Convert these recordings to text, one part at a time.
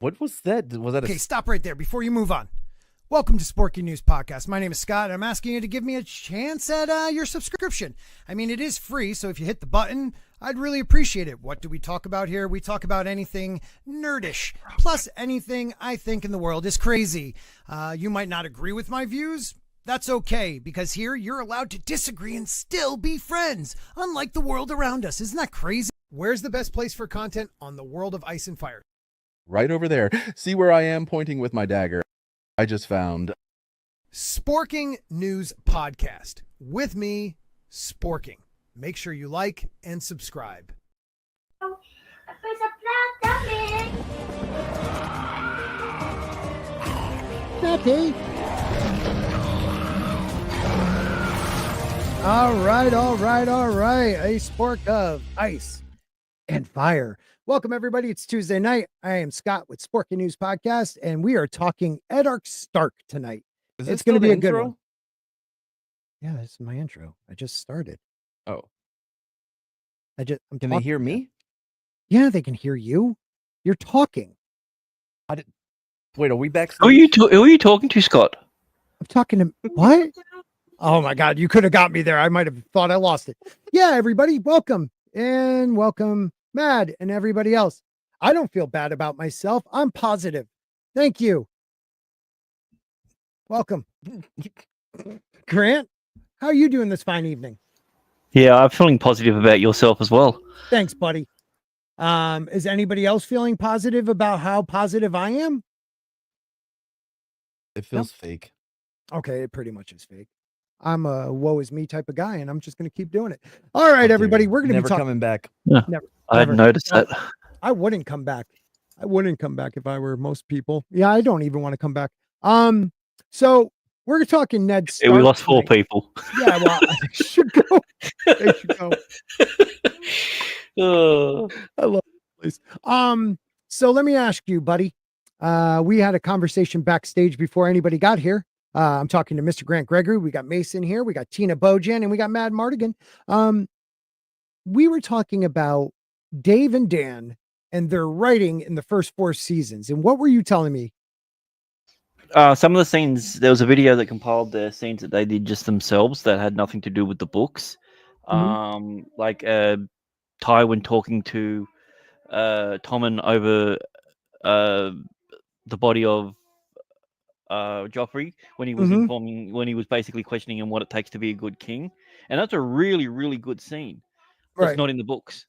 What was that? Was that Okay, stop right there before you move on. Welcome to Sporky News Podcast. My name is Scott, and I'm asking you to give me a chance at your subscription. I mean, it is free, so if you hit the button, I'd really appreciate it. What do we talk about here? We talk about anything nerdish, plus anything I think in the world is crazy. You might not agree with my views. That's okay, because here you're allowed to disagree and still be friends, unlike the world around us. Isn't that crazy? Where's the best place for content on the world of Ice and Fire? right over there? See where I am pointing with my dagger? I just found Sporking News Podcast with me, Sporking. Make sure you like and subscribe. Daddy. All right. A Spork of Ice and Fire. Welcome, everybody. It's Tuesday night. I am Scott with Sporky News Podcast, and we are talking Eddard Stark tonight. It's going to be a good one. Yeah, this is my intro. I just started. Oh. Can they hear me? Yeah, they can hear you. You're talking. Wait, are we back? Who are you talking to, Scott? I'm talking to what? Oh my God, you could have got me there. I might have thought I lost it. Yeah, everybody, welcome. And welcome, Mad and everybody else. I don't feel bad about myself. I'm positive. Thank you. Welcome. Grant, how are you doing this fine evening? Yeah, I'm feeling positive about yourself as well. Thanks, buddy. Is anybody else feeling positive about how positive I am? It feels fake. Okay, it pretty much is fake. I'm a woe is me type of guy, and I'm just going to keep doing it. All right, everybody, we're going to be coming back. Yeah, I hadn't noticed that. I wouldn't come back. I wouldn't come back if I were most people. Yeah, I don't even want to come back. So we're talking Ned Stark. Yeah, we lost 4 people. Yeah, well, they should go. They should go. I love this place. So let me ask you, buddy. We had a conversation backstage before anybody got here. I'm talking to Mr. Grant Gregory. We got Mason here. We got Tina Bojan, and we got Mad Mardigan. We were talking about Dave and Dan and their writing in the first 4 seasons. And what were you telling me? Some of the scenes, there was a video that compiled the scenes that they did just themselves that had nothing to do with the books. Like Tywin talking to Tommen over the body of Joffrey when he was when he was basically questioning him what it takes to be a good king. And that's a really, really good scene. That's not in the books.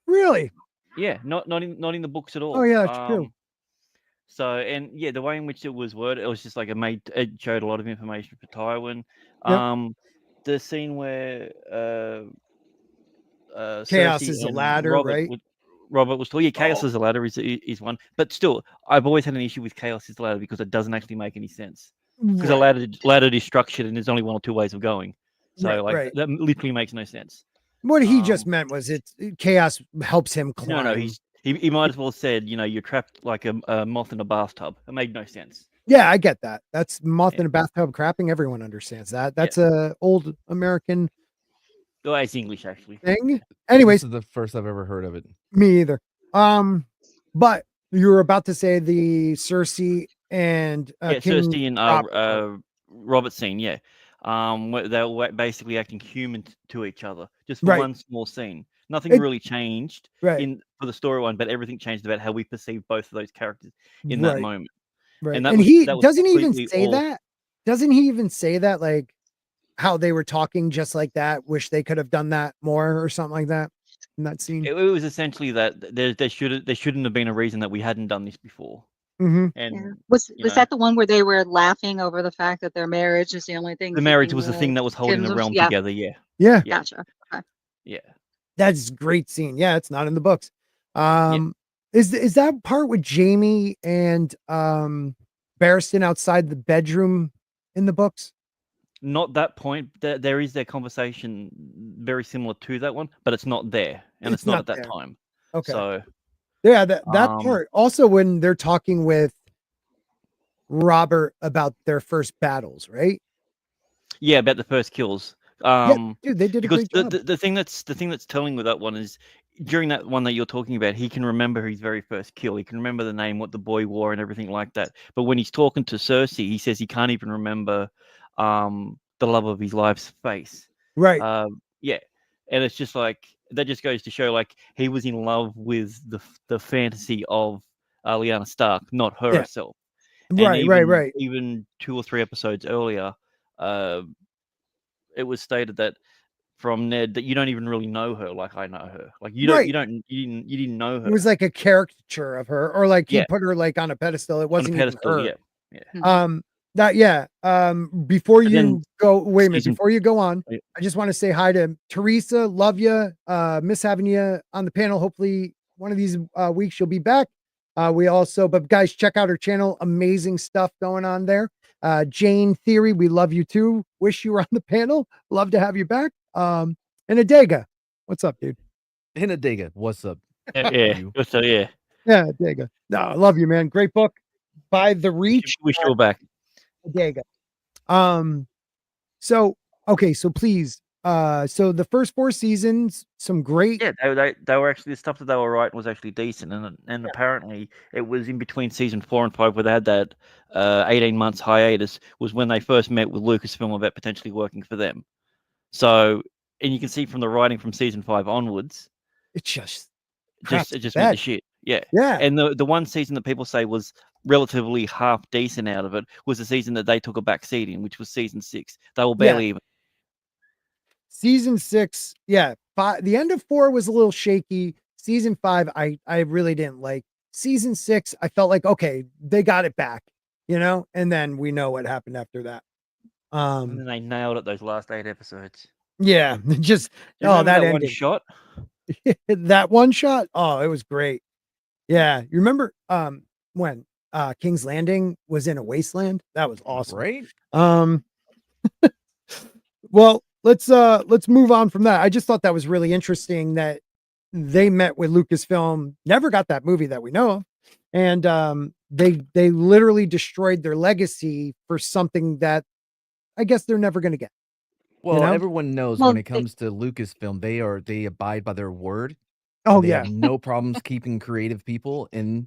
Really? Yeah, not in the books at all. Oh yeah, that's true. So, and yeah, the way in which it was worded, it was just like it showed a lot of information for Tywin. Yep. The scene where Chaos Cersei is a and ladder, Robert, right? Robert was talking. Yeah, Chaos is a ladder is one, but still, I've always had an issue with Chaos is a ladder because it doesn't actually make any sense. Because a ladder is structured and there's only 1 or 2 ways of going. So that literally makes no sense. What he just meant was chaos helps him climb. No, he might as well have said, you're trapped like a moth in a bathtub. It made no sense. Yeah, I get that. That's moth in a bathtub crapping. Everyone understands that. That's a old American. Oh, it's English actually. Thing. Anyways, this is the first I've ever heard of it. Me either. But you were about to say the Cersei and Cersei and Robert scene. Yeah. They were basically acting human to each other, just for one small scene. Nothing really changed for the storyline, but everything changed about how we perceive both of those characters in that moment. Right. And he doesn't even say that. Doesn't he even say that, like how they were talking just like that? Wish they could have done that more or something like that in that scene. It was essentially that there shouldn't have been a reason that we hadn't done this before. And was that the one where they were laughing over the fact that their marriage is the only thing? The marriage was the thing that was holding the realm together. Yeah. Gotcha. Okay. Yeah. That's a great scene. Yeah, it's not in the books. Is that part with Jamie and Barristan outside the bedroom in the books? Not that point. There is their conversation very similar to that one, but it's not there, and it's not at that time. Okay. So yeah, that part. Also, when they're talking with Robert about their first battles, right? Yeah, about the first kills. Dude, they did a great job. The thing that's telling with that one is during that one that you're talking about, he can remember his very first kill. He can remember the name, what the boy wore, and everything like that. But when he's talking to Cersei, he says he can't even remember the love of his life's face. Right. Yeah, and it's just like that. Just goes to show, like, he was in love with the fantasy of Lyanna Stark, not her herself. And Right. Even 2 or 3 episodes earlier, it was stated that from Ned that you don't even really know her like I know her. Like you didn't know her. It was like a caricature of her, or like he Yeah. put her like on a pedestal. It wasn't On a pedestal, even her. Yeah. Before And you then go, wait a minute, season- before you go on, Yeah. I just want to say hi to Teresa. Love you. Miss having you on the panel. Hopefully one of these weeks you'll be back. But guys, check out her channel. Amazing stuff going on there. Jane Theory, we love you too. Wish you were on the panel. Love to have you back. And Adega, what's up, dude? Hinadega, what's up? Yeah. So yeah. Yeah, Adega. No, I love you, man. Great book. By The Reach. Wish you were back. Adega. So please. So the first 4 seasons, some great. Yeah, they were actually, the stuff that they were writing was actually decent, and apparently it was in between season 4 and 5 where they had that 18 months hiatus, was when they first met with Lucasfilm about potentially working for them. So, and you can see from the writing from season 5 onwards, It just went to shit. Yeah. And the one season that people say was relatively half decent out of it was the season that they took a back seat in, which was season 6. They were barely even. Season 6, the end of 4 was a little shaky. Season 5, I really didn't like. Season 6, I felt like, okay, they got it back, and then we know what happened after that. And then they nailed it those last 8 episodes. Yeah, just that ending. one shot. That one shot. Oh, it was great. Yeah, you remember when King's Landing was in a wasteland? That was awesome. Right? Well, let's move on from that. I just thought that was really interesting that they met with Lucasfilm, never got that movie that we know of, and they literally destroyed their legacy for something that I guess they're never going to get. Well, everyone knows when it comes to Lucasfilm, they abide by their word. Oh, they have no problems keeping creative people in.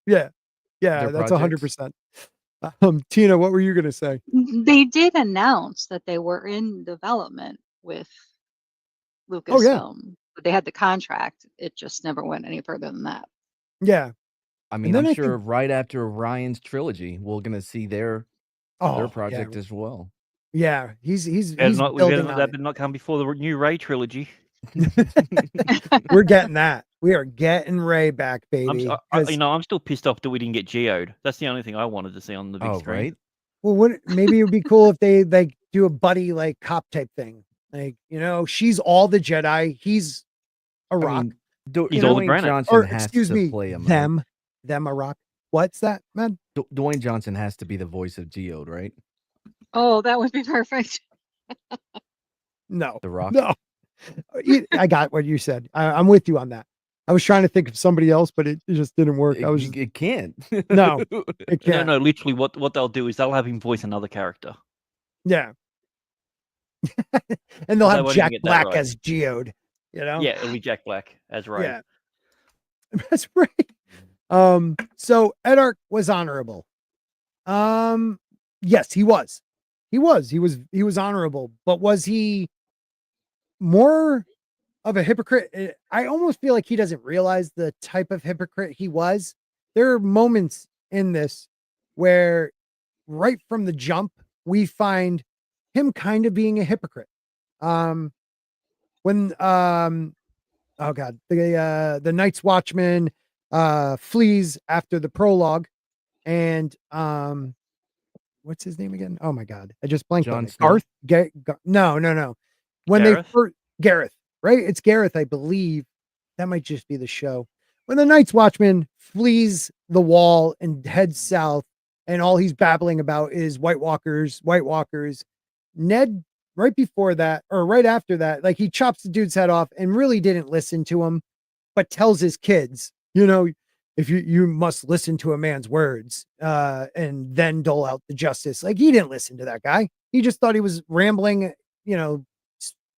Yeah, that's 100%. Tina, what were you going to say? They did announce that they were in development with Lucasfilm. Oh, yeah. But they had the contract. It just never went any further than that. Yeah. I mean, I'm sure right after Ryan's trilogy, we're going to see their project as well. Yeah, he's not come before the new Ray trilogy. We're getting that. We are getting Ray back, baby. I'm still pissed off that we didn't get Geode. That's the only thing I wanted to see on the big screen. Right? Well, maybe it would be cool if they like do a buddy like cop type thing. Like, she's all the Jedi. He's a rock. He's all the granite. Johnson has to play him. Them a rock. What's that, man? Dwayne Johnson has to be the voice of Geode, right? Oh, that would be perfect. No. The Rock? No. I got what you said. I'm with you on that. I was trying to think of somebody else, but it just didn't work. It can't. No, it can't. No, literally what they'll do is they'll have him voice another character. Yeah. And they'll have Jack Black as Geode, Yeah, it'll be Jack Black as Ray. Yeah. That's right. So Eddard was honorable. Yes, he was. He was honorable, but was he more of a hypocrite? I almost feel like he doesn't realize the type of hypocrite he was. There are moments in this where right from the jump, we find him kind of being a hypocrite. When oh God, the Night's Watchman flees after the prologue, and what's his name again? Oh my God, I just blanked on it. Garth? No. When Gareth? They first Gareth, right? It's Gareth, I believe. That might just be the show. When the Night's Watchman flees the wall and heads south, and all he's babbling about is White Walkers. Ned, right before that, or right after that, like he chops the dude's head off and really didn't listen to him, but tells his kids, if you must listen to a man's words, and then dole out the justice. Like he didn't listen to that guy. He just thought he was rambling,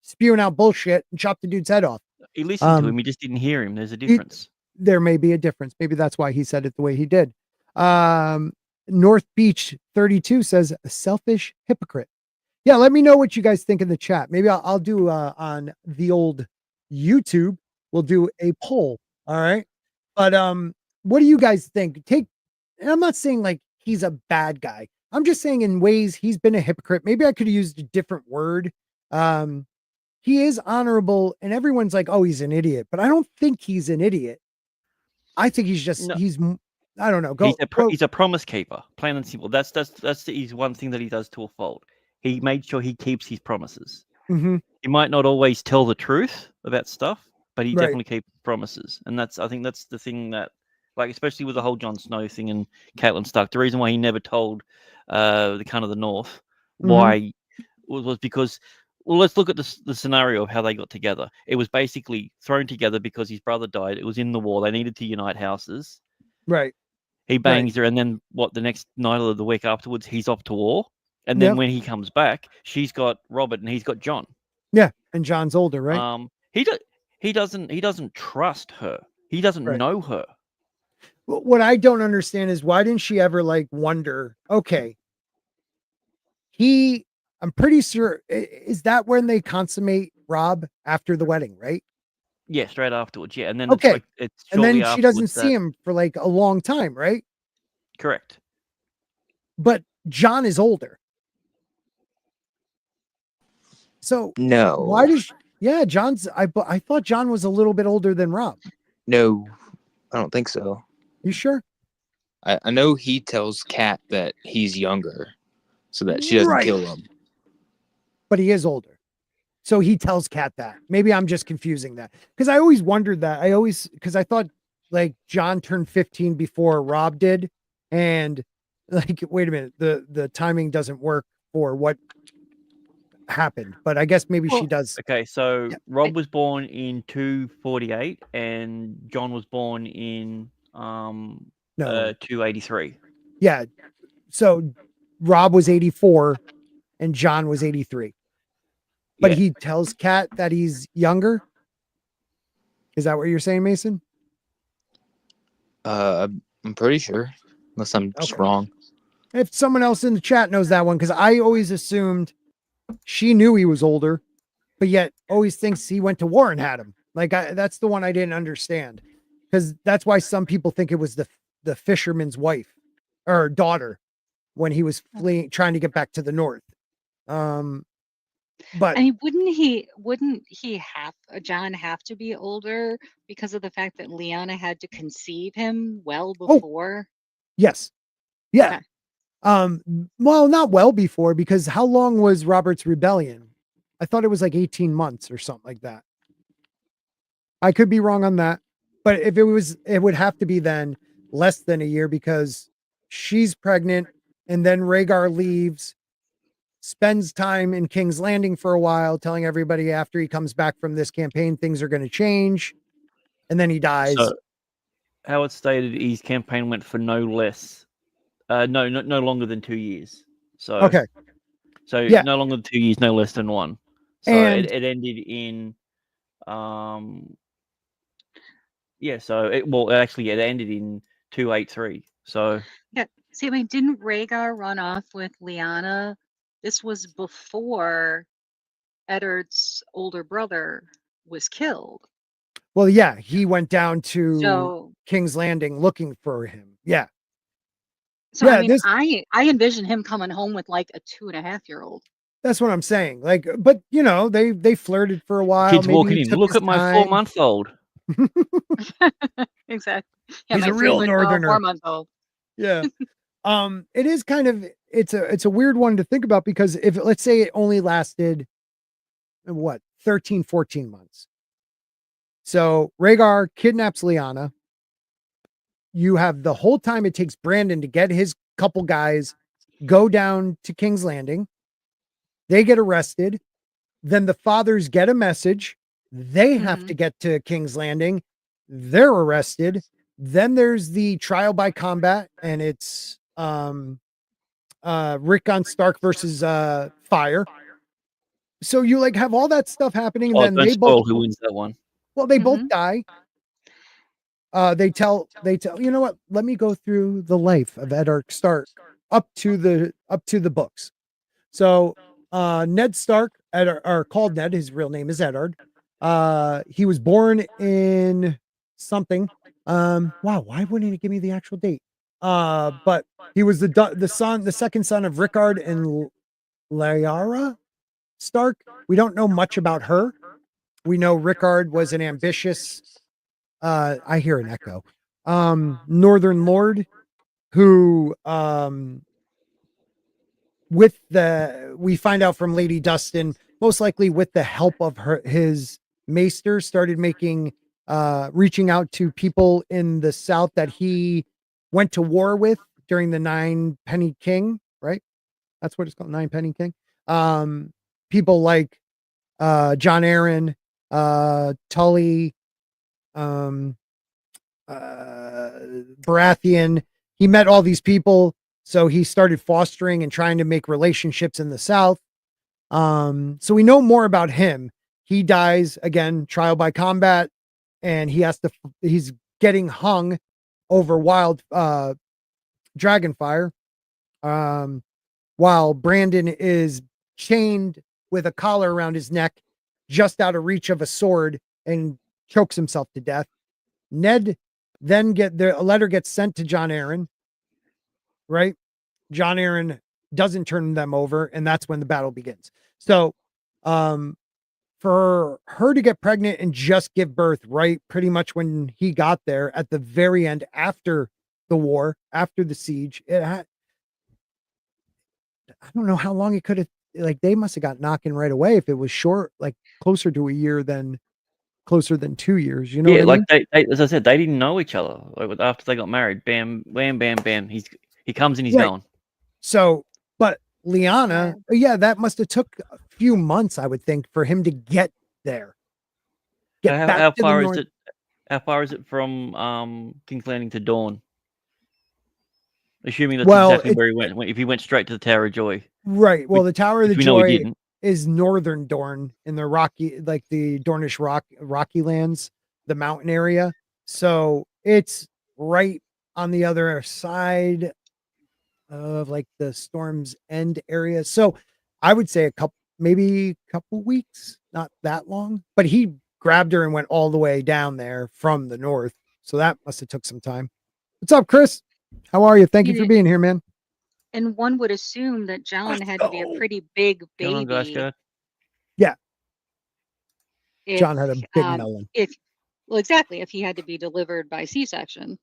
spewing out bullshit and chopped the dude's head off. He listened to him. He just didn't hear him. There's a difference. There may be a difference. Maybe that's why he said it the way he did. North Beach 32 says a selfish hypocrite. Yeah, let me know what you guys think in the chat. Maybe I'll do on the old YouTube. We'll do a poll. All right. But what do you guys think? And I'm not saying like he's a bad guy. I'm just saying in ways he's been a hypocrite. Maybe I could have used a different word. He is honorable, and everyone's like, "Oh, he's an idiot," but I don't think he's an idiot. I think he's just I don't know. He's a promise keeper, plain and simple. That's his one thing that he does to a fault. He made sure he keeps his promises. Mm-hmm. He might not always tell the truth about stuff, but he definitely keeps promises. And I think that's the thing that, like, especially with the whole Jon Snow thing and Catelyn Stark, the reason why he never told the Cunt of the North why was because, well, let's look at the scenario of how they got together. It was basically thrown together because his brother died. It was in the war. They needed to unite houses. Right. He bangs her, and then the next night or the week afterwards, he's off to war. And then when he comes back, she's got Robert and he's got Jon. Yeah, and John's older, right? He doesn't trust her. He doesn't know her. What I don't understand is why didn't she ever like wonder, okay, I'm pretty sure, is that when they consummate Rob after the wedding, right? Yeah, straight afterwards. Yeah. And then it's and then she doesn't see him for like a long time, right? Correct. But Jon is older. So no. Why does I thought Jon was a little bit older than Rob. No, I don't think so. You sure? I know he tells Kat that he's younger so that she doesn't kill him. But he is older. So he tells Kat that. Maybe I'm just confusing that. Because I always wondered that. Because I thought like Jon turned 15 before Rob did. And like, wait a minute, the timing doesn't work for what happened. But I guess maybe she does. Okay, so Rob was born in 248 and Jon was born in 283. Yeah. So Rob was 84 and Jon was 83. But he tells Kat that he's younger. Is that what you're saying, Mason? I'm pretty sure, unless I'm just wrong. If someone else in the chat knows that one, because I always assumed she knew he was older, but yet always thinks he went to war and had him. Like that's the one I didn't understand, because that's why some people think it was the fisherman's wife or daughter when he was fleeing, trying to get back to the north. But I mean, wouldn't Jon have to be older because of the fact that Lyanna had to conceive him well before? Yes. Yeah. Okay. Well, not well before, because how long was Robert's rebellion? I thought it was like 18 months or something like that. I could be wrong on that, but if it would have to be then less than a year, because she's pregnant and then Rhaegar leaves, spends time in King's Landing for a while, telling everybody after he comes back from this campaign, things are going to change. And then he dies. So, how it's stated, his campaign went for no longer than 2 years. So, okay. So no longer than 2 years, no less than one. So it ended in, it ended in 283. So. Yeah. See, I mean, didn't Rhaegar run off with Lyanna? This was before Eddard's older brother was killed. Well, yeah, he went down to King's Landing looking for him. Yeah. So I mean, I envision him coming home with like a 2.5-year-old. That's what I'm saying. Like, but you know, they flirted for a while. Kids walking in. Look at my 4-month-old. Exactly. Yeah, he's a real northerner. 4-month-old. Yeah. It is kind of, it's a weird one to think about, because if let's say it only lasted 13, 14 months. So Rhaegar kidnaps Lyanna. You have the whole time it takes Brandon to get his couple guys, go down to King's Landing. They get arrested. Then the fathers get a message. They have to get to King's Landing. They're arrested. Then there's the trial by combat, and it's Rickon Stark versus Fire. So you like have all that stuff happening, and then don't spoil who wins that one. Well, they both die. They tell, you know what? Let me go through the life of Eddard Stark up to the books. So, Ned Stark, or called Ned, his real name is Eddard. He was born in something. Wow, why wouldn't he give me the actual date? But he was the second son of Rickard and Lyanna Stark. We don't know much about her. We know Rickard was an ambitious, I hear an echo, Northern Lord who, we find out from Lady Dustin, most likely with the help of his maester, started reaching out to people in the South that he went to war with during the Nine Penny King, right? That's what it's called, Nine Penny King. People like John Arryn, Tully, Baratheon. He met all these people, so he started fostering and trying to make relationships in the South. So we know more about him. He dies again, trial by combat, and he's getting hung over wild dragonfire, while Brandon is chained with a collar around his neck, just out of reach of a sword, and chokes himself to death. Ned then a letter gets sent to John Arryn, right? John Arryn doesn't turn them over, and that's when the battle begins. So, for her to get pregnant and just give birth, right, pretty much when he got there at the very end, after the war, after the siege, I don't know how long it could have, like, they must have got knocking right away if it was short, like closer to a year than 2 years. You know what I like mean? they, as I said, they didn't know each other. Like after they got married, bam, bam, bam, bam. He comes and he's gone. So, but Lyanna, that must have took a few months, I would think, for him to get there. How far is it? How far is it from King's Landing to Dawn? Assuming that's exactly where he went. If he went straight to the Tower of Joy, right? Well, the Tower of the Joy didn't. Is northern Dorne in the rocky, like the Dornish rocky lands, the mountain area. So it's right on the other side of like the Storm's End area. So I would say maybe a couple weeks, not that long, but he grabbed her and went all the way down there from the north. So that must have took some time. What's up, Chris? How are you? Thank you for being here, man. And one would assume that John had to be a pretty big baby. Yeah. John had a big melon. Well, exactly. If he had to be delivered by C-section.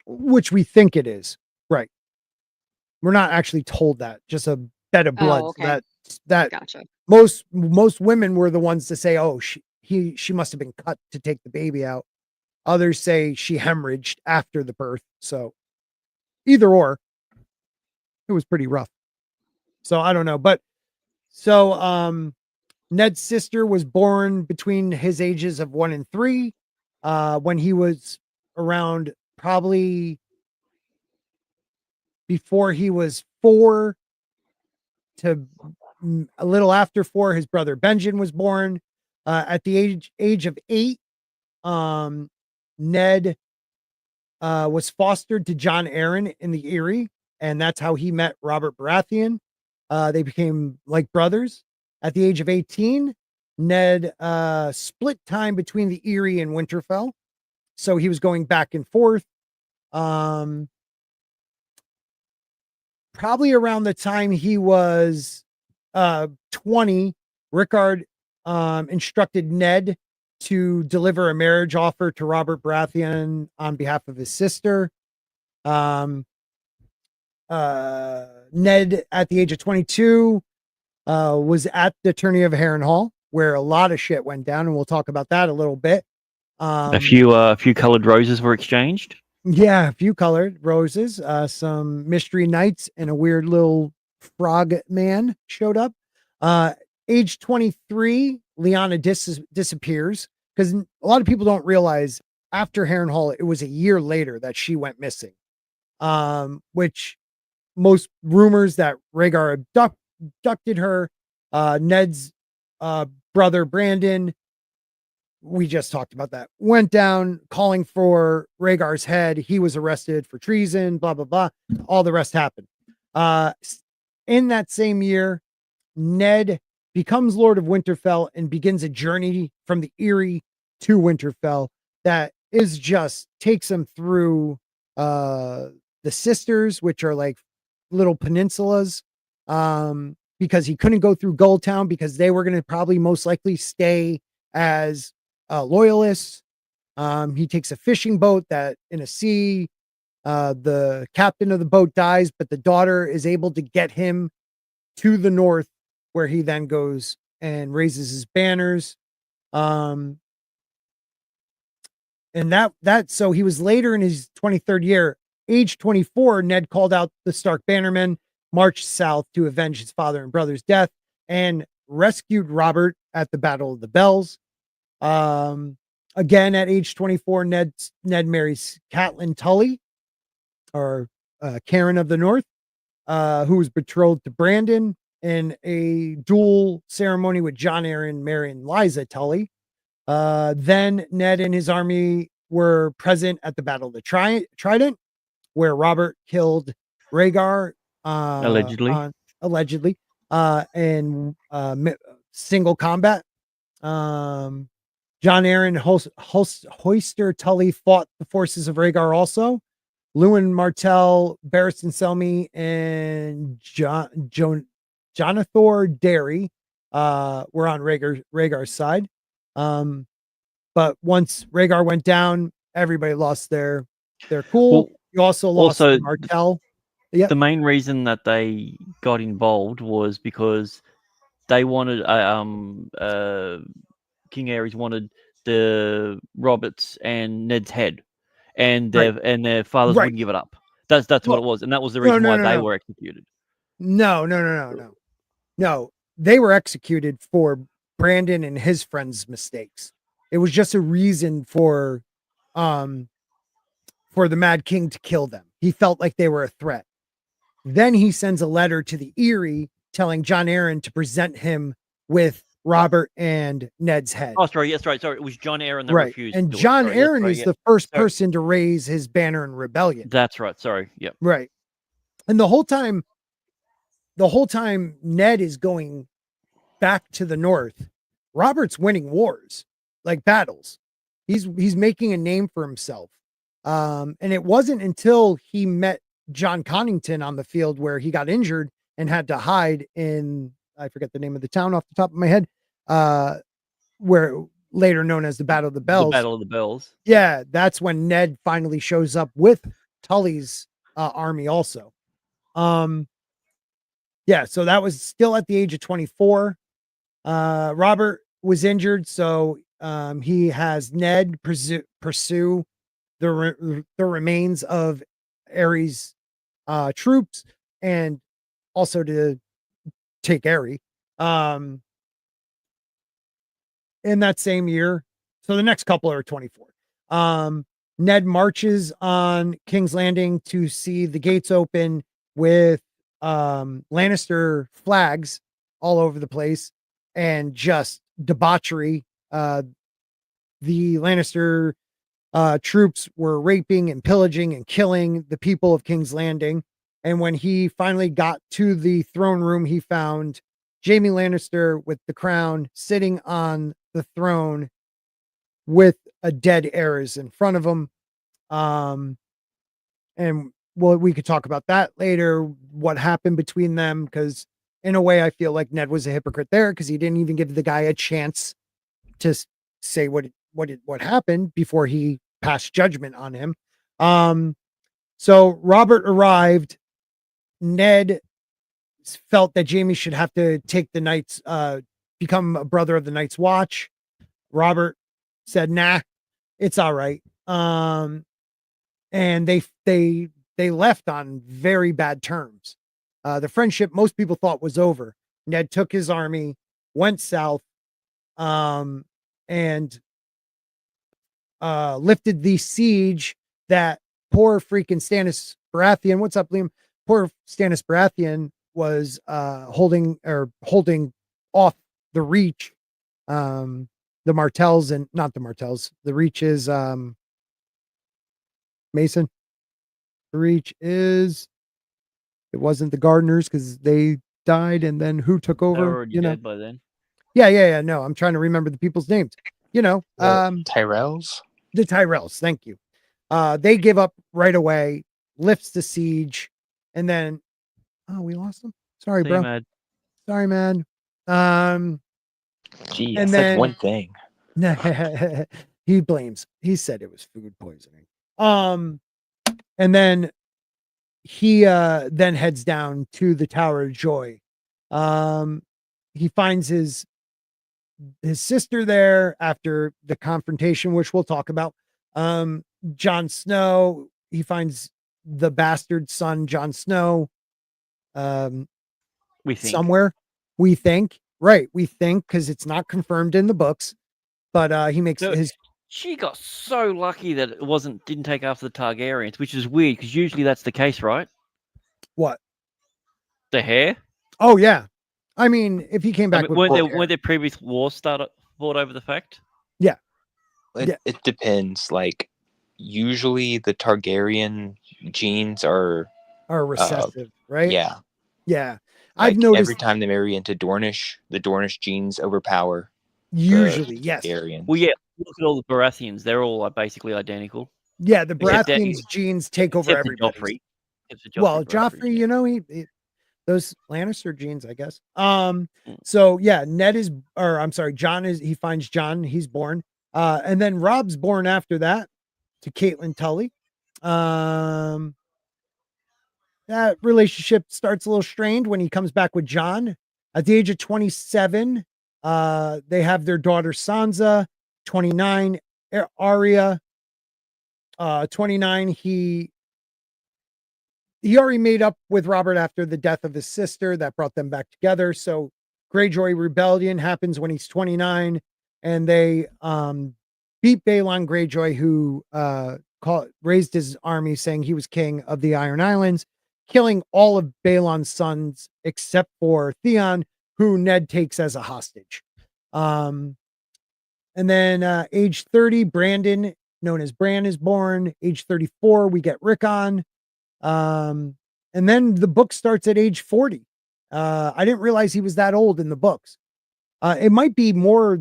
Which we think it is. Right. We're not actually told that. Just a bed of blood. Oh, okay. So that gotcha. Most women were the ones to say, oh, she must have been cut to take the baby out. Others say she hemorrhaged after the birth. So either or, it was pretty rough. So I don't know. But so Ned's sister was born between his ages of 1 and 3, when he was around, probably before he was 4 to a little after 4. His brother Benjen was born. At the age of 8, Ned was fostered to John Arryn in the Eyrie, and that's how he met Robert Baratheon. They became like brothers. At the age of 18, Ned split time between the Eyrie and Winterfell, so he was going back and forth. Probably around the time he was 20, Rickard instructed Ned to deliver a marriage offer to Robert Baratheon on behalf of his sister. Ned, at the age of 22, was at the tourney of Harrenhal, where a lot of shit went down, and we'll talk about that a little bit. A few colored roses were exchanged. Yeah, a few colored roses. Some mystery knights and a weird little frog man showed up. Age 23, Lyanna disappears, because a lot of people don't realize after Harrenhal, it was a year later that she went missing. Which most rumors that Rhaegar abducted her. Ned's brother Brandon we just talked about that. Went down calling for Rhaegar's head. He was arrested for treason, blah, blah, blah. All the rest happened. In that same year, Ned becomes Lord of Winterfell and begins a journey from the Eyrie to Winterfell that is just takes him through the Sisters, which are like little peninsulas, because he couldn't go through Goldtown because they were going to probably most likely stay as loyalists. He takes a fishing boat that in a sea, the captain of the boat dies, but the daughter is able to get him to the north, where he then goes and raises his banners. And so he was later in his 23rd year, age 24, Ned called out the Stark bannermen, marched south to avenge his father and brother's death, and rescued Robert at the Battle of the Bells. Again, at age 24, Ned marries Catelyn Tully, or Karen of the North, who was betrothed to Brandon in a dual ceremony with Jon Arryn marrying Lysa Tully. Then Ned and his army were present at the Battle of the Trident, where Robert killed Rhaegar, allegedly, in single combat. Jon Arryn Hoyster Tully fought the forces of Rhaegar also. Lewin Martell, Barristan Selmy, and Jonathor Derry were on Rhaegar's side. But once Rhaegar went down, everybody lost their cool. Well, you also lost Martell. The main reason that they got involved was because they wanted King Aerys wanted the Roberts and Ned's head, and their fathers wouldn't give it up. That's what it was, and that was the reason why they were executed. No. They were executed for Brandon and his friends' mistakes. It was just a reason for the Mad King to kill them. He felt like they were a threat. Then he sends a letter to the Eyrie telling Jon Arryn to present him with Robert and Ned's head. Oh, sorry. Yes, right. Sorry. It was Jon Arryn that refused. And Jon Arryn is the first person to raise his banner in rebellion. That's right. Sorry. Yep. Right. And the whole time Ned is going back to the north, Robert's winning wars, like battles. He's making a name for himself. And it wasn't until he met John Connington on the field where he got injured and had to hide in, I forget the name of the town off the top of my head, where later known as the Battle of the Bells. The Battle of the Bells. Yeah, that's when Ned finally shows up with Tully's army also. Yeah, so that was still at the age of 24. Robert was injured, so he has Ned pursue the remains of Aerys' troops, and also to take Aerie. In that same year, so the next couple are 24. Ned marches on King's Landing to see the gates open with Lannister flags all over the place and just debauchery. The Lannister troops were raping and pillaging and killing the people of King's Landing. And when he finally got to the throne room, he found Jaime Lannister with the crown sitting on the throne with a dead Aerys in front of him. And well, we could talk about that later, what happened between them, because in a way I feel like Ned was a hypocrite there because he didn't even give the guy a chance to say what happened before he passed judgment on him. So Robert arrived. Ned felt that Jaime should have to take the Knights, become a brother of the Night's Watch. Robert said, nah, it's all right. And they left on very bad terms. The friendship most people thought was over. Ned took his army, went south, and lifted the siege that poor freaking Stannis Baratheon. What's up, Liam? Poor Stannis Baratheon was holding off the reach. the Martells and not the Martells. The Reach is Mason. The Reach is, it wasn't the Gardeners because they died, and then who took They over? were already dead by then. Yeah. No, I'm trying to remember the people's names. Tyrells. The Tyrells. Thank you. They give up right away, lifts the siege, and then we lost them. Sorry, bro. Mad. Sorry, man. Gee, and I then said one thing. he blames. He said it was food poisoning. And then he then heads down to the Tower of Joy. He finds his sister there after the confrontation, which we'll talk about. Jon Snow, he finds the bastard son, Jon Snow. We think. Somewhere. We think. Right. We think, because it's not confirmed in the books. But he makes his. She got so lucky that it didn't take after the Targaryens, which is weird because usually that's the case, right? What? The hair? Oh yeah. I mean, if he came back with weren't there previous wars fought over the fact? Yeah. It depends. Like, usually the Targaryen genes are recessive, right? Yeah. Yeah. Like, I've noticed every time they marry into Dornish, the Dornish genes overpower. Usually, yes. Targaryens. Well, yeah. Look at all the Baratheons; they're all basically identical. Yeah, the Baratheons genes take over everybody. Well, Joffrey, you know, he those Lannister genes, I guess. So yeah, Jon he finds Jon, he's born. And then Rob's born after that to Catelyn Tully. That relationship starts a little strained when he comes back with Jon. At the age of 27, they have their daughter Sansa. 29, Arya. 29, he already made up with Robert after the death of his sister that brought them back together. So Greyjoy Rebellion happens when he's 29, and they beat Balon Greyjoy, who raised his army saying he was king of the Iron Islands, killing all of Balon's sons except for Theon, who Ned takes as a hostage. And then age 30, Brandon, known as Bran, is born. Age 34, we get Rickon. And then the book starts at age 40. I didn't realize he was that old in the books. It might be more,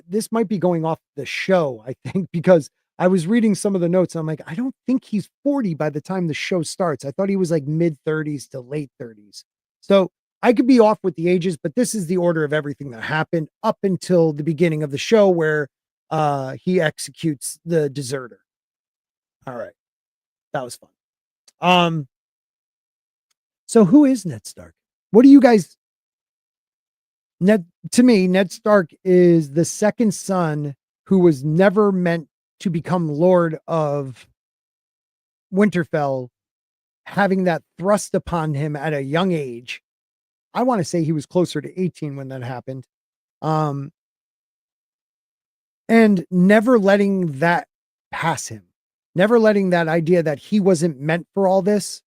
this might be going off the show, I think, because I was reading some of the notes and I'm like, I don't think he's 40 by the time the show starts. I thought he was like mid 30s to late 30s. So I could be off with the ages, but this is the order of everything that happened up until the beginning of the show where he executes the deserter. All right. That was fun. So who is Ned Stark? What do you guys... To me, Ned Stark is the second son who was never meant to become Lord of Winterfell, having that thrust upon him at a young age. I want to say he was closer to 18 when that happened. And never letting that pass him. Never letting that idea that he wasn't meant for all this.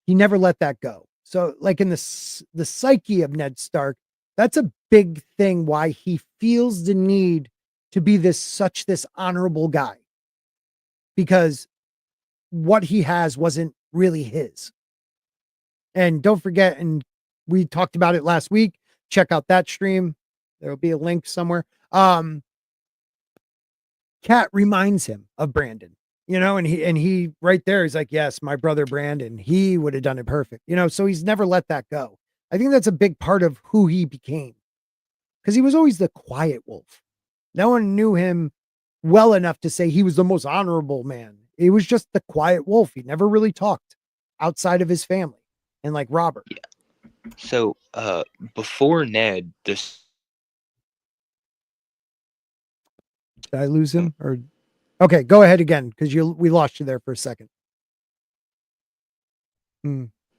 He never let that go. So like in the psyche of Ned Stark, that's a big thing why he feels the need to be this honorable guy. Because what he has wasn't really his. And don't forget, and we talked about it last week, check out that stream. There'll be a link somewhere. Cat reminds him of Brandon, you know, and he right there is like, yes, my brother Brandon, he would have done it perfect, you know, so he's never let that go. I think that's a big part of who he became, because he was always the quiet wolf. No one knew him well enough to say he was the most honorable man. He was just the quiet wolf. He never really talked outside of his family, and like Robert. Yeah. So before Ned, this... Did I lose him? Or okay, go ahead again, because we lost you there for a second.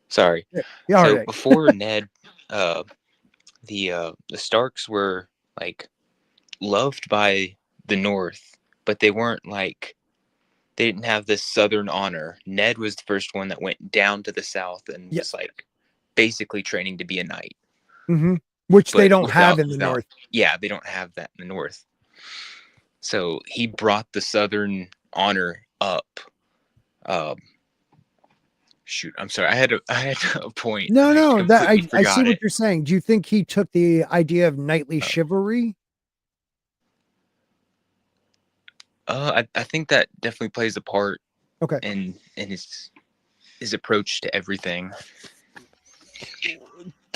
Sorry. Yeah, so right. Before Ned, the Starks were like loved by the North, but they weren't like, they didn't have this Southern honor. Ned was the first one that went down to the South and was like basically training to be a knight. Which they don't have in the North. Yeah, they don't have that in the North. So he brought the Southern honor up. Shoot, I'm sorry. I had a point. No, I no, that completely I see forgot what it. you're saying. Do you think he took the idea of knightly chivalry? I think that definitely plays a part. Okay. In his approach to everything.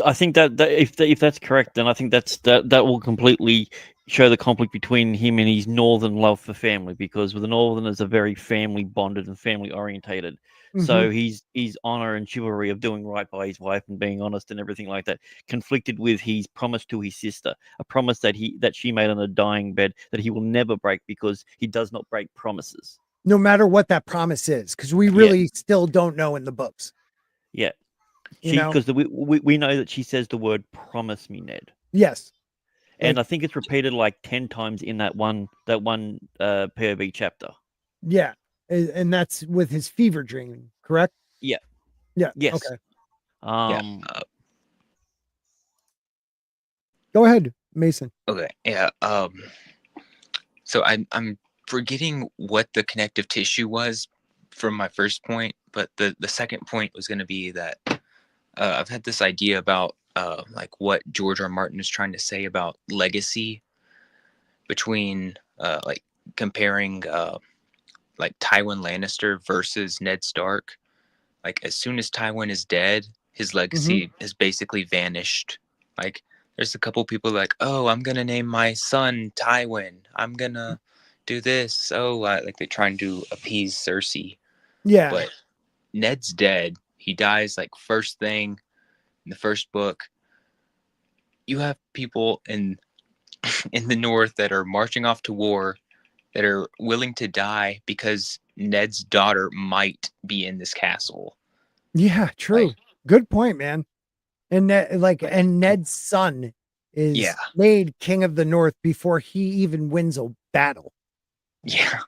I think that if that's correct, then I think that will completely show the conflict between him and his northern love for family, because the northerners are very family bonded and family orientated. So his honor and chivalry of doing right by his wife and being honest and everything like that conflicted with his promise to his sister, a promise that she made on a dying bed that he will never break, because he does not break promises. No matter what that promise is, because we really still don't know in the books. Yeah. You know? Because we know that she says the word "promise me, Ned." Yes. And I think it's repeated like 10 times in that one POV chapter. Yeah. And that's with his fever dream, correct? Yeah. Yeah. Yes. Okay. Yeah. Go ahead, Mason. Okay. Yeah. So I'm forgetting what the connective tissue was from my first point, but the second point was going to be that I've had this idea about like what George R. Martin is trying to say about legacy between like comparing like Tywin Lannister versus Ned Stark. Like as soon as Tywin is dead, his legacy has basically vanished. Like there's a couple people like, oh, I'm gonna name my son Tywin. I'm gonna do this. Oh, like they're trying to appease Cersei. Yeah. But Ned's dead. He dies like first thing in the first book. You have people in the north that are marching off to war, that are willing to die because Ned's daughter might be in this castle. Yeah, true. Like, good point, man. And and Ned's son is made king of the North before he even wins a battle. Yeah.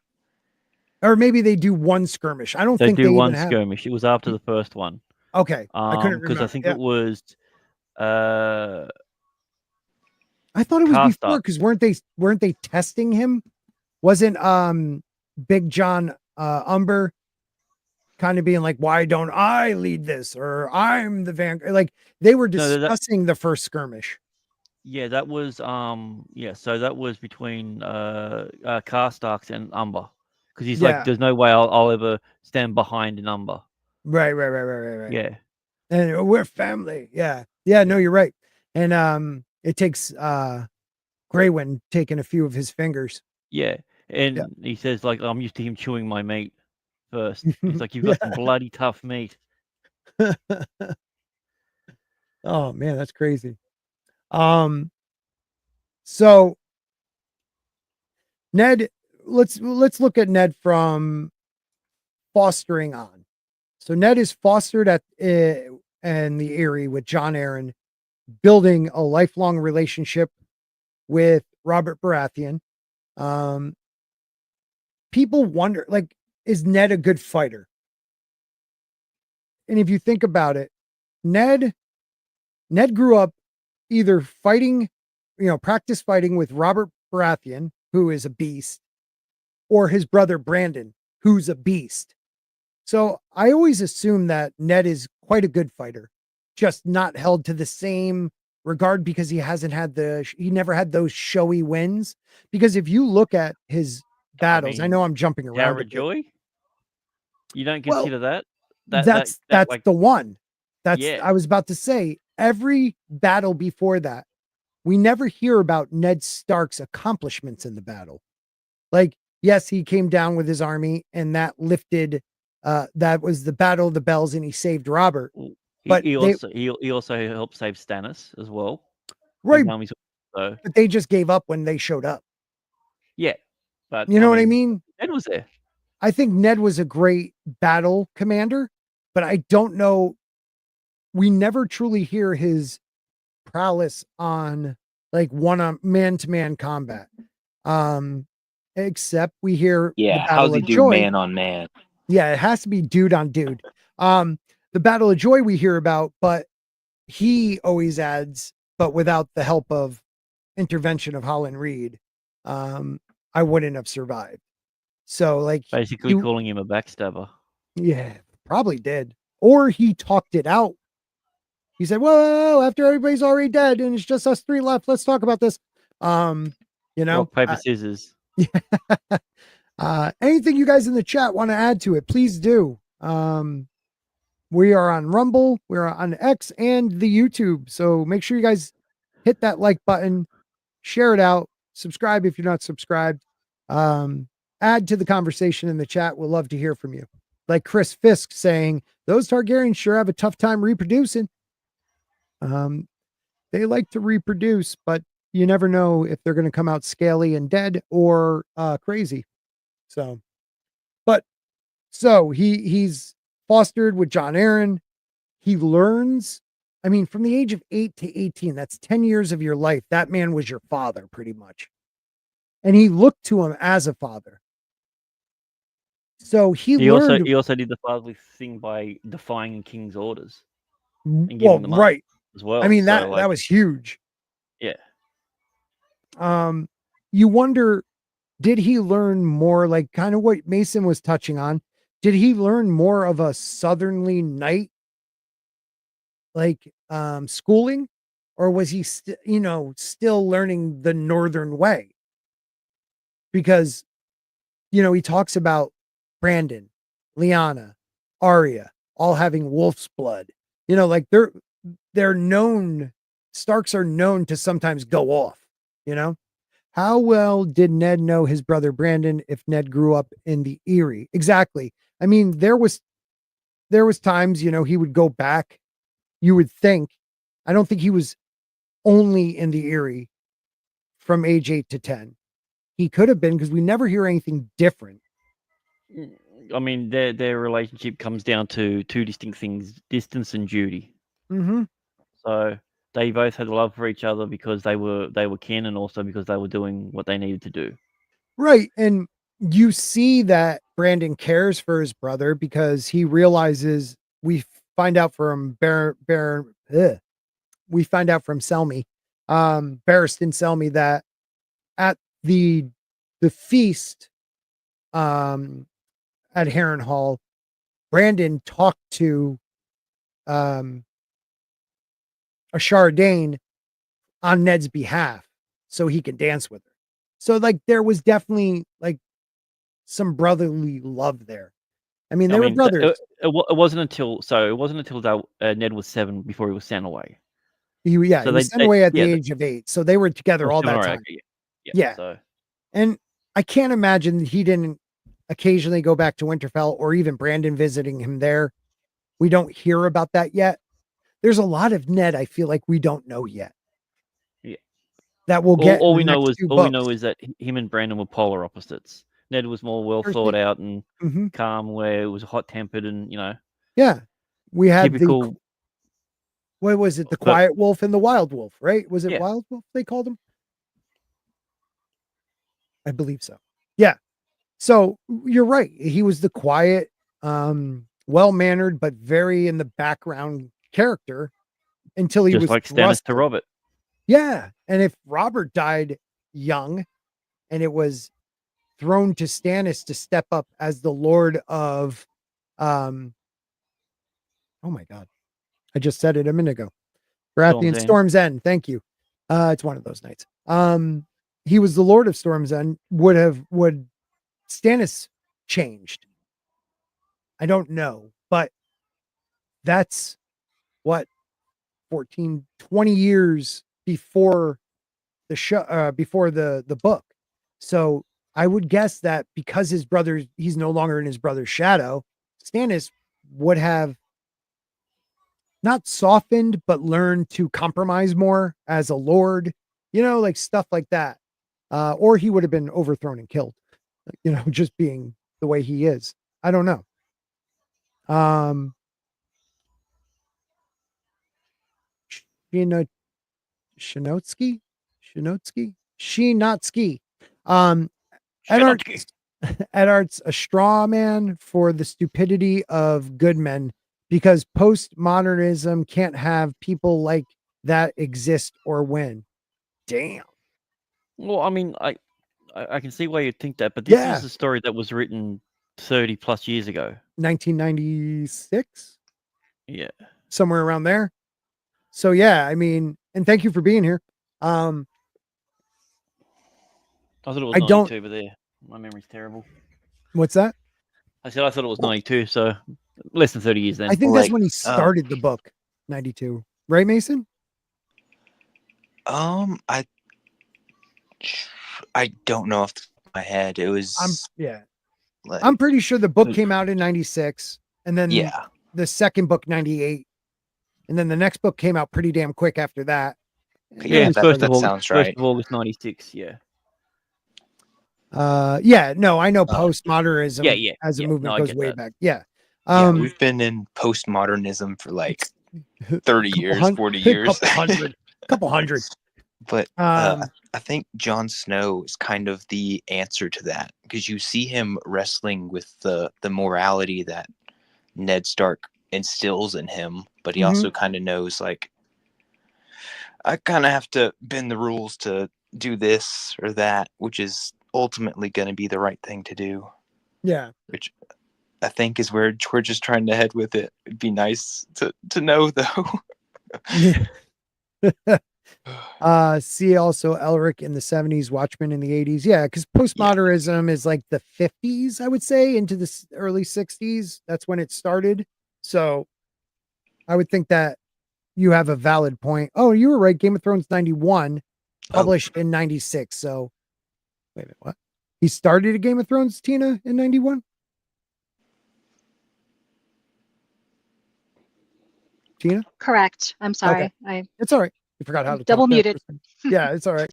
Or maybe they do one skirmish. I don't think they do one even have... skirmish. It was after the first one. Okay. I couldn't remember. Because I think it was I thought it was cast before, up. because weren't they testing him? Wasn't Big John Umber kind of being like, why don't I lead this? Or I'm the vanguard. Like they were discussing the first skirmish. Yeah, that was so that was between Karstarks and Umber. Because he's like, there's no way I'll ever stand behind an Umber. Right. Yeah. And we're family. Yeah. Yeah, no, you're right. And it takes Greywind taking a few of his fingers. Yeah. And he says, like, I'm used to him chewing my meat first. He's like, you've got some bloody tough meat. Oh man, that's crazy. So Ned, let's look at Ned from fostering on. So Ned is fostered at in the Eyrie with Jon Arryn, building a lifelong relationship with Robert Baratheon. People wonder, like, is Ned a good fighter? And if you think about it, Ned grew up either fighting, practice fighting with Robert Baratheon, who is a beast, or his brother Brandon, who's a beast. So I always assume that Ned is quite a good fighter, just not held to the same regard because he never had those showy wins. Because if you look at his battles, I know I'm jumping around a bit. Joy? You don't consider that? That's like, the one. I was about to say, every battle before that, we never hear about Ned Stark's accomplishments in the battle. Like, yes, he came down with his army and that lifted, that was the Battle of the Bells and he saved Robert. But he also helped save Stannis as well. Right. But they just gave up when they showed up. Yeah. But you know what I mean? Ned was there. I think Ned was a great battle commander, but I don't know. We never truly hear his prowess on like man-to-man combat. Except we hear the Battle of Joy. Man on man. Yeah, it has to be dude on dude. The Battle of Joy we hear about, but he always adds, but without the help of intervention of Holland Reed, I wouldn't have survived. So like Basically calling him a backstabber. Yeah, probably did. Or he talked it out. He said, "Whoa, after everybody's already dead and it's just us three left, let's talk about this." You know, Rock, paper, scissors. anything you guys in the chat want to add to it, please do. We are on Rumble, we're on X and the YouTube. So make sure you guys hit that like button, share it out, subscribe if you're not subscribed. Add to the conversation in the chat. We'll love to hear from you. Like Chris Fisk saying, those Targaryens sure have a tough time reproducing. They like to reproduce, but you never know if they're going to come out scaly and dead or crazy. So he's fostered with Jon Arryn. He learns, I mean, from the age of 8 to 18, that's 10 years of your life. That man was your father pretty much. And he looked to him as a father. So he learned. He also did the fatherly thing by defying king's orders and giving them up as well. I mean, that was huge. Yeah. You wonder, did he learn more, like kind of what Mason was touching on? Did he learn more of a Southernly knight, like schooling, or was he still learning the Northern way? Because he talks about Brandon, Lyanna, Arya, all having wolf's blood. Like they're known, Starks are known to sometimes go off, How well did Ned know his brother Brandon if Ned grew up in the Eyrie? Exactly. I mean, there was times, he would go back. You would think, I don't think he was only in the Eyrie from age 8 to 10. He could have been, because we never hear anything different. I mean, their relationship comes down to two distinct things: distance and duty. Mm-hmm. So they both had love for each other because they were kin, and also because they were doing what they needed to do. Right, and you see that Brandon cares for his brother because he realizes, we find out from we find out from Selmy, Barristan Selmy, that at the feast at Harrenhal, Brandon talked to Ashara Dane on Ned's behalf so he could dance with her. So like there was definitely like some brotherly love there. I mean, they were brothers. It wasn't until Ned was 7 before he was sent away. He was sent away at the age of 8. So they were together all that time. Yeah. So. And I can't imagine he didn't occasionally go back to Winterfell, or even Brandon visiting him there. We don't hear about that yet. There's a lot of Ned I feel like we don't know yet. Yeah. That we'll get. All we know is that him and Brandon were polar opposites. Ned was more well thought out and calm, where it was hot tempered and Yeah. We had typical. What was it? The quiet wolf and the wild wolf, right? Was it wild wolf they called him? I believe so. Yeah. So you're right. He was the quiet, well-mannered, but very in the background character until he just was like Stannis to Robert. Yeah. And if Robert died young and it was thrown to Stannis to step up as the Lord of, oh my God, I just said it a minute ago. Baratheon Storm's End. Thank you. It's one of those nights. He was the Lord of Storm's End. Would Stannis changed? I don't know, but that's what 14, 20 years before the show, before the book. So I would guess that because his brother, he's no longer in his brother's shadow, Stannis would have not softened, but learned to compromise more as a lord, like stuff like that. Or he would have been overthrown and killed, just being the way he is. I don't know. Shinotsky. Eddard's a straw man for the stupidity of good men, because postmodernism can't have people like that exist or win. Damn. Well, I mean, I can see why you'd think that, but this Yeah. is a story that was written 30 plus years ago. 1996. Yeah. Somewhere around there. So yeah, I mean, and thank you for being here. I thought it was I 92, but there, my memory's terrible. What's that? I said I thought it was 92, so less than 30 years then. I think that's when he started the book, 92. Right, Mason? I don't know off the top of my head. It was I'm pretty sure the book came out in 96, and then the second book 98, and then the next book came out pretty damn quick after that. Yeah, that sounds right. 1st of August 96, yeah. No, I know postmodernism as a movement goes way back. Yeah. We've been in postmodernism for like 30 years, 40 years. Couple hundred. But I think Jon Snow is kind of the answer to that, because you see him wrestling with the morality that Ned Stark instills in him, but he also kind of knows, like, I kind of have to bend the rules to do this or that, which is ultimately going to be the right thing to do. Yeah. Which I think is where we're just trying to head with it. It'd be nice to know, though. See also Elric in the 70s, Watchmen in the 80s. Yeah, because postmodernism is like the 50s, I would say, into the early 60s. That's when it started. So I would think that you have a valid point. Oh, you were right. Game of Thrones 91, published in 96. So wait a minute, what? He started a Game of Thrones, Tina, in 91? Tina? Correct. I'm sorry. Okay. It's all right. You forgot how to double talk muted. Yeah, it's all right.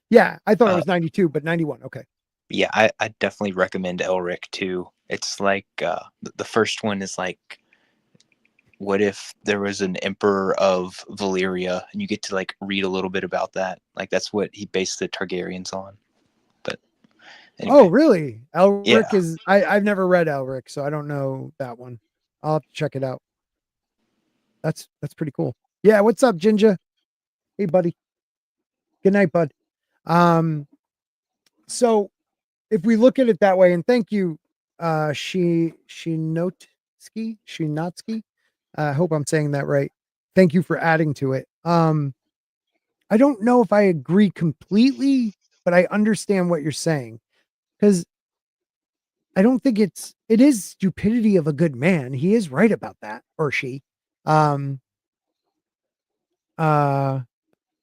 Yeah, I thought it was 92, but 91. Okay. Yeah, I definitely recommend Elric too. It's like the first one is like, what if there was an emperor of Valyria, and you get to like read a little bit about that. Like that's what he based the Targaryens on. But anyway. Oh, really? Elric is I've never read Elric, so I don't know that one. I'll have to check it out. That's pretty cool. Yeah, what's up, Ginger? Hey, buddy. Good night, bud. So if we look at it that way, and thank you, Shinotsky. I hope I'm saying that right. Thank you for adding to it. I don't know if I agree completely, but I understand what you're saying, because I don't think it is stupidity of a good man. He is right about that, or she.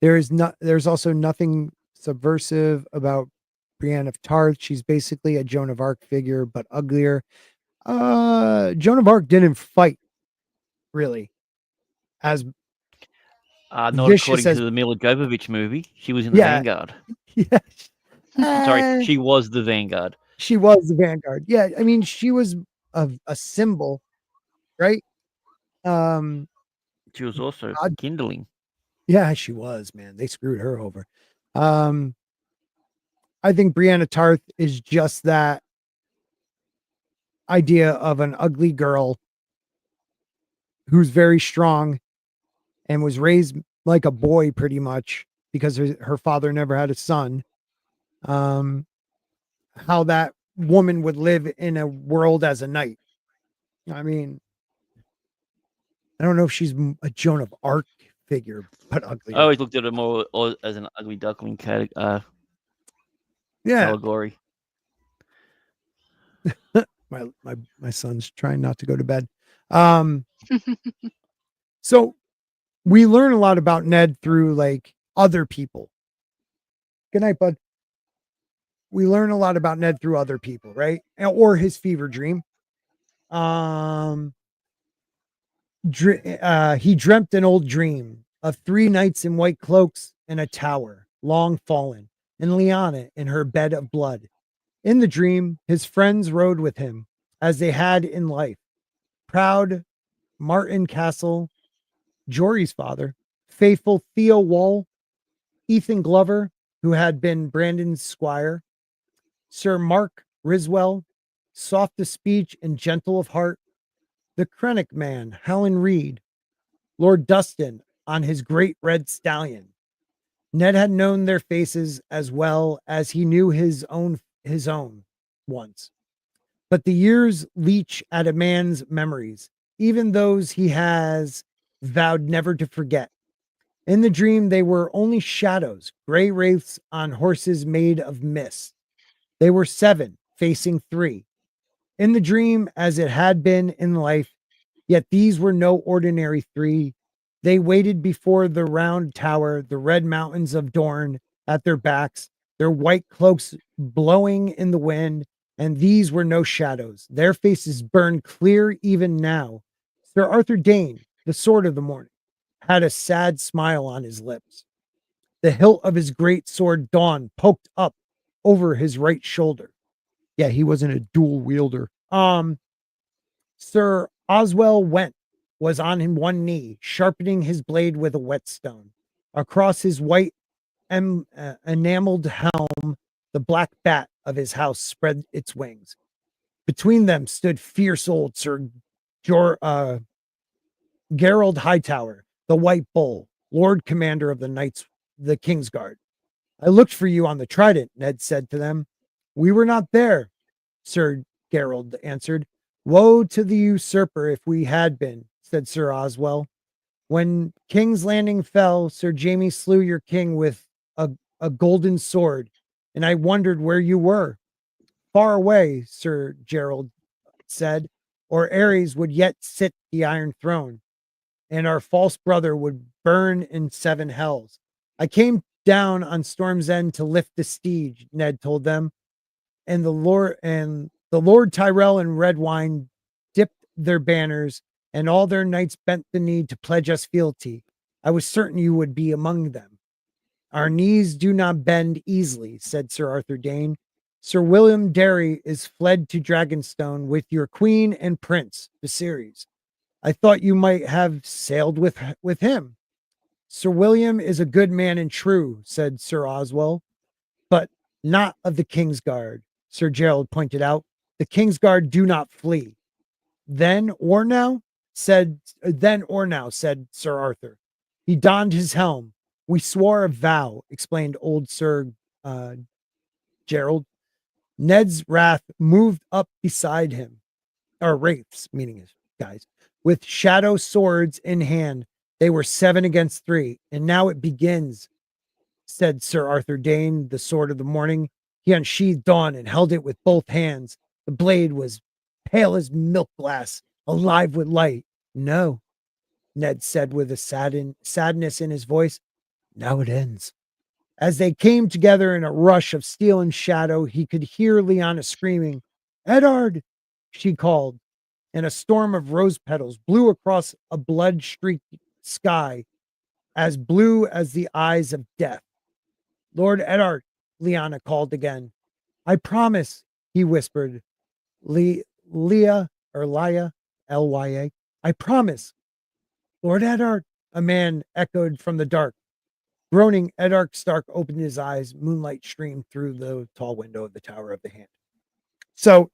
There's also nothing subversive about Brienne of Tarth. She's basically a Joan of Arc figure, but uglier. Joan of Arc didn't fight, really, as not according to the Mila Jovovich movie. She was in the Vanguard. Yeah. Sorry, she was the Vanguard. She was the Vanguard. Yeah, I mean, she was a symbol, right? She was also kindling. Yeah, she was, man. They screwed her over. I think Brienne of Tarth is just that idea of an ugly girl who's very strong and was raised like a boy pretty much because her father never had a son. How that woman would live in a world as a knight. I mean, I don't know if she's a Joan of Arc figure, but ugly. I always looked at her more as an ugly duckling allegory. My son's trying not to go to bed. So we learn a lot about Ned through like other people. Good night, bud. We learn a lot about Ned through other people, right? Or his fever dream. He dreamt an old dream of 3 knights in white cloaks in a tower, long fallen, and Lyanna in her bed of blood. In the dream, his friends rode with him, as they had in life. Proud Martin Castle, Jory's father, faithful Theo Wall, Ethan Glover, who had been Brandon's squire, Sir Mark Riswell, soft of speech and gentle of heart, the Krennic man, Helen Reed, Lord Dustin on his great red stallion, Ned had known their faces as well as he knew his own once. But the years leach at a man's memories, even those he has vowed never to forget. In the dream, they were only shadows, gray wraiths on horses made of mist. They were 7, facing 3. In the dream, as it had been in life, yet these were no ordinary 3. They waited before the round tower, the red mountains of Dorne at their backs, their white cloaks blowing in the wind, and these were no shadows. Their faces burned clear even now. Sir Arthur Dane, the sword of the morning, had a sad smile on his lips. The hilt of his great sword Dawn poked up over his right shoulder. Yeah, he wasn't a dual wielder. Sir Oswell Went was on him one knee, sharpening his blade with a whetstone. Across his white enameled helm, the black bat of his house spread its wings. Between them stood fierce old Sir Gerald Hightower, the White Bull, Lord Commander of the King's Guard. I looked for you on the Trident, Ned said to them. We were not there, Sir Gerald answered. Woe to the usurper if we had been, said Sir Oswell. When King's Landing fell, Sir Jaime slew your king with a golden sword, and I wondered where you were. Far away, Sir Gerald said, or Ares would yet sit the Iron Throne, and our false brother would burn in 7 hells. I came down on Storm's End to lift the siege, Ned told them, and the Lord Tyrell and Redwine dipped their banners, and all their knights bent the knee to pledge us fealty. I was certain you would be among them. Our knees do not bend easily, said Sir Arthur Dane. Sir William Derry is fled to Dragonstone with your queen and prince, Viserys. I thought you might have sailed with him. Sir William is a good man and true, said Sir Oswell, but not of the King's Guard, Sir Gerald pointed out. The King's Guard do not flee. Then or now, said Sir Arthur. He donned his helm. We swore a vow, explained old Sir Gerald. Ned's wrath moved up beside him, or wraiths, meaning his guys, with shadow swords in hand. They were 7 against 3, and now it begins, said Sir Arthur Dane, the sword of the morning. He unsheathed Dawn and held it with both hands. The blade was pale as milk glass, alive with light. No, Ned said with a sadness in his voice. Now it ends. As they came together in a rush of steel and shadow, he could hear Lyanna screaming, Eddard, she called, and a storm of rose petals blew across a blood-streaked sky, as blue as the eyes of death. Lord Eddard, Lyanna called again. I promise, he whispered. Lya, Lya, I promise. Lord Eddard, a man echoed from the dark. Groaning, Eddard Stark opened his eyes. Moonlight streamed through the tall window of the Tower of the Hand. So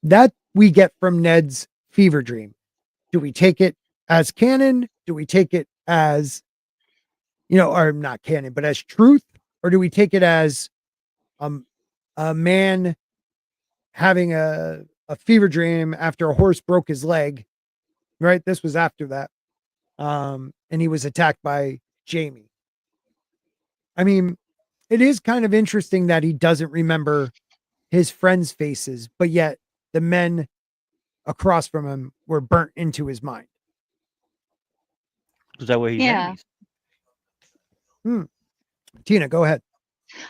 that we get from Ned's fever dream. Do we take it as canon? Do we take it as, or not canon, but as truth? Or do we take it as a man having a fever dream after a horse broke his leg, right? This was after that. And he was attacked by Jaime. I mean, it is kind of interesting that he doesn't remember his friends' faces, but yet the men across from him were burnt into his mind. Is that where he's enemies? Tina, go ahead.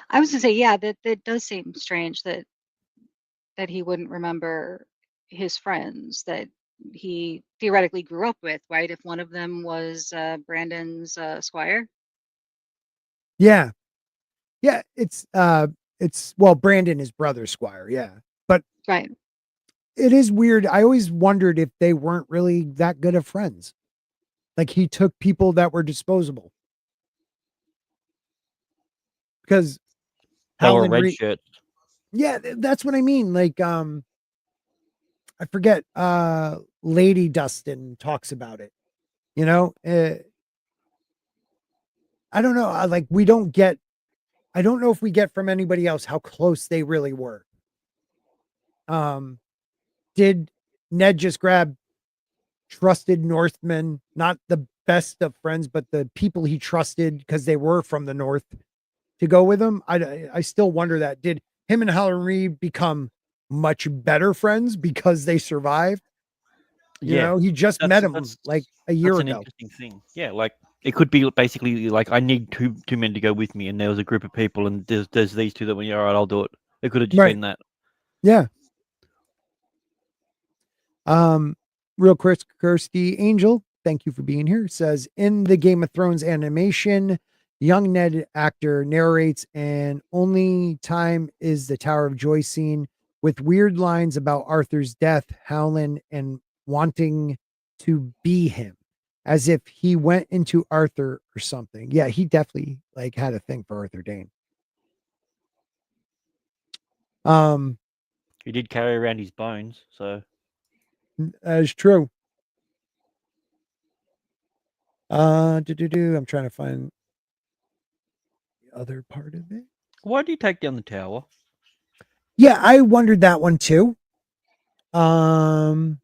I was to say, yeah, that does seem strange that he wouldn't remember his friends that he theoretically grew up with, right? If one of them was Brandon's squire. Yeah. Yeah, it's Brandon is brother squire, yeah. But right. It is weird. I always wondered if they weren't really that good of friends. Like he took people that were disposable. Because Helen red shirts. Yeah, that's what I mean. Like I forget Lady Dustin talks about it. I don't know. Like we don't get. I don't know if we get from anybody else how close they really were. Did Ned just grab trusted Northmen, not the best of friends, but the people he trusted because they were from the North, to go with him? I still wonder that. Did him and Howland Reed become much better friends because they survived? You know, he just met him like a year That's ago. an interesting thing. Yeah, like it could be basically like I need two men to go with me, and there was a group of people, and there's these two that went, yeah, all right, I'll do it. It could have just been that. Yeah. Real Chris Kirsty Angel, thank you for being here. Says in the Game of Thrones animation, young Ned actor narrates, and only time is the Tower of Joy scene with weird lines about Arthur's death, Howland, and wanting to be him, as if he went into Arthur or something. Yeah, he definitely like had a thing for Arthur Dane. He did carry around his bones, so that is true. I'm trying to find the other part of it. Why did he take down the tower? Yeah, I wondered that one too. And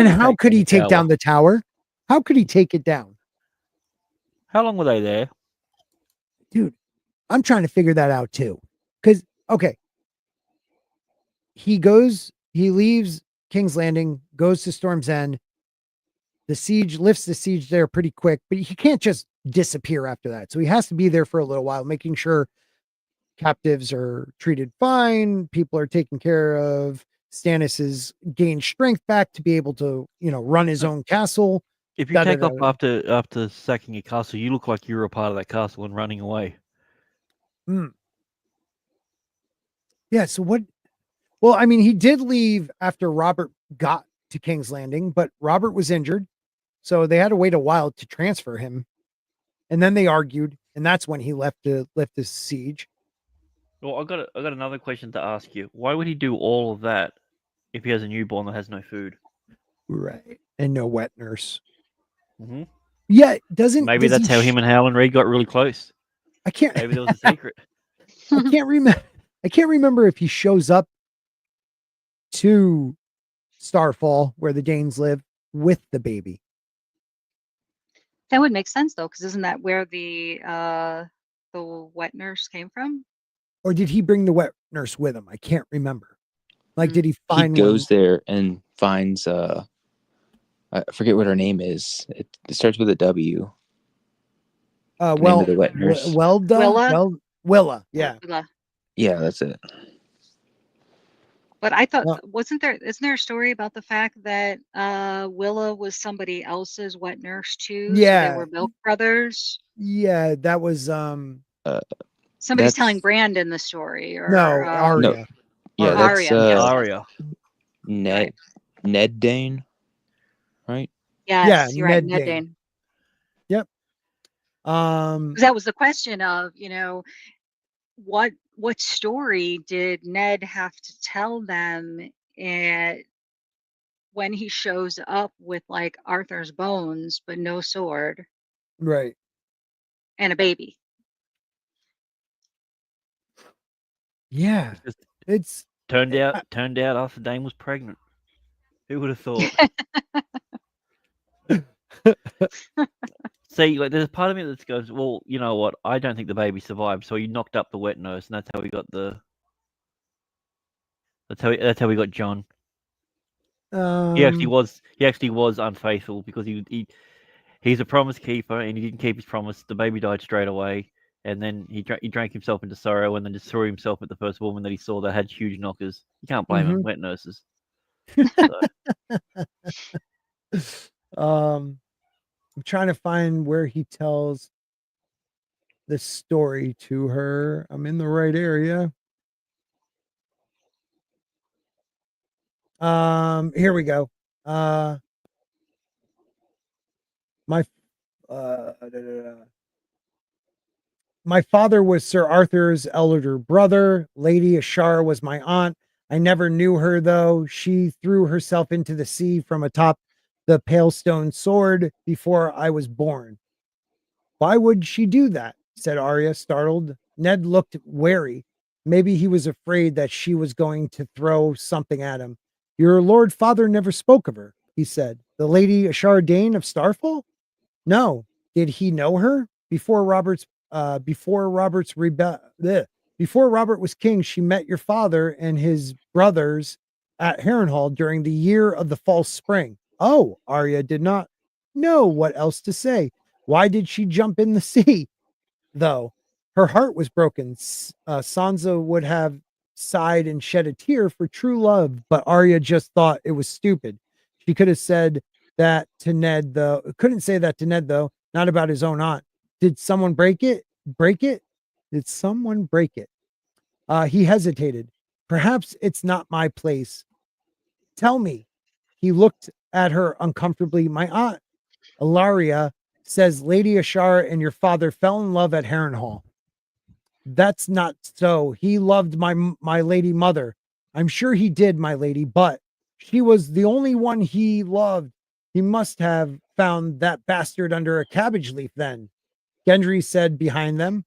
how could he take down the tower? How could he take it down? How long were they there? Dude, I'm trying to figure that out too. Because, okay, he leaves King's Landing, goes to Storm's End. The siege lifts the siege there pretty quick, but he can't just disappear after that. So he has to be there for a little while, making sure captives are treated fine, people are taken care of. Stannis has gained strength back to be able to, run his own castle. If you take off after sacking a castle, you look like you're a part of that castle and running away. Yeah, so what? Well, I mean, he did leave after Robert got to King's Landing, but Robert was injured. So they had to wait a while to transfer him. And then they argued, and that's when he left to lift the siege. Well, I got another question to ask you. Why would he do all of that if he has a newborn that has no food? Right. And no wet nurse. Mm-hmm. Yeah, maybe that's how him and Howland Reed got really close. Maybe there was a secret. I can't remember if he shows up to Starfall, where the Danes live, with the baby. That would make sense though, because isn't that where the wet nurse came from? Or did he bring the wet nurse with him? I can't remember. Like, did he find? He goes there and finds I forget what her name is. It starts with a W. Well, the wet nurse. Willa. Yeah. Willa. Yeah, that's it. But I thought, isn't there a story about the fact that Willa was somebody else's wet nurse too? Yeah. So they were milk brothers. Yeah, that was somebody's telling Brandon the story, or Arya. No. Yeah, that's Arya. Ned Dane, right? Yes, you're right, Ned Dane. Yep. That was the question of, what story did Ned have to tell them when he shows up with like Arthur's bones but no sword, right, and a baby? Yeah, it's turned out Arthur Dane was pregnant. Who would have thought? See, like, there's a part of me that goes, well, you know what? I don't think the baby survived, so he knocked up the wet nurse, and that's how we got That's how we got John. He actually was unfaithful because he's a promise keeper, and he didn't keep his promise. The baby died straight away, and then he drank himself into sorrow, and then just threw himself at the first woman that he saw that had huge knockers. You can't blame him. Wet nurses. I'm trying to find where he tells the story to her. I'm in the right area. Here we go. My father was Sir Arthur's elder brother. Lady Ashara was my aunt. I never knew her, though. She threw herself into the sea from atop the Palestone sword before I was born. Why would she do that? Said Arya, startled. Ned looked wary. Maybe he was afraid that she was going to throw something at him. Your Lord Father never spoke of her, he said. The Lady Ashara Dane of Starfall? No. Did he know her? Before Robert was king, she met your father and his brothers at Harrenhal during the year of the false spring. Oh, Arya did not know what else to say. Why did she jump in the sea? Though her heart was broken, Sansa would have sighed and shed a tear for true love, but Arya just thought it was stupid. She could have said that to Ned, though. Couldn't say that to Ned, though. Not about his own aunt. Did someone break it? Break it? Did someone break it? He hesitated. Perhaps it's not my place. Tell me. He looked at her uncomfortably. My aunt, Ilaria, says Lady Ashara and your father fell in love at Harrenhal. That's not so. He loved my lady mother. I'm sure he did, my lady, but she was the only one he loved. He must have found that bastard under a cabbage leaf then. Gendry said behind them.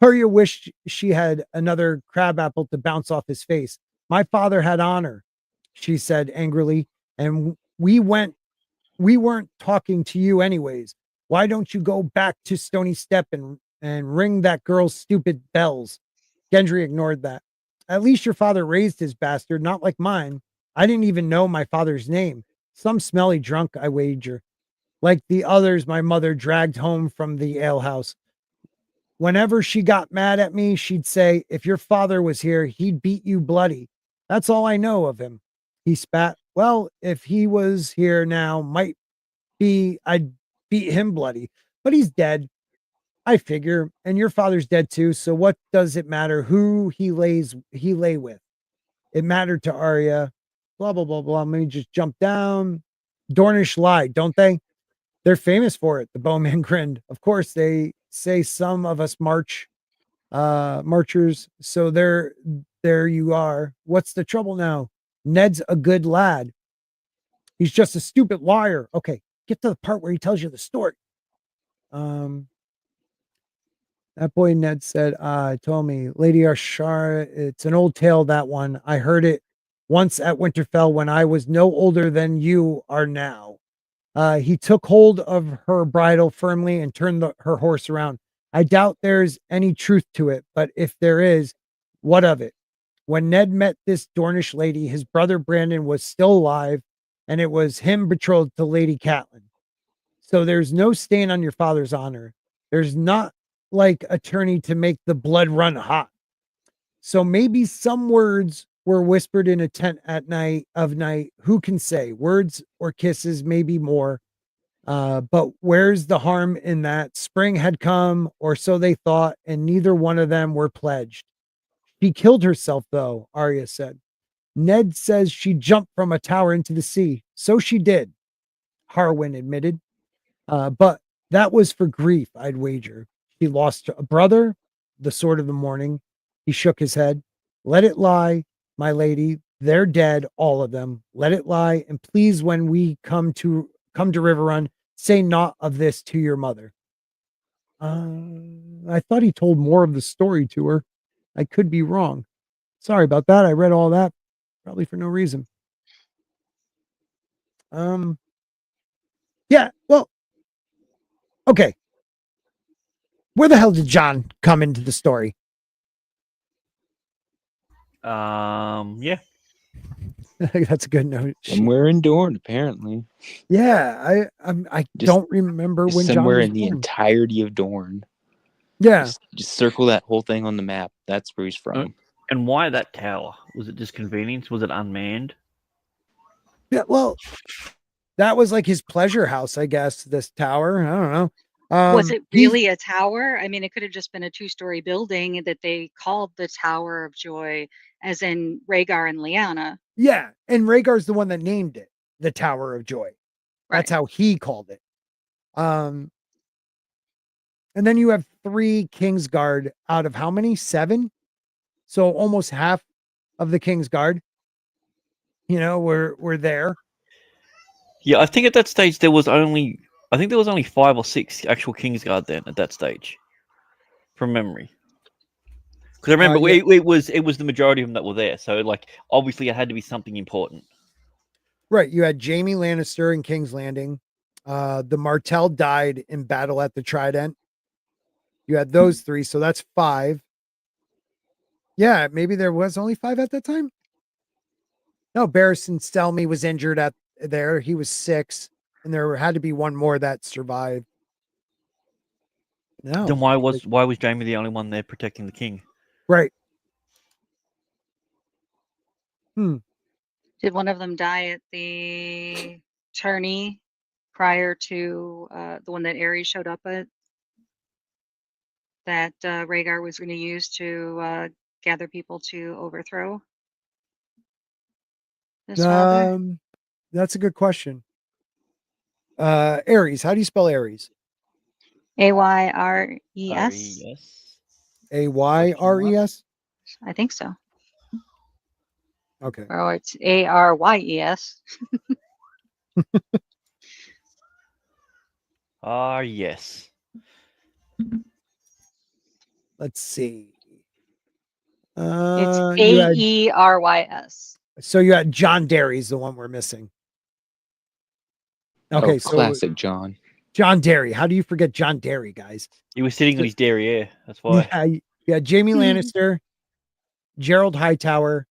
Arya wished she had another crabapple to bounce off his face. My father had honor, she said angrily, and we weren't talking to you anyways. Why don't you go back to Stony Step and ring that girl's stupid bells? Gendry ignored that. At least your father raised his bastard, not like mine. I didn't even know my father's name. Some smelly drunk, I wager. Like the others my mother dragged home from the alehouse. Whenever she got mad at me, she'd say, if your father was here, he'd beat you bloody. That's all I know of him. He spat. Well, if he was here now, might be I'd beat him bloody, but he's dead. I figure, and your father's dead too. So what does it matter who he lay with? It mattered to Arya. Blah blah blah blah. Let me just jump down. Dornish lied, don't they? They're famous for it. The bowman grinned. Of course, they say some of us marchers. So there you are. What's the trouble now? Ned's a good lad. He's just a stupid liar. Okay, get to the part where he tells you the story. That boy Ned said, told me, Lady Ashara, it's an old tale, that one. I heard it once at Winterfell when I was no older than you are now. He took hold of her bridle firmly and turned her horse around. I doubt there's any truth to it, but if there is, what of it? When Ned met this Dornish lady, his brother Brandon was still alive, and it was him betrothed to Lady Catelyn. So there's no stain on your father's honor. There's not like attorney to make the blood run hot. So maybe some words were whispered in a tent at night. Who can say? Words or kisses, maybe more. But where's the harm in that? Spring had come, or so they thought, and neither one of them were pledged. She killed herself, though, Arya said. Ned says she jumped from a tower into the sea. So she did, Harwin admitted. But that was for grief, I'd wager. She lost a brother, the sword of the morning. He shook his head. Let it lie, my lady. They're dead, all of them. Let it lie. And please, when we come to Riverrun, say naught of this to your mother. I thought he told more of the story to her. I could be wrong. Sorry about that. I read all that probably for no reason. Yeah, well, okay. Where the hell did Jon come into the story? Yeah. That's a good note. Somewhere in Dorne, apparently. Yeah, I don't remember when Jon somewhere was in the born. entirety of Dorne. Yeah, just circle that whole thing on the map. That's where he's from. And why that tower? Was it just convenience? Was it unmanned? Yeah, well, that was like his pleasure house, I guess. This tower, I don't know. Was it really a tower? I mean, it could have just been a 2-story building that they called the Tower of Joy, as in Rhaegar and Lyanna. Yeah, and Rhaegar's the one that named it the Tower of Joy. That's how he called it. And then you have 3 Kingsguard out of how many? 7? So almost half of the Kingsguard, were there. Yeah, I think at that stage there was only I think there was only 5 or 6 actual Kingsguard then at that stage, from memory. Because I remember Yeah. it was the majority of them that were there. So like obviously it had to be something important. Right. You had Jaime Lannister in King's Landing. The Martell died in battle at the Trident. You had those 3, so that's 5. Yeah, maybe there was only 5 at that time. No, Barristan Selmy was injured at there. He was 6, and there had to be one more that survived. No. Then why was Jaime the only one there protecting the king? Right. Did one of them die at the tourney prior to the one that Ares showed up at? That Rhaegar was going to use to gather people to overthrow his father? That's a good question. Ares. How do you spell Ares? Ayres. Yes. Ayres? I think so. Okay. Or it's Aryes. Yes. Let's see. It's you had, Aerys. so you had John Derry's the one we're missing. Okay, so classic John. John Derry. How do you forget John Derry, guys? He was sitting on his derriere. That's why. Yeah, you had Jaime Lannister, Gerald Hightower,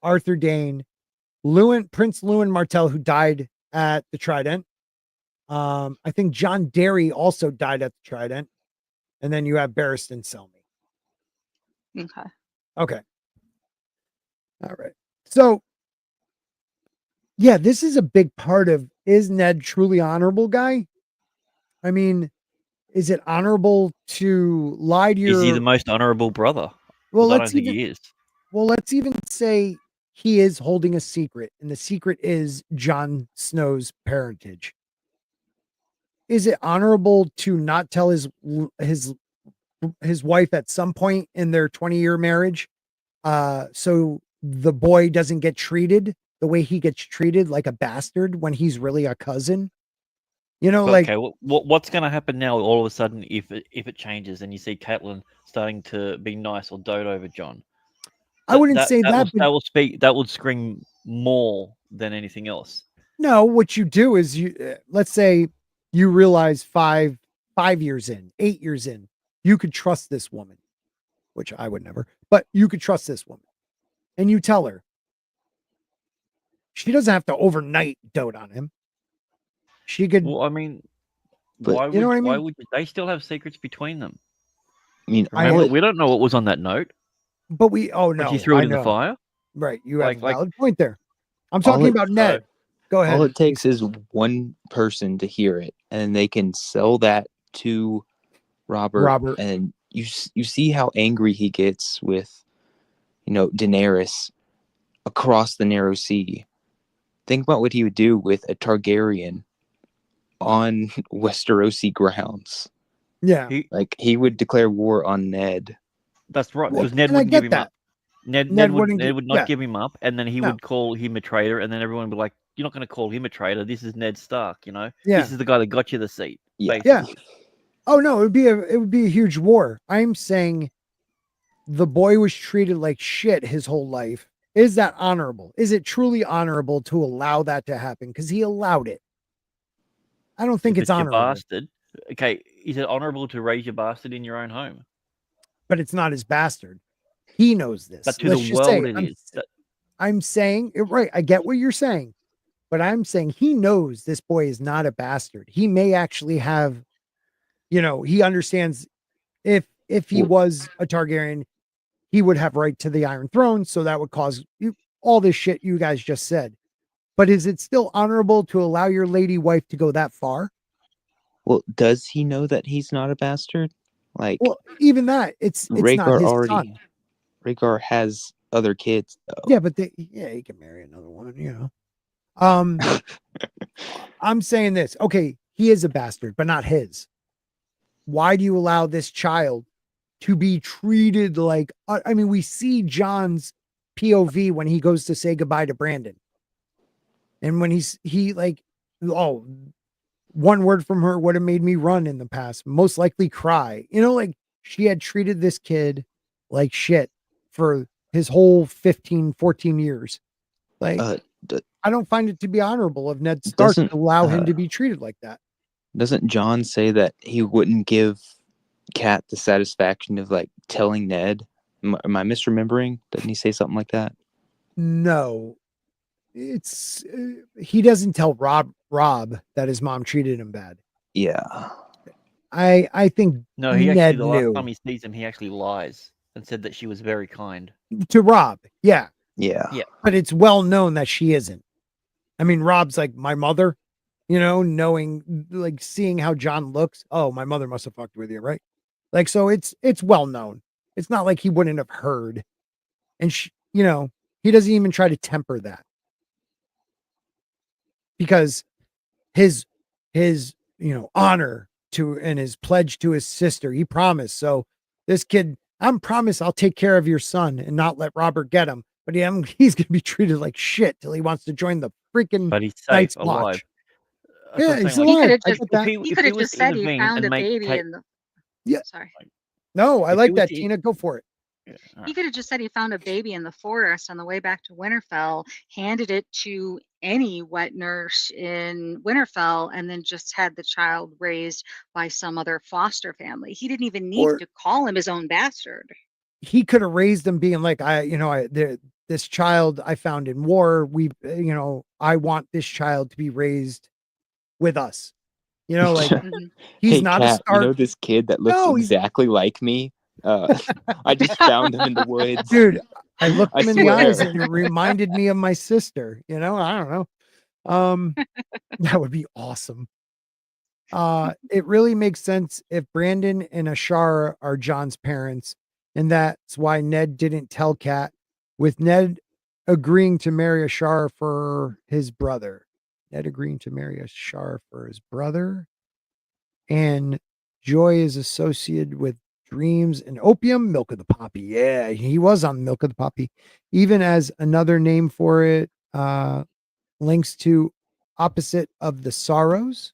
Arthur Dane, Prince Lewin Martell, who died at the Trident. I think John Derry also died at the Trident. And then you have Barristan Selmy. Okay. All right. So, yeah, this is a big part of, is Ned truly honorable guy? I mean, is it honorable to lie to your... Is he the most honorable brother? Well, I don't think he is. Well, let's even say he is holding a secret, and the secret is Jon Snow's parentage. Is it honorable to not tell his wife at some point in their 20-year marriage, so the boy doesn't get treated the way he gets treated, like a bastard, when he's really a cousin? You know, like, okay, what's going to happen now all of a sudden if it changes and you see Catelyn starting to be nice or dote over Jon? I wouldn't say that. That would scream more than anything else. No, what you do is let's say you realize 5 years in, 8 years in, you could trust this woman, which I would never, but you could trust this woman, and you tell her. She doesn't have to overnight dote on him. She could. Well, I mean, but, why would they still have secrets between them? I mean, remember, we don't know what was on that note. But but you threw it in the fire. Right, you have a valid point there. I'm talking about Ned. Go ahead. All it takes is one person to hear it, and they can sell that to Robert. And you see how angry he gets with, Daenerys across the Narrow Sea. Think about what he would do with a Targaryen on Westerosi grounds. Yeah, he would declare war on Ned. That's right, because Ned wouldn't give him up. Ned would not give him up, and then he would call him a traitor, and then everyone would be like, "You're not going to call him a traitor. This is Ned Stark, Yeah. This is the guy that got you the seat." Yeah. Basically. Oh no, it would be a huge war. I'm saying the boy was treated like shit his whole life. Is that honorable? Is it truly honorable to allow that to happen? Because he allowed it. I don't think it's honorable. Bastard. Okay, is it honorable to raise your bastard in your own home? But it's not his bastard. He knows this. But to the world, it is. I'm saying it right. I get what you're saying, but I'm saying he knows this boy is not a bastard. He may actually have, he understands if he was a Targaryen, he would have right to the Iron Throne. So that would cause all this shit you guys just said. But is it still honorable to allow your lady wife to go that far? Well, does he know that he's not a bastard? Well, even that, it's Rhaegar not his son. Rhaegar has other kids, though. Yeah, but he can marry another one, I'm saying this. Okay, he is a bastard, but not his. Why do you allow this child to be treated like... we see John's POV when he goes to say goodbye to Brandon. And when one word from her would have made me run in the past, most likely cry. You know, like she had treated this kid like shit for his whole 15, 14 years. Like, I don't find it to be honorable of Ned Stark to allow him to be treated like that. Doesn't Jon say that he wouldn't give Cat the satisfaction of like telling Ned? Am I misremembering? Doesn't he say something like that? No, it's he doesn't tell Rob that his mom treated him bad. Yeah. I think No, he Ned actually, the last knew. time he sees him, he actually lies and said that she was very kind. To Rob. Yeah. Yeah. Yeah. But it's well known that she isn't. I mean, Rob's like, my mother, you know, knowing, like, seeing how Jon looks. Oh, my mother must have fucked with you, right? Like, so it's well known. It's not like he wouldn't have heard. And, you know, he doesn't even try to temper that. Because his, you know, honor to, and his pledge to his sister, he promised. So this kid, I'm promised I'll take care of your son and not let Robert get him. But he's going to be treated like shit till he wants to join the freaking But he's safe, Night's alive. Watch. Yeah, he's Like, He could alive. have I just get that. he could have just said he found a baby in the. Yeah. Sorry. No, I If like he was that, to- Tina. Go for it. Yeah, all He right. could have just said he found a baby in the forest on the way back to Winterfell, handed it to any wet nurse in Winterfell, and then just had the child raised by some other foster family. He didn't even need Or to call him his own bastard. he could have raised him being like, this child I found in war. I want this child to be raised with us. You know, like Mhm. he's Hey, not a Cat, you know Stark. this kid that looks No, he's exactly like me? I just found him in the woods. dude. I looked I him in the eyes swear. and it reminded me of my sister. You know, I don't know. That would be awesome. It really makes sense if Brandon and Ashara are Jon's parents, and that's why Ned didn't tell Kat, with Ned agreeing to marry Ashara for his brother. Ned agreeing to marry Ashara for his brother. And joy is associated with dreams and opium, milk of the poppy. Yeah, he was on milk of the poppy. Even as another name for it, links to opposite of the sorrows.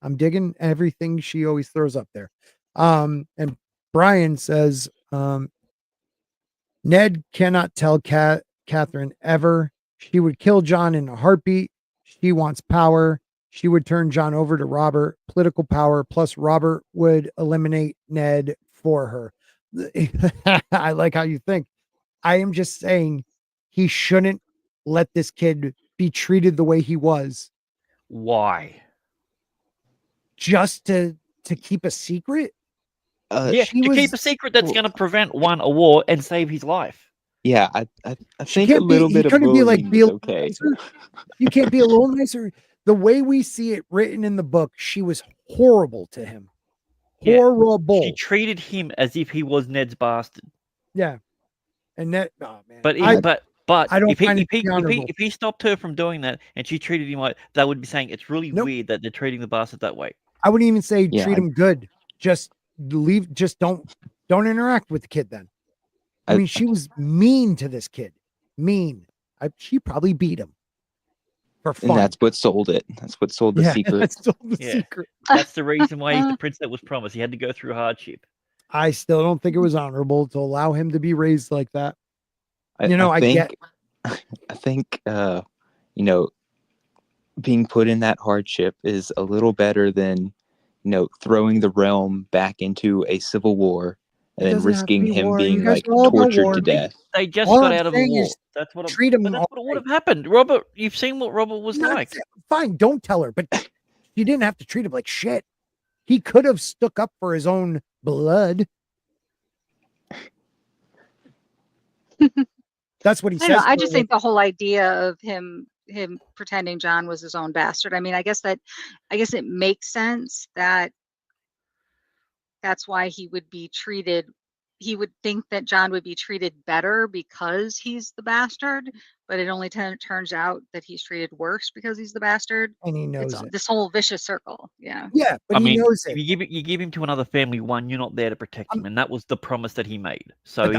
I'm digging everything she always throws up there. And Brian says, Ned cannot tell Catherine ever. She would kill Jon in a heartbeat. She wants power. She would turn Jon over to Robert, political power, plus Robert would eliminate Ned for her. I like how you think. I am just saying he shouldn't let this kid be treated the way he was. Why? Just to keep a secret? Yeah, to keep a secret that's going to prevent a war and save his life. Yeah, I think a little bit of bullying is okay. Nicer. You can't be a little nicer. The way we see it written in the book, she was horrible to him. Yeah, horrible. She treated him as if he was Ned's bastard. Yeah, and Ned. Oh man. But I don't find if he stopped her from doing that and she treated him like that, would be saying it's really weird that they're treating the bastard that way. I wouldn't even say treat him good. Just leave. Just don't interact with the kid. Then, I mean, she was mean to this kid. Mean. She probably beat him for fun. And that's what sold it. That's what sold the secret. That's sold the secret. That's the reason why he's the prince that was promised. He had to go through hardship. I still don't think it was honorable to allow him to be raised like that. I think being put in that hardship is a little better than, throwing the realm back into a civil war and then risking him being like tortured to death. They just got out of a war. That's what treat him. But that's what would have happened. Robert, you've seen what Robert was like. Fine, don't tell her, but you didn't have to treat him like shit. He could have stuck up for his own blood. That's what he says. I just think the whole idea of him pretending Jon was his own bastard. I mean, I guess it makes sense that that's why he would be treated. He would think that Jon would be treated better because he's the bastard, but it only turns out that he's treated worse because he's the bastard. And he knows it. This whole vicious circle. Yeah. Yeah, but he knows it. If you give him to another family, one, you're not there to protect him, and that was the promise that he made. So he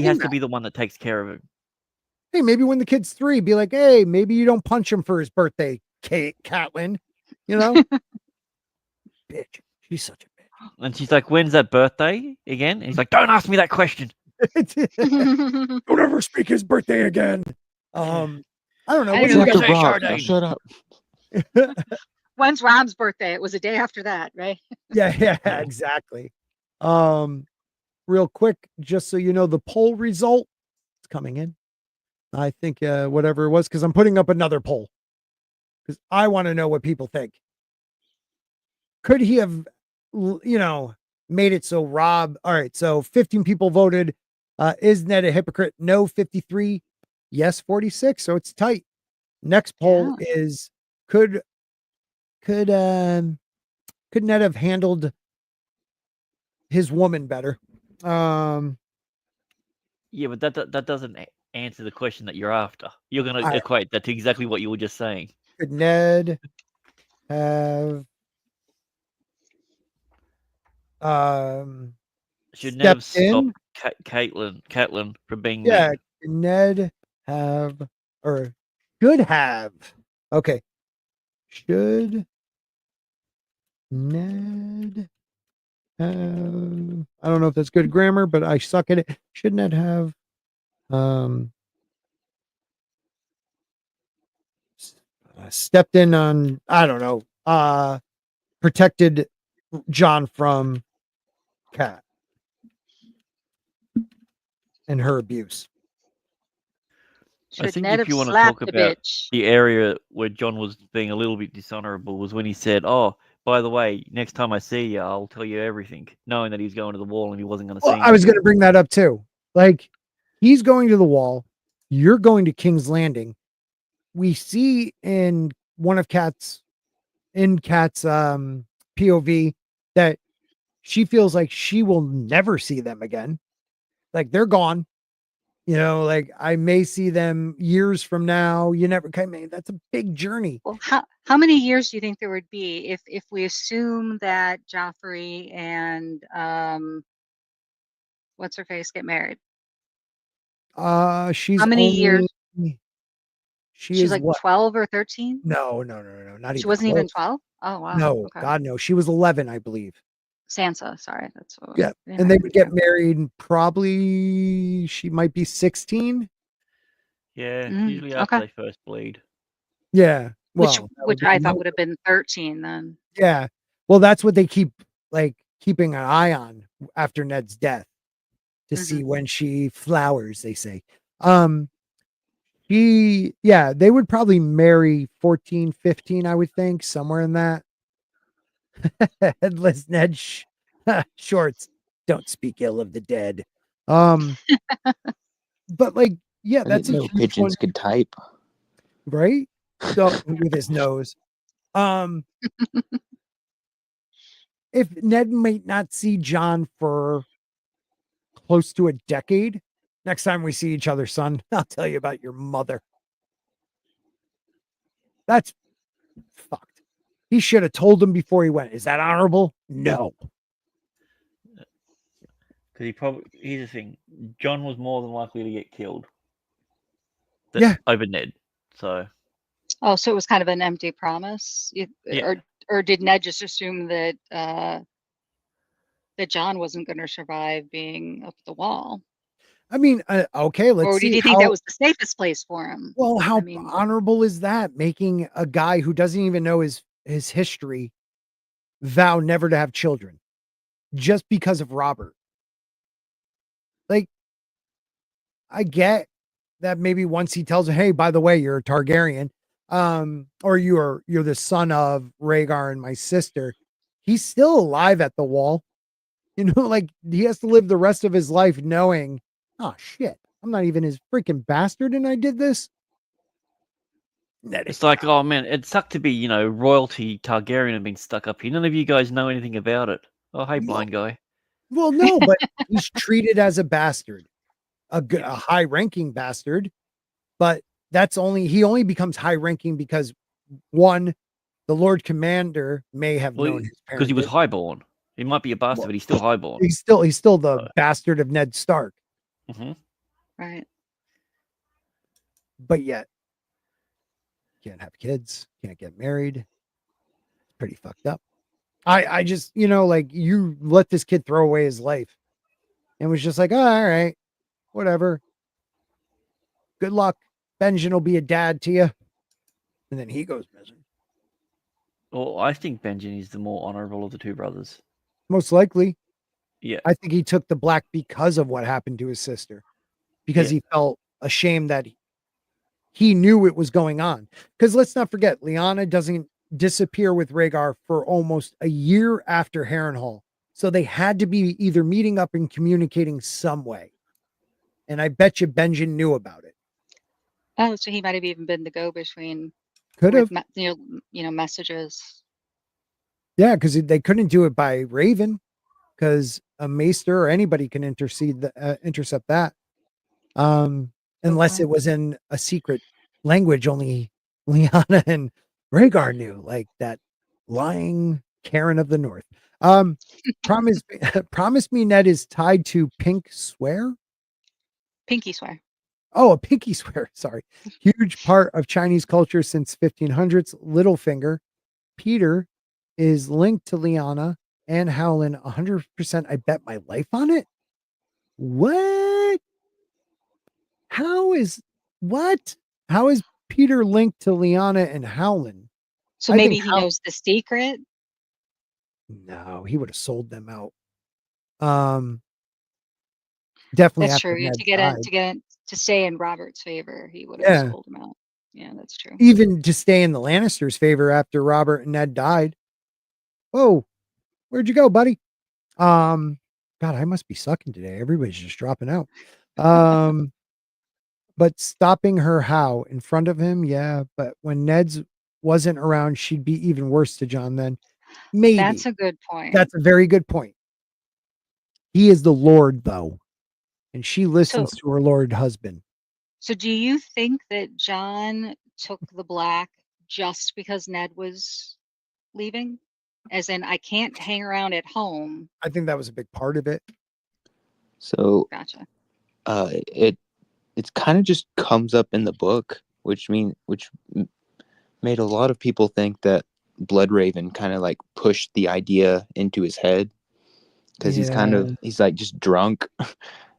has to be the one that takes care of him. Hey, maybe when the kid's 3, be like, hey, maybe you don't punch him for his birthday, Catelyn. You know, bitch. She's such a And she's like, "When's that birthday again?" And he's like, "Don't ask me that question." bitch. Don't ever speak his birthday again. I don't know. I What don't do know you Drop what the guys? rock. Sardine. Now shut up. When's Rob's birthday? It was a day after that, right? Yeah, exactly. Real quick, just so you know, the poll result is coming in. I think whatever it was, because I'm putting up another poll because I want to know what people think. Could he have, made it so Rob? All right, so 15 people voted. Is Ned a hypocrite? No, 53. Yes, 46. So it's tight. Next poll is could Ned have handled his woman better? Yeah, but that doesn't answer the question that you're after. You're going to equate that to exactly what you were just saying. Could Ned have Should Ned have stepped in? stopped Catelyn from being Yeah, mean? could Ned have or should have? Okay, should Ned have? I don't know if that's good grammar, but I suck at it. Should Ned have stepped in on, I don't know, protected John from Kat and her abuse? I Should think Ned if have you want to slapped talk the about bitch? the area where John was being a little bit dishonorable was when he said, "Oh, by the way, next time I see you, I'll tell you everything," knowing that he's going to the wall and he wasn't going to Well, see I was anything. going to bring that up too. Like, he's going to the wall. You're going to King's Landing. We see in one of Kat's POV that she feels like she will never see them again. Like they're gone. Like I may see them years from now. You never that's a big journey. Well, how many years do you think there would be if we assume that Joffrey and what's her face get married? She's How many years? she She's is like what? 12 or 13? No, not She even wasn't even close. 12? Oh, wow. No, Okay. God, no. She was 11, I believe. Sansa, sorry. That's what Yeah. And they would get married probably she might be 16. Yeah, usually after okay. they first bleed. Yeah. Well, Which I thought would have been 13 then. Yeah. Well, that's what they keep keeping an eye on after Ned's death to see when she flowers, they say. They would probably marry 14, 15, I would think, somewhere in that. Headless Ned shorts. Don't speak ill of the dead. But I that's didn't a know huge one, pigeons could type. right? So with his nose. If Ned might not see John for close to a decade, next time we see each other, son, I'll tell you about your mother. That's fucked. He should have told him before he went. Is that honorable? No. Because here's the thing: John was more than likely to get killed. Over Ned. So. Oh, so it was kind of an empty promise, or did Ned just assume that that John wasn't going to survive being up the wall? I mean, okay, let's see. Or did you think that was the safest place for him? Well, how honorable is that? Making a guy who doesn't even know his history vow never to have children just because of Robert. Like, I get that maybe once he tells her, hey, by the way, you're a Targaryen, or you're the son of Rhaegar and my sister, he's still alive at the wall. Like he has to live the rest of his life knowing, oh shit, I'm not even his freaking bastard and I did this. It's like, oh man, it sucked to be, royalty Targaryen and being stuck up here. None of you guys know anything about it. Oh, hey, blind guy. Well, no, but he's treated as a bastard, a high-ranking bastard. But he only becomes high-ranking because one, the Lord Commander may have known his parents because he was highborn. He might be a bastard, but he's still highborn. He's still the bastard of Ned Stark. Mm-hmm. Right. But yet, can't have kids, can't get married. pretty fucked up. I just, like, you let this kid throw away his life and was just like, oh, all right, whatever. Good luck. Benjen will be a dad to you. And then he goes missing. Well, I think Benjen is the more honorable of the two brothers. Most likely. Yeah. I think he took the black because of what happened to his sister. Because he felt ashamed that he knew it was going on. Because let's not forget, Lyanna doesn't disappear with Rhaegar for almost a year after Harrenhal. So they had to be either meeting up and communicating some way. And I bet you Benjen knew about it. Oh, so he might have even been the go-between. Could have. Messages. Yeah, because they couldn't do it by Raven, because a maester or anybody can intercept that. Unless it was in a secret language only Lyanna and Rhaegar knew, like that lying Karen of the North. Promise me Ned is tied to pink swear. Pinky swear. Oh, a pinky swear. Sorry. Huge part of Chinese culture since 1500s. Littlefinger. Peter is linked to Lyanna and Howland 100%. I bet my life on it. What? How is Peter linked to Lyanna and Howland? So maybe he knows the secret. No, he would have sold them out. Definitely. That's true. To stay in Robert's favor, he would have sold them out. Yeah, that's true. Even to stay in the Lannisters' favor after Robert and Ned died. Whoa, where'd you go, buddy? God, I must be sucking today. Everybody's just dropping out. But stopping her how? In front of him? Yeah. But when Ned's wasn't around, she'd be even worse to Jon then. Maybe. That's a good point. That's a very good point. He is the Lord, though. And she listens to her Lord husband. So do you think that Jon took the black just because Ned was leaving? As in, I can't hang around at home. I think that was a big part of it. So gotcha. It kind of just comes up in the book, which made a lot of people think that Bloodraven kind of like pushed the idea into his head, because he's like just drunk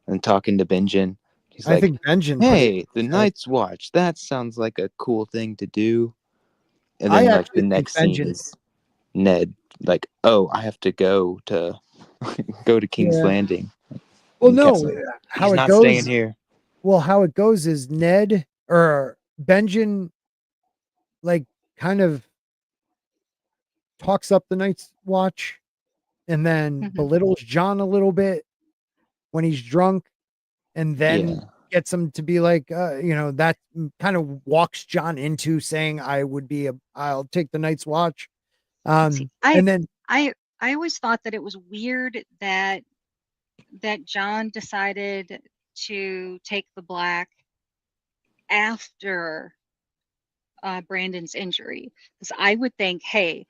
and talking to Benjen. I think Benjen. Hey, the Night's Watch. That sounds like a cool thing to do. And then like the next scene is Ned like, oh, I have to go to King's Landing. Well, no, how it goes. Staying here. Well, how it goes is Ned or Benjen like kind of talks up the Night's Watch and then belittles Jon a little bit when he's drunk, and then gets him to be like, that kind of walks Jon into saying, I'll take the Night's Watch. I always thought that it was weird that Jon decided to take the black after Brandon's injury, because I would think, hey,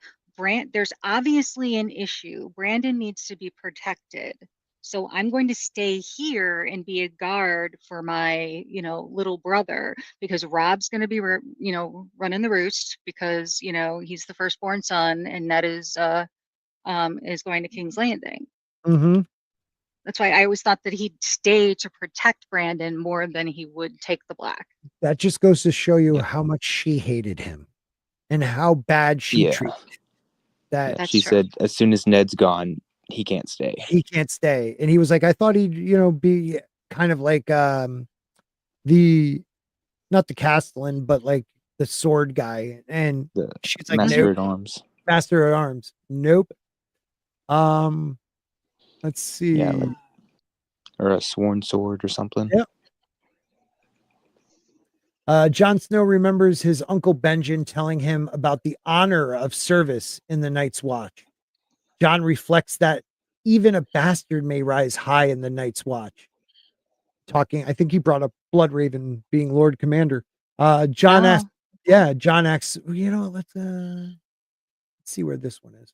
there's obviously an issue. Brandon needs to be protected. So I'm going to stay here and be a guard for my, little brother, because Rob's going to be, running the roost because, he's the firstborn son, and Ned is going to King's Landing. Mm-hmm. That's why I always thought that he'd stay to protect Brandon more than he would take the black. That just goes to show you how much she hated him and how bad she treated him. She said, as soon as Ned's gone, he can't stay. He can't stay. And he was like, I thought he'd, be kind of like not the Castellan, but like the sword guy. And she's like, Master at Arms. Master at Arms. Nope. Let's see. Yeah, or a sworn sword or something. Yep. Jon Snow remembers his uncle Benjen telling him about the honor of service in the Night's Watch. Jon reflects that even a bastard may rise high in the Night's Watch. I think he brought up Bloodraven being Lord Commander. Jon asks, let's see where this one is.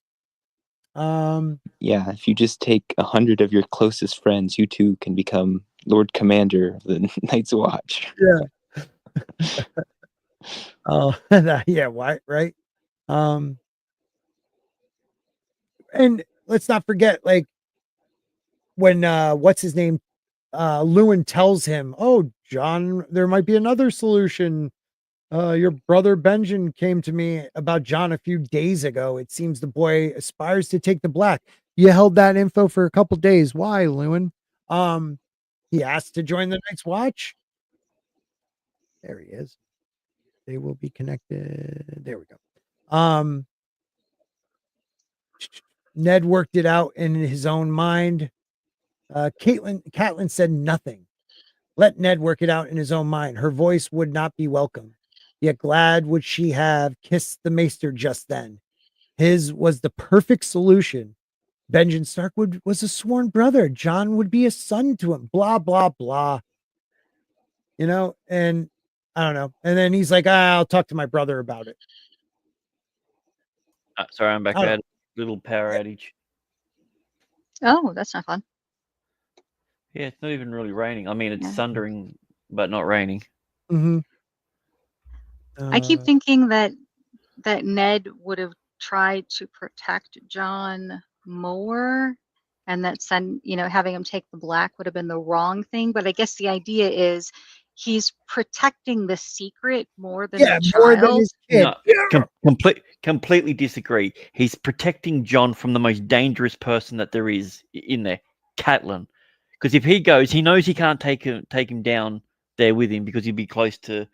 If you just take 100 of your closest friends, you too can become Lord Commander of the Night's Watch. Yeah. Why? Right. And let's not forget, like, when what's his name? Lewin tells him, "Oh, John, there might be another solution. Your brother Benjamin came to me about John a few days ago. It seems the boy aspires to take the black. You held that info for a couple days. Why, Lewin? He asked to join the Night's Watch. There he is. They will be connected. There we go. Ned worked it out in his own mind. Catelyn said nothing. Let Ned work it out in his own mind. Her voice would not be welcome. Yet glad would she have kissed the maester just then. His was the perfect solution. Benjamin Stark was a sworn brother. John would be a son to him. Blah, blah, blah. You know, and I don't know. And then he's like, I'll talk to my brother about it. Sorry, I'm back. I had a little power outage. Oh, that's not fun. Yeah, it's not even really raining. I mean, it's thundering, but not raining. Mm-hmm. I keep thinking that Ned would have tried to protect John more, and that having him take the black would have been the wrong thing. But I guess the idea is he's protecting the secret more than the child. More than his kid. No, completely disagree. He's protecting John from the most dangerous person that there is in there, Catelyn. Because if he goes, he knows he can't take him down there with him because he'd be close to,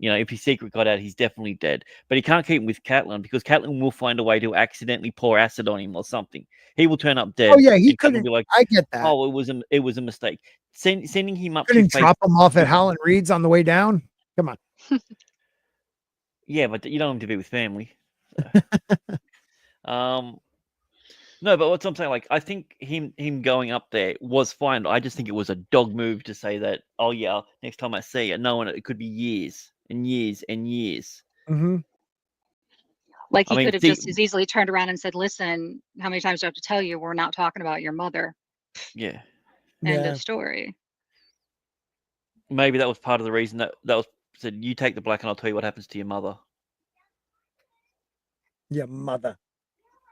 if his secret got out, he's definitely dead. But he can't keep him with Catelyn because Catelyn will find a way to accidentally pour acid on him or something. He will turn up dead. Oh yeah, he couldn't be like, I get that. Oh, it was a mistake. Sending him up. Couldn't drop him off at Howland Reed's on the way down. Come on. Yeah, but you don't want him to be with family. So. No, but what I'm saying, like, I think him going up there was fine. I just think it was a dog move to say that, oh yeah, next time I see it, knowing it could be years and years and years. Mm-hmm. Like he could have just as easily turned around and said, listen, how many times do I have to tell you we're not talking about your mother? Yeah. End of story. Maybe that was part of the reason that was said, you take the black and I'll tell you what happens to your mother. Your mother.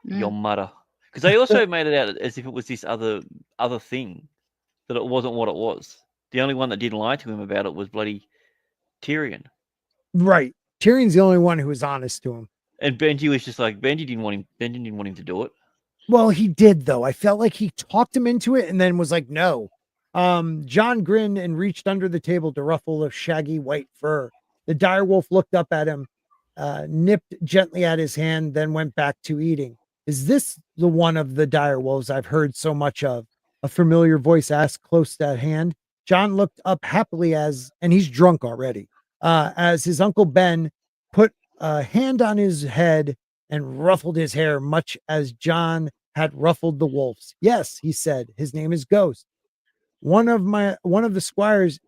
Your mother. Because they also made it out as if it was this other thing, that it wasn't what it was. The only one that didn't lie to him about it was bloody Tyrion. Right. Tyrion's the only one who was honest to him. And Benji was just like, Benji didn't want him to do it. Well, he did though. I felt like he talked him into it and then was like, no. John grinned and reached under the table to ruffle a shaggy white fur. The direwolf looked up at him, nipped gently at his hand, then went back to eating. Is this the one of the direwolves I've heard so much of? A familiar voice asked close at hand. John looked up happily and he's drunk already, as his Uncle Ben put a hand on his head and ruffled his hair, much as John had ruffled the wolf's. Yes, he said, his name is Ghost. One of the squires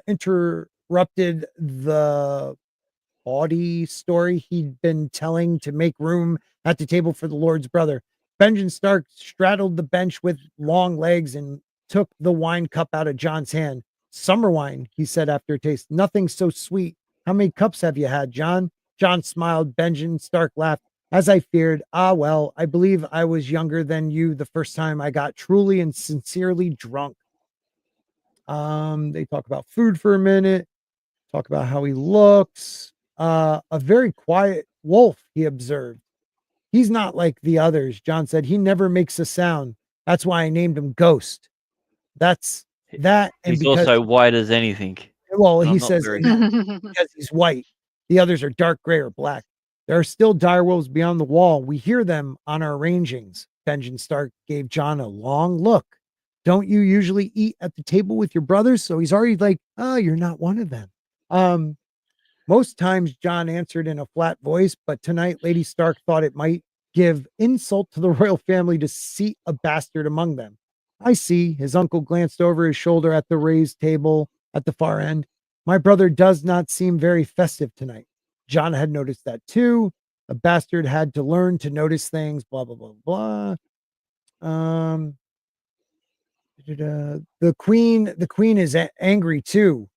interrupted the bawdy story he'd been telling to make room at the table for the Lord's brother. Benjamin Stark straddled the bench with long legs and took the wine cup out of John's hand. Summer wine, he said after a taste. Nothing so sweet. How many cups have you had, John? John smiled. Benjamin Stark laughed. As I feared. Well, I believe I was younger than you the first time I got truly and sincerely drunk. They talk about food for a minute, talk about how he looks. A very quiet wolf, he observed. He's not like the others, John said. He never makes a sound. That's why I named him Ghost. That's that. And he's also white as anything. Well, he says because he's white. The others are dark gray or black. There are still direwolves beyond the wall. We hear them on our rangings. Benjamin Stark gave John a long look. Don't you usually eat at the table with your brothers? So he's already like, oh, you're not one of them. Most times John answered in a flat voice, but tonight Lady Stark thought it might give insult to the royal family to seat a bastard among them. I see. His uncle glanced over his shoulder at the raised table at the far end. My brother does not seem very festive tonight. John had noticed that too. A bastard had to learn to notice things, blah, blah, blah, blah. The queen is angry too.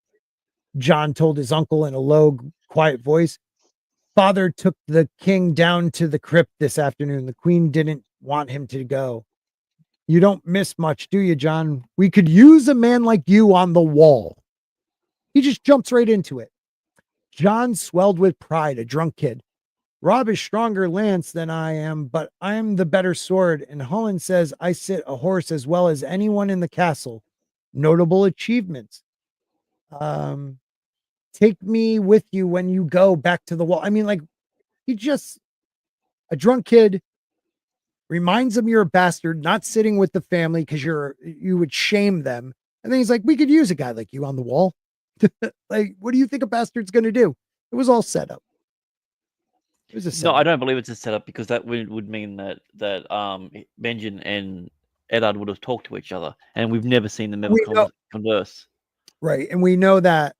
John told his uncle in a low, quiet voice. Father took the king down to the crypt this afternoon. The queen didn't want him to go. You don't miss much, do you, John? We could use a man like you on the wall. He just jumps right into it. John swelled with pride, a drunk kid. Rob is stronger lance than I am, but I'm the better sword. And Holland says I sit a horse as well as anyone in the castle. Notable achievements. Take me with you when you go back to the wall. I mean, like, he just, a drunk kid, reminds him you're a bastard, not sitting with the family because you would shame them. And then he's like, we could use a guy like you on the wall. Like, what do you think a bastard's going to do? It was all set up. It was a setup. No, I don't believe it's a setup, because that would mean that Benjen and Eddard would have talked to each other, and we've never seen them ever converse. Right, and we know that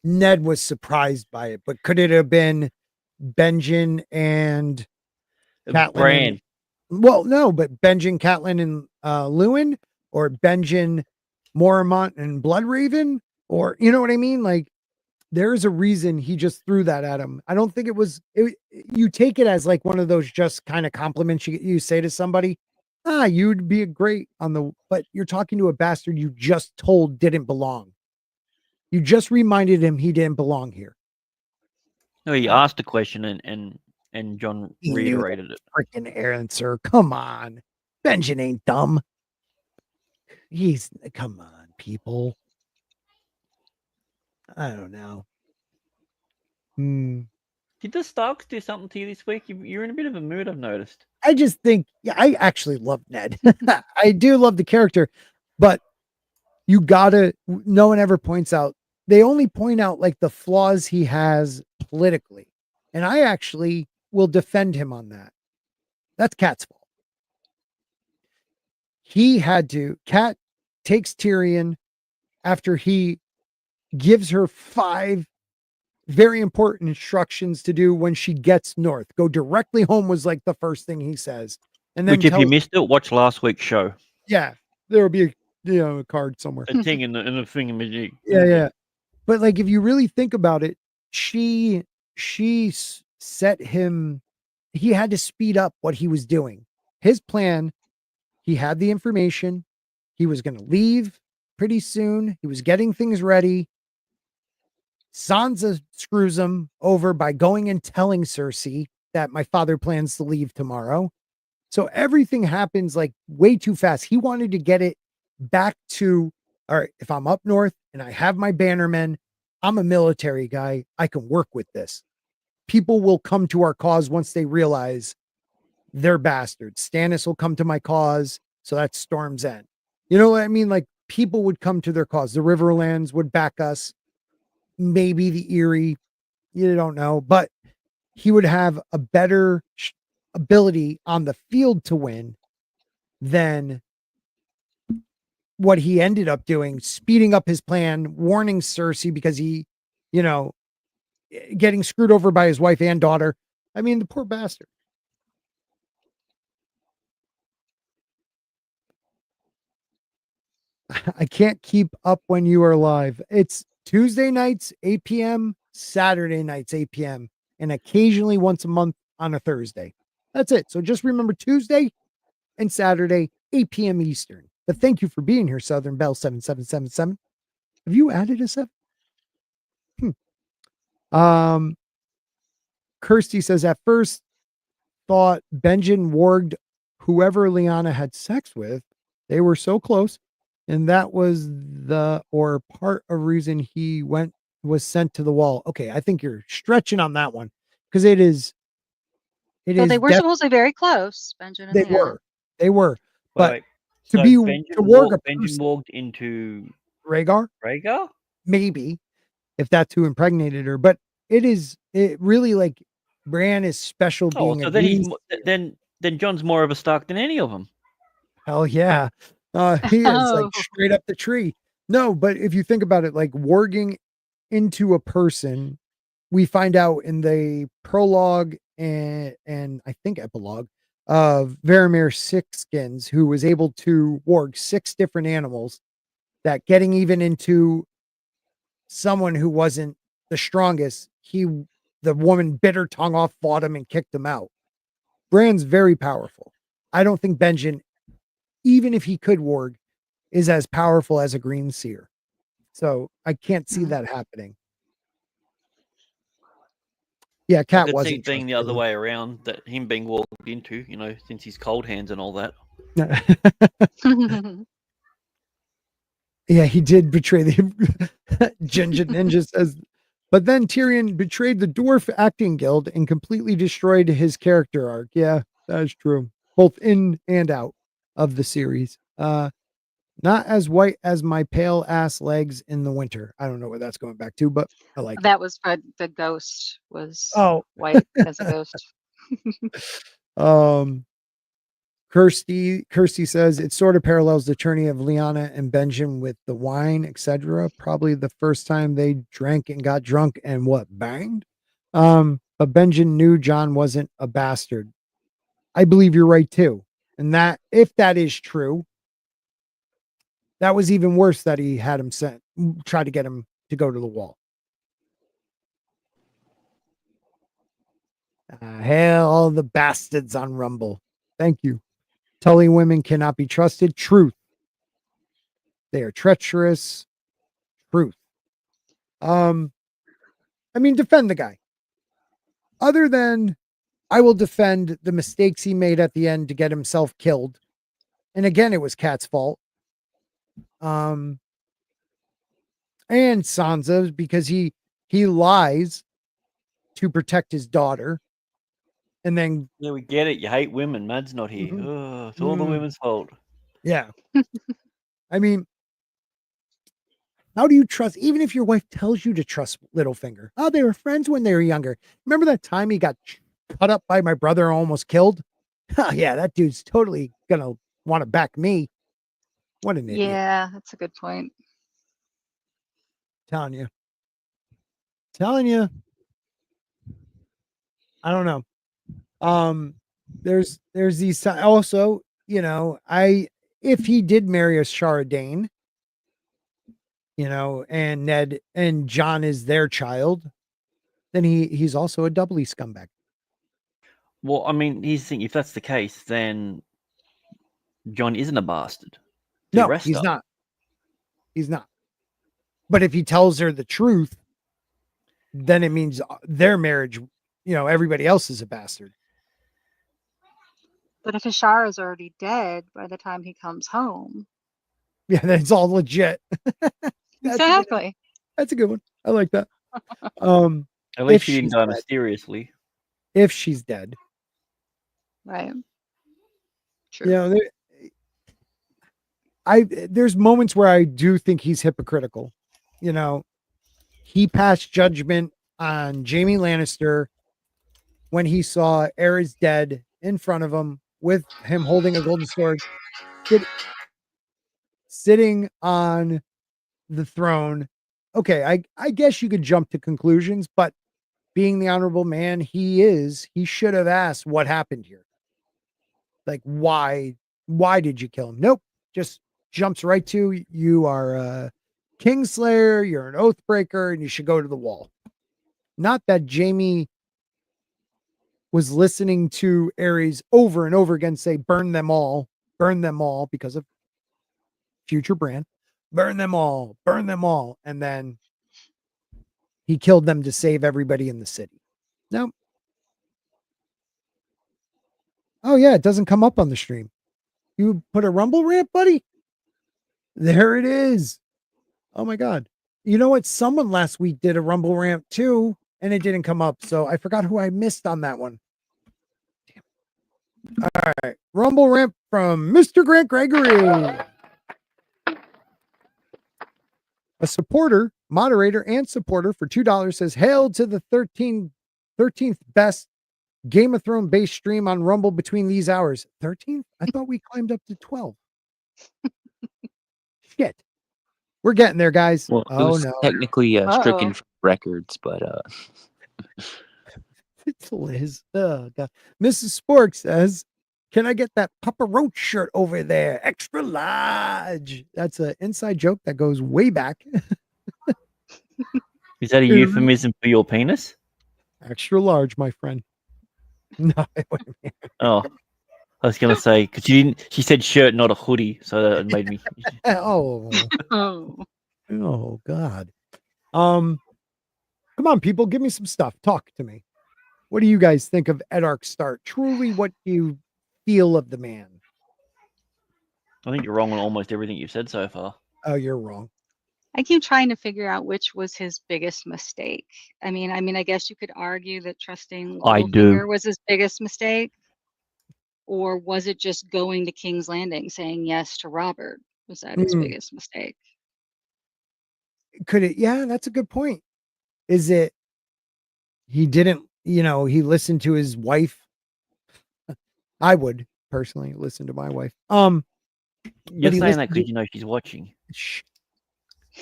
Ned was surprised by it, but could it have been Benjen and Catelyn? Bran. Well, no, but Benjen, Catelyn, and Lewin, or Benjen, Mormont, and Bloodraven, or you know what I mean? Like, there's a reason he just threw that at him. I don't think it was. You take it as like one of those just kind of compliments you say to somebody. You'd be a great on the. But you're talking to a bastard you just told didn't belong. You just reminded him he didn't belong here. No, he asked a question and John reiterated it. Freaking answer. Come on. Benjen ain't dumb. Come on, people. I don't know. Did the Starks do something to you this week? You're in a bit of a mood, I've noticed. I just think, I actually love Ned. I do love the character, but no one ever points out, they only point out like the flaws he has politically. And I actually will defend him on that. That's Cat's fault. Cat takes Tyrion after he gives her 5 very important instructions to do when she gets north. Go directly home was like the first thing he says. And then Which, if you missed it, watch last week's show. Yeah, there will be a card somewhere. A thing in the thingamajig. Yeah. But like, if you really think about it, she set him. He had to speed up what he was doing. His plan. He had the information. He was going to leave pretty soon. He was getting things ready. Sansa screws him over by going and telling Cersei that my father plans to leave tomorrow. So everything happens like way too fast. He wanted to get it back to, all right, if I'm up north and I have my bannermen, I'm a military guy. I can work with this. People will come to our cause once they realize they're bastards. Stannis will come to my cause. So that's Storm's End. You know what I mean? Like, people would come to their cause. The Riverlands would back us. Maybe the Erie, you don't know, but he would have a better ability on the field to win than what he ended up doing, speeding up his plan, warning Cersei because he, getting screwed over by his wife and daughter. I mean, the poor bastard. I can't keep up when you are live. It's Tuesday nights, 8 p.m., Saturday nights, 8 p.m., and occasionally once a month on a Thursday. That's it. So just remember Tuesday and Saturday, 8 p.m. Eastern. But thank you for being here, Southern Bell 7777. Have you added a 7? Kirsty says, at first thought Benjen warged whoever Lyanna had sex with. They were so close. And that was part of reason he was sent to the wall. Okay, I think you're stretching on that one because it is. They were supposedly very close, Benjen and Lyanna. They were. But so Benjen walked into Rhaegar? Rhaegar? Maybe, if that's who impregnated her. But it really like Bran is special being so then Jon's more of a Stark than any of them. Hell yeah. He is like straight up the tree. No, but if you think about it, like warging into a person, we find out in the prologue and I think epilogue of Varamir Sixskins, who was able to warg 6 different animals, that getting even into someone who wasn't the strongest, he the woman bit her tongue off, fought him, and kicked him out. Bran's very powerful. I don't think Benjen, even if he could warg, is as powerful as a green seer. So I can't see that happening. Yeah, Cat I could see wasn't it being the other way around, that him being walked into, since he's cold hands and all that. Yeah, he did betray the Ginger Ninja says, but then Tyrion betrayed the Dwarf Acting Guild and completely destroyed his character arc. Yeah, that is true. Both in and out of the series. Not as white as my pale ass legs in the winter. I don't know where that's going back to, but I like That was for the ghost was Oh. white as a ghost. Kirsty says it sort of parallels the journey of Lyanna and Benjen with the wine, etc. Probably the first time they drank and got drunk and banged. But Benjen knew Jon wasn't a bastard. I believe you're right too. And that if that is true, that was even worse that he had him try to get him to go to the wall. Hail all the bastards on Rumble. Thank you. Tully women cannot be trusted. Truth. They are treacherous. Truth. Defend the guy. Other than I will defend the mistakes he made at the end to get himself killed. And again, it was Cat's fault. And Sansa's because he lies to protect his daughter. And then we get it. You hate women. Mad's not here. It's all the women's fault. Yeah. How do you trust, even if your wife tells you to trust Littlefinger? Oh, they were friends when they were younger. Remember that time he got cut up by my brother and almost killed? Yeah, that dude's totally gonna want to back me. What an idiot. Yeah, that's a good point. Telling you. I don't know. There's these also, if he did marry a Shara Dane, and Ned and Jon is their child, then he's also a doubly scumbag. Well, here's the thing. If that's the case, then Jon isn't a bastard. No, he's not. He's not. But if he tells her the truth, then it means their marriage, everybody else is a bastard. But if Ashara is already dead by the time he comes home. Yeah, that's all legit. Exactly. That's a good one. I like that. At least she didn't die mysteriously. If she's dead. Right. True. There's moments where I do think he's hypocritical. He passed judgment on Jaime Lannister when he saw Aerys dead in front of him with him holding a golden sword, sitting on the throne. Okay, I guess you could jump to conclusions, but being the honorable man he should have asked what happened here. Like, why did you kill him? Nope. Just jumps right to, you are a Kingslayer, you're an Oathbreaker, and you should go to the wall. Not that Jaime was listening to Aerys over and over again say, burn them all, because of future Bran. Burn them all. And then he killed them to save everybody in the city. No. Oh, yeah, it doesn't come up on the stream. You put a Rumble rant, buddy? There it is. Oh, my God. You know what? Someone last week did a Rumble rant, too, and it didn't come up. So I forgot who I missed on that one. Damn. All right. Rumble rant from Mr. Grant Gregory. A supporter, moderator, and supporter for $2 says, hail to the 13th best Game of Thrones based stream on Rumble between these hours. 13th? I thought we climbed up to 12. Shit. We're getting there, guys. Well, it was technically stricken from records, but it's Liz. Oh, God. Mrs. Spork says, can I get that Papa Roach shirt over there? Extra large. That's an inside joke that goes way back. Is that a euphemism for your penis? Extra large, my friend. No, Oh, I was gonna say because she said shirt, not a hoodie, so that made me. oh, Oh. oh, God. Come on, people, give me some stuff. Talk to me. What do you guys think of Eddard Stark? Truly, what do you feel of the man? I think you're wrong on almost everything you've said so far. Oh, you're wrong. I keep trying to figure out which was his biggest mistake. I mean, I guess you could argue that trusting I do. Littlefinger was his biggest mistake, or was it just going to King's Landing, saying yes to Robert? Was that his biggest mistake? Could it? Yeah, that's a good point. Is it he didn't, he listened to his wife? I would personally listen to my wife. You're he saying that listened because you know she's watching.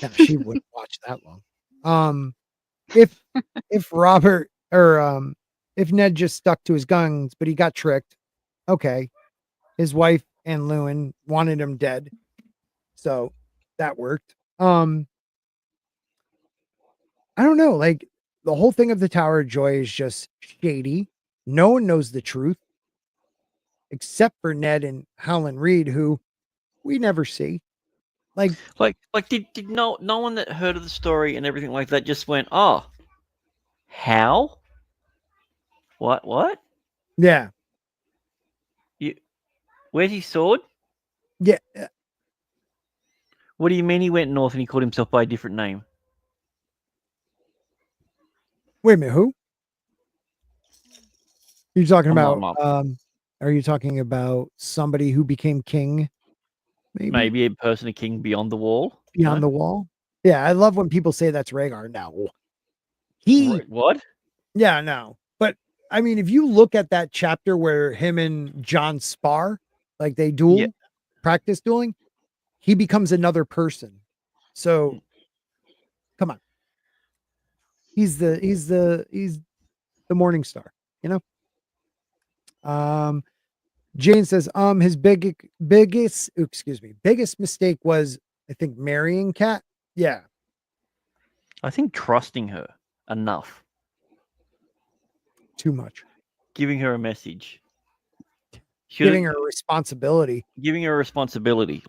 No, she wouldn't watch that long. If Robert or if Ned just stuck to his guns, but he got tricked, okay. His wife and Lewin wanted him dead, so that worked. I don't know, like the whole thing of the Tower of Joy is just shady. No one knows the truth except for Ned and Howland Reed, who we never see. Like did no one that heard of the story and everything like that just went, oh, how? What? Yeah. Where's his sword? Yeah. What do you mean he went north and he called himself by a different name? Wait a minute, who? You're talking about are you talking about somebody who became king? Maybe a person, a king beyond the wall? Beyond the wall? Yeah, I love when people say that's Rhaegar. No. What? Yeah, no. But I mean, if you look at that chapter where him and Jon spar, like they duel, practice dueling, he becomes another person. So come on. He's the morning star, Jane says, his biggest mistake was, I think, marrying Kat. Yeah. I think trusting her enough. Too much. Giving her a message. Giving her a responsibility.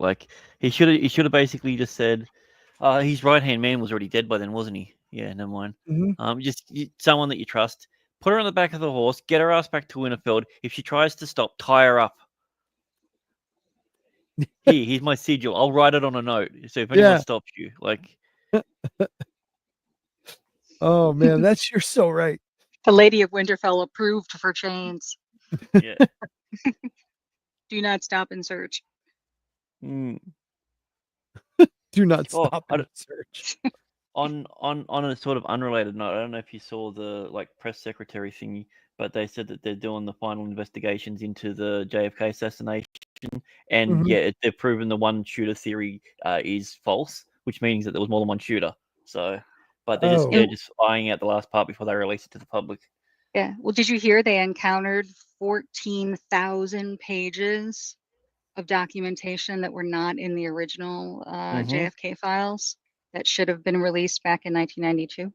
Like he should have basically just said, his right hand man was already dead by then, wasn't he? Yeah, never mind. Just someone that you trust. Put her on the back of the horse, get her ass back to Winterfell. If she tries to stop, tie her up. Here's my sigil. I'll write it on a note. So if anyone stops you, like. Oh man, you're so right. The Lady of Winterfell approved for chains. Yeah. Do not stop and search. Do not stop and search. On a sort of unrelated note, I don't know if you saw the press secretary thingy, but they said that they're doing the final investigations into the JFK assassination, and they've proven the one shooter theory is false, which means that there was more than one shooter. So, but they're just eyeing out the last part before they release it to the public. Yeah. Well, did you hear they encountered 14,000 pages of documentation that were not in the original JFK files that should have been released back in 1992?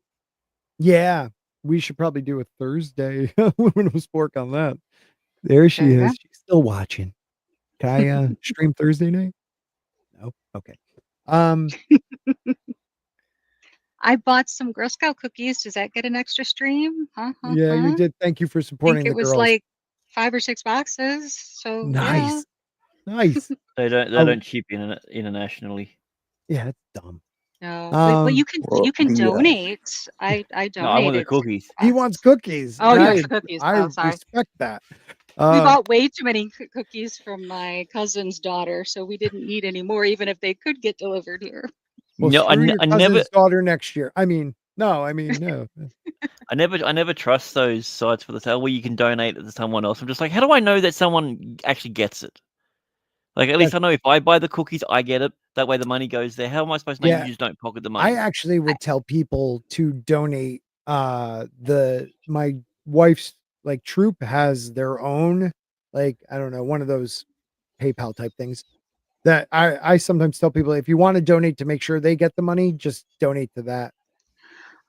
Yeah, we should probably do a Thursday when we Spork on that. There she is. She's still watching. Can I stream Thursday night? No. Okay. I bought some Girl Scout cookies. Does that get an extra stream? Yeah, you did. Thank you for supporting the girls. It was like 5 or 6 boxes. So nice. Yeah. Nice. They don't ship internationally. Yeah, it's dumb. No, well, you can donate. I donated. No, I want the cookies. He wants cookies. Oh, he wants the cookies. I respect that. We bought way too many cookies from my cousin's daughter, so we didn't need any more, even if they could get delivered here. Well, no, I never daughter next year. No. I never trust those sites for the sale where you can donate it to someone else. I'm just like, how do I know that someone actually gets it? Like, at least I know if I buy the cookies, I get it. That way the money goes there. How am I supposed to know you just don't pocket the money? I actually would tell people to donate. My wife's troop has their own, I don't know, one of those PayPal type things that I sometimes tell people, if you want to donate to make sure they get the money, just donate to that.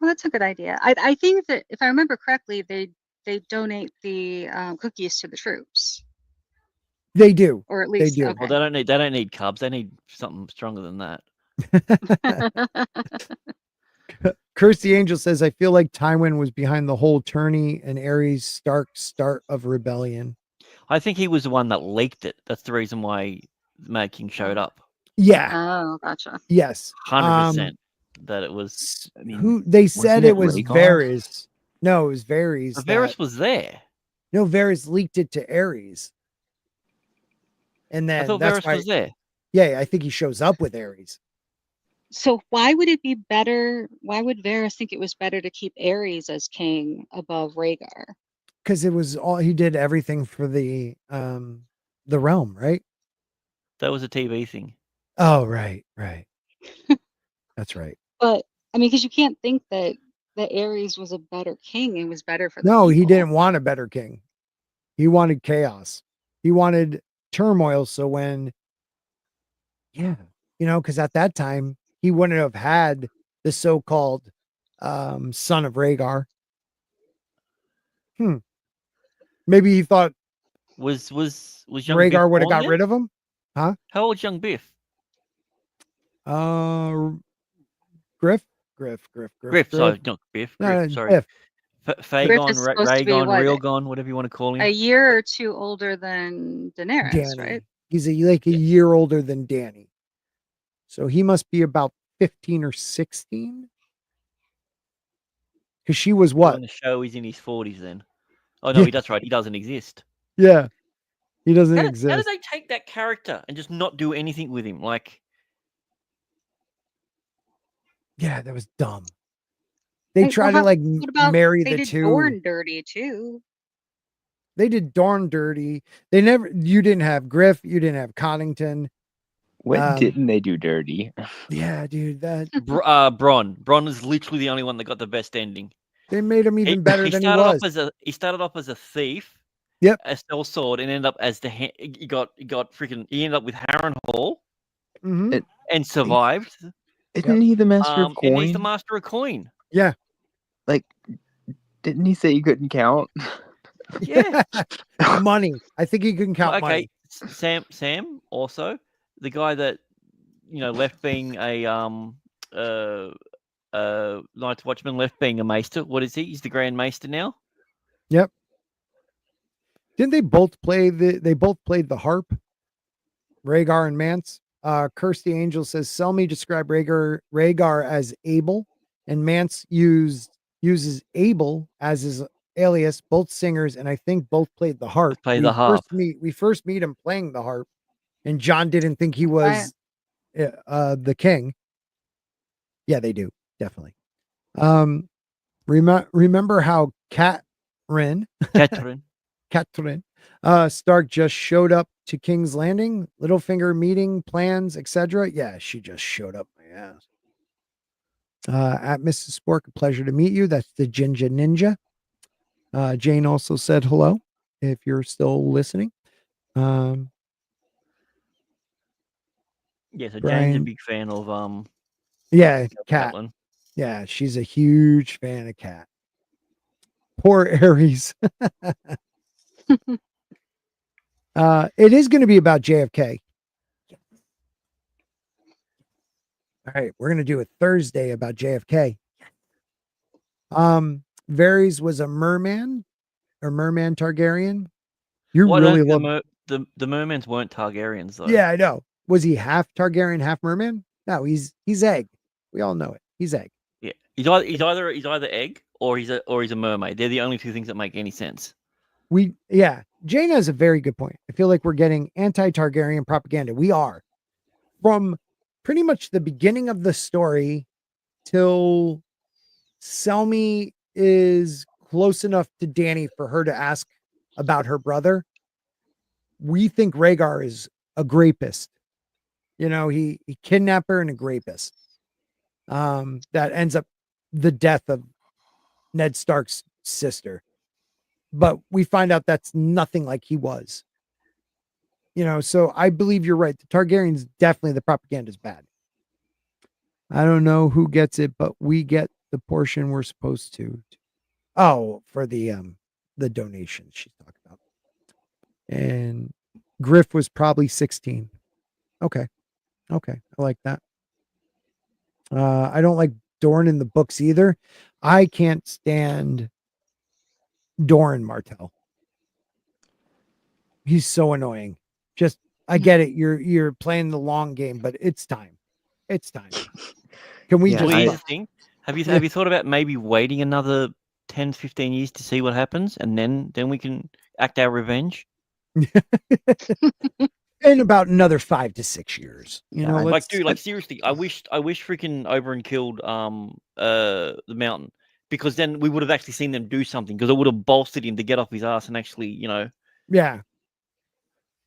Well, that's a good idea. I think that if I remember correctly, they donate the cookies to the troops, They do. or at They least do. Well, okay. they don't need cubs. They need something stronger than that. Curse the Angel says, I feel like Tywin was behind the whole tourney and Ares Stark start of rebellion. I think he was the one that leaked it. That's the reason why Mad King showed up. Yeah. Oh, gotcha. Yes. 100% that it was. I mean, Who they said wasn't it it was Rhaegar? Varys. No, it was Varys. Varys was there. No, Varys leaked it to Ares. And I then thought that's Varys why, was there. yeah, I think he shows up with Ares. So why would it be better? Why would Varys think it was better to keep Ares as king above Rhaegar? Because it was all he did everything for the realm, right? That was a TV thing. Oh, right. That's right. But I mean, because you can't think that Ares was a better king and was better for the No, he people. didn't want a better king. He wanted chaos. He wanted turmoil. So when, because at that time he wouldn't have had the so-called son of Rhaegar. Maybe he thought Was young Rhaegar Biff would have born got then? rid of him. How old's young Biff? Griff. Sorry, not Biff. No, Griff, sorry. Biff. Griff Fagon, is supposed to be Rhaegon, what, Rhaegon, whatever you want to call him. a year or two older than Daenerys, Dany. right? He's a year older than Dany. So he must be about 15 or 16. Because she was So what? in the show, he's in his 40s then. Oh, no, that's right. He doesn't exist. Yeah. He doesn't How exist. did they take that character and just not do anything with him? Like, yeah, that was dumb. They tried to marry the two. Dorne dirty too. They did Dorne dirty. You didn't have Griff. You didn't have Coddington. What didn't they do dirty? Yeah, dude. Bronn. Bronn is literally the only one that got the best ending. They made him even better than he was. He started off as a thief. Yep. A sellsword, and ended up as he ended up with Harrenhal, and survived. Isn't he the master of coin? And he's the master of coin. Yeah. Like, didn't he say he couldn't count? Yeah. Money. I think he couldn't count money. Sam also, the guy that left being a Night's Watchman, left being a maester. What is he? He's the Grand Maester now. Yep. Didn't they both play they both played the harp? Rhaegar and Mance. Curse the Angel says Selmy described Rhaegar as Abel, and Mance uses Abel as his alias, both singers, and I think both played the harp. We first meet him playing the harp, and John didn't think he was the king. Yeah, they do, definitely. Remember how Catherine Stark just showed up to King's Landing? Littlefinger meeting plans, etc. Yeah, she just showed up my ass. At Mrs. Spork, a pleasure to meet you. That's the Ginger Ninja. Jane also said hello, if you're still listening. So Brian, Jane's a big fan of Cat. Catelyn. Yeah, she's a huge fan of Cat. Poor Ares. It is going to be about JFK. All right, we're going to do a Thursday about JFK. Varys was a merman Targaryen. You really love the mermans weren't Targaryens though. Yeah, I know. Was he half Targaryen, half merman? No, he's egg. We all know it. He's egg. Yeah, he's either egg or he's a mermaid. They're the only two things that make any sense. Jane has a very good point. I feel like we're getting anti-Targaryen propaganda. We are. From pretty much the beginning of the story till Selmy is close enough to Dany for her to ask about her brother. We think Rhaegar is a grapist. He kidnapped her and a grapist. That ends up the death of Ned Stark's sister. But we find out that's nothing like he was. So I believe you're right. The Targaryens, definitely the propaganda is bad. I don't know who gets it, but we get the portion we're supposed to. Oh, for the donations she's talking about. And Griff was probably 16. Okay. I like that. I don't like Dorn in the books either. I can't stand Doran Martell. He's so annoying. Just I get it. You're playing the long game, but it's time. It's time. Can we Well, just here's the thing. Have you thought about maybe waiting another 10, 15 years to see what happens, and then we can act our revenge? in about another 5 to 6 years? You know, like seriously, I wish freaking Oberyn killed the mountain, because then we would have actually seen them do something, because it would have bolstered him to get off his ass and actually, Yeah.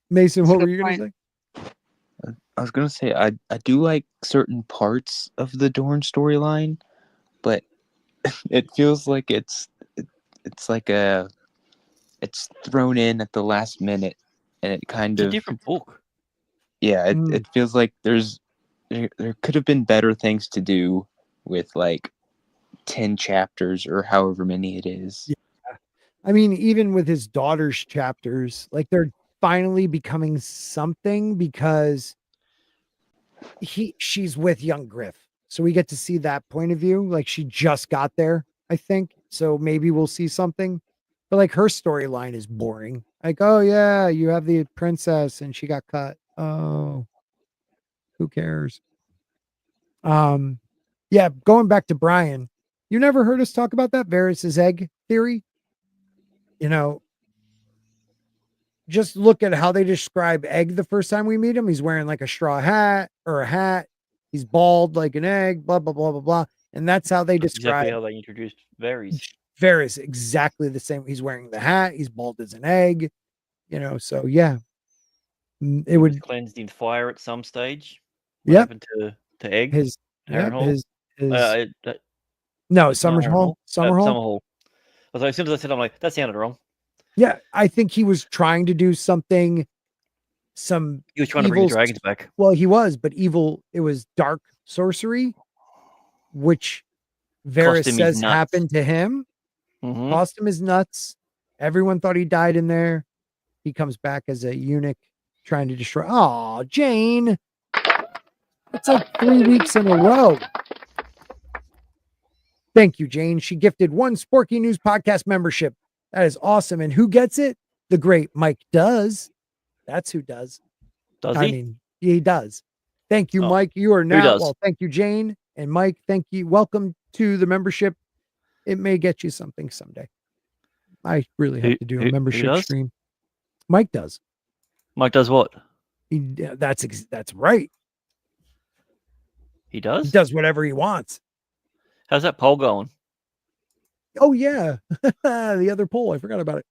Mason, That's a what were good you gonna point. say? I was gonna say I do like certain parts of the Dorne storyline, but it feels like it's like it's thrown in at the last minute, and it kind It's of a different book. Yeah, it feels like there could have been better things to do with like 10 chapters or however many it is. Yeah. I mean, even with his daughter's chapters, like they're finally becoming something because she's with young Griff. So we get to see that point of view. Like she just got there, I think. So maybe we'll see something. But like her storyline is boring. Like, oh yeah, you have the princess and she got cut. Oh, who cares? Yeah, going back to Brian, you never heard us talk about that Varys' egg theory? You know, just look at how they describe Egg the first time we meet him. He's wearing like a straw hat or a hat. He's bald like an egg, blah, blah, blah, blah, blah. And that's how they describe exactly how they introduced Varys. Varys, exactly the same. He's wearing the hat. He's bald as an egg, so yeah. It was would cleansed in fire at some stage. What Yep. happened to Egg? His Harrenhal? No, Summerhall. Summerhall. As soon as I said, I'm like, that sounded wrong. Yeah, I think he was trying to do something. He was trying to bring the dragons back. Well, he was, but evil. It was dark sorcery, which Varys says happened to him. Mm-hmm. Cost him his nuts. Everyone thought he died in there. He comes back as a eunuch trying to destroy. Oh, Jane. It's like 3 weeks in a row. Thank you, Jane. She gifted 1 Sporky News podcast membership. That is awesome. And who gets it? The great Mike does. That's who does. Does he? I mean, he does. Thank you, Mike. You are now. Well, thank you, Jane. And Mike, thank you. Welcome to the membership. It may get you something someday. I really have to do a membership stream. Mike does. Mike does what? That's right. He does? He does whatever he wants. How's that poll going? Oh, yeah. The other poll. I forgot about it.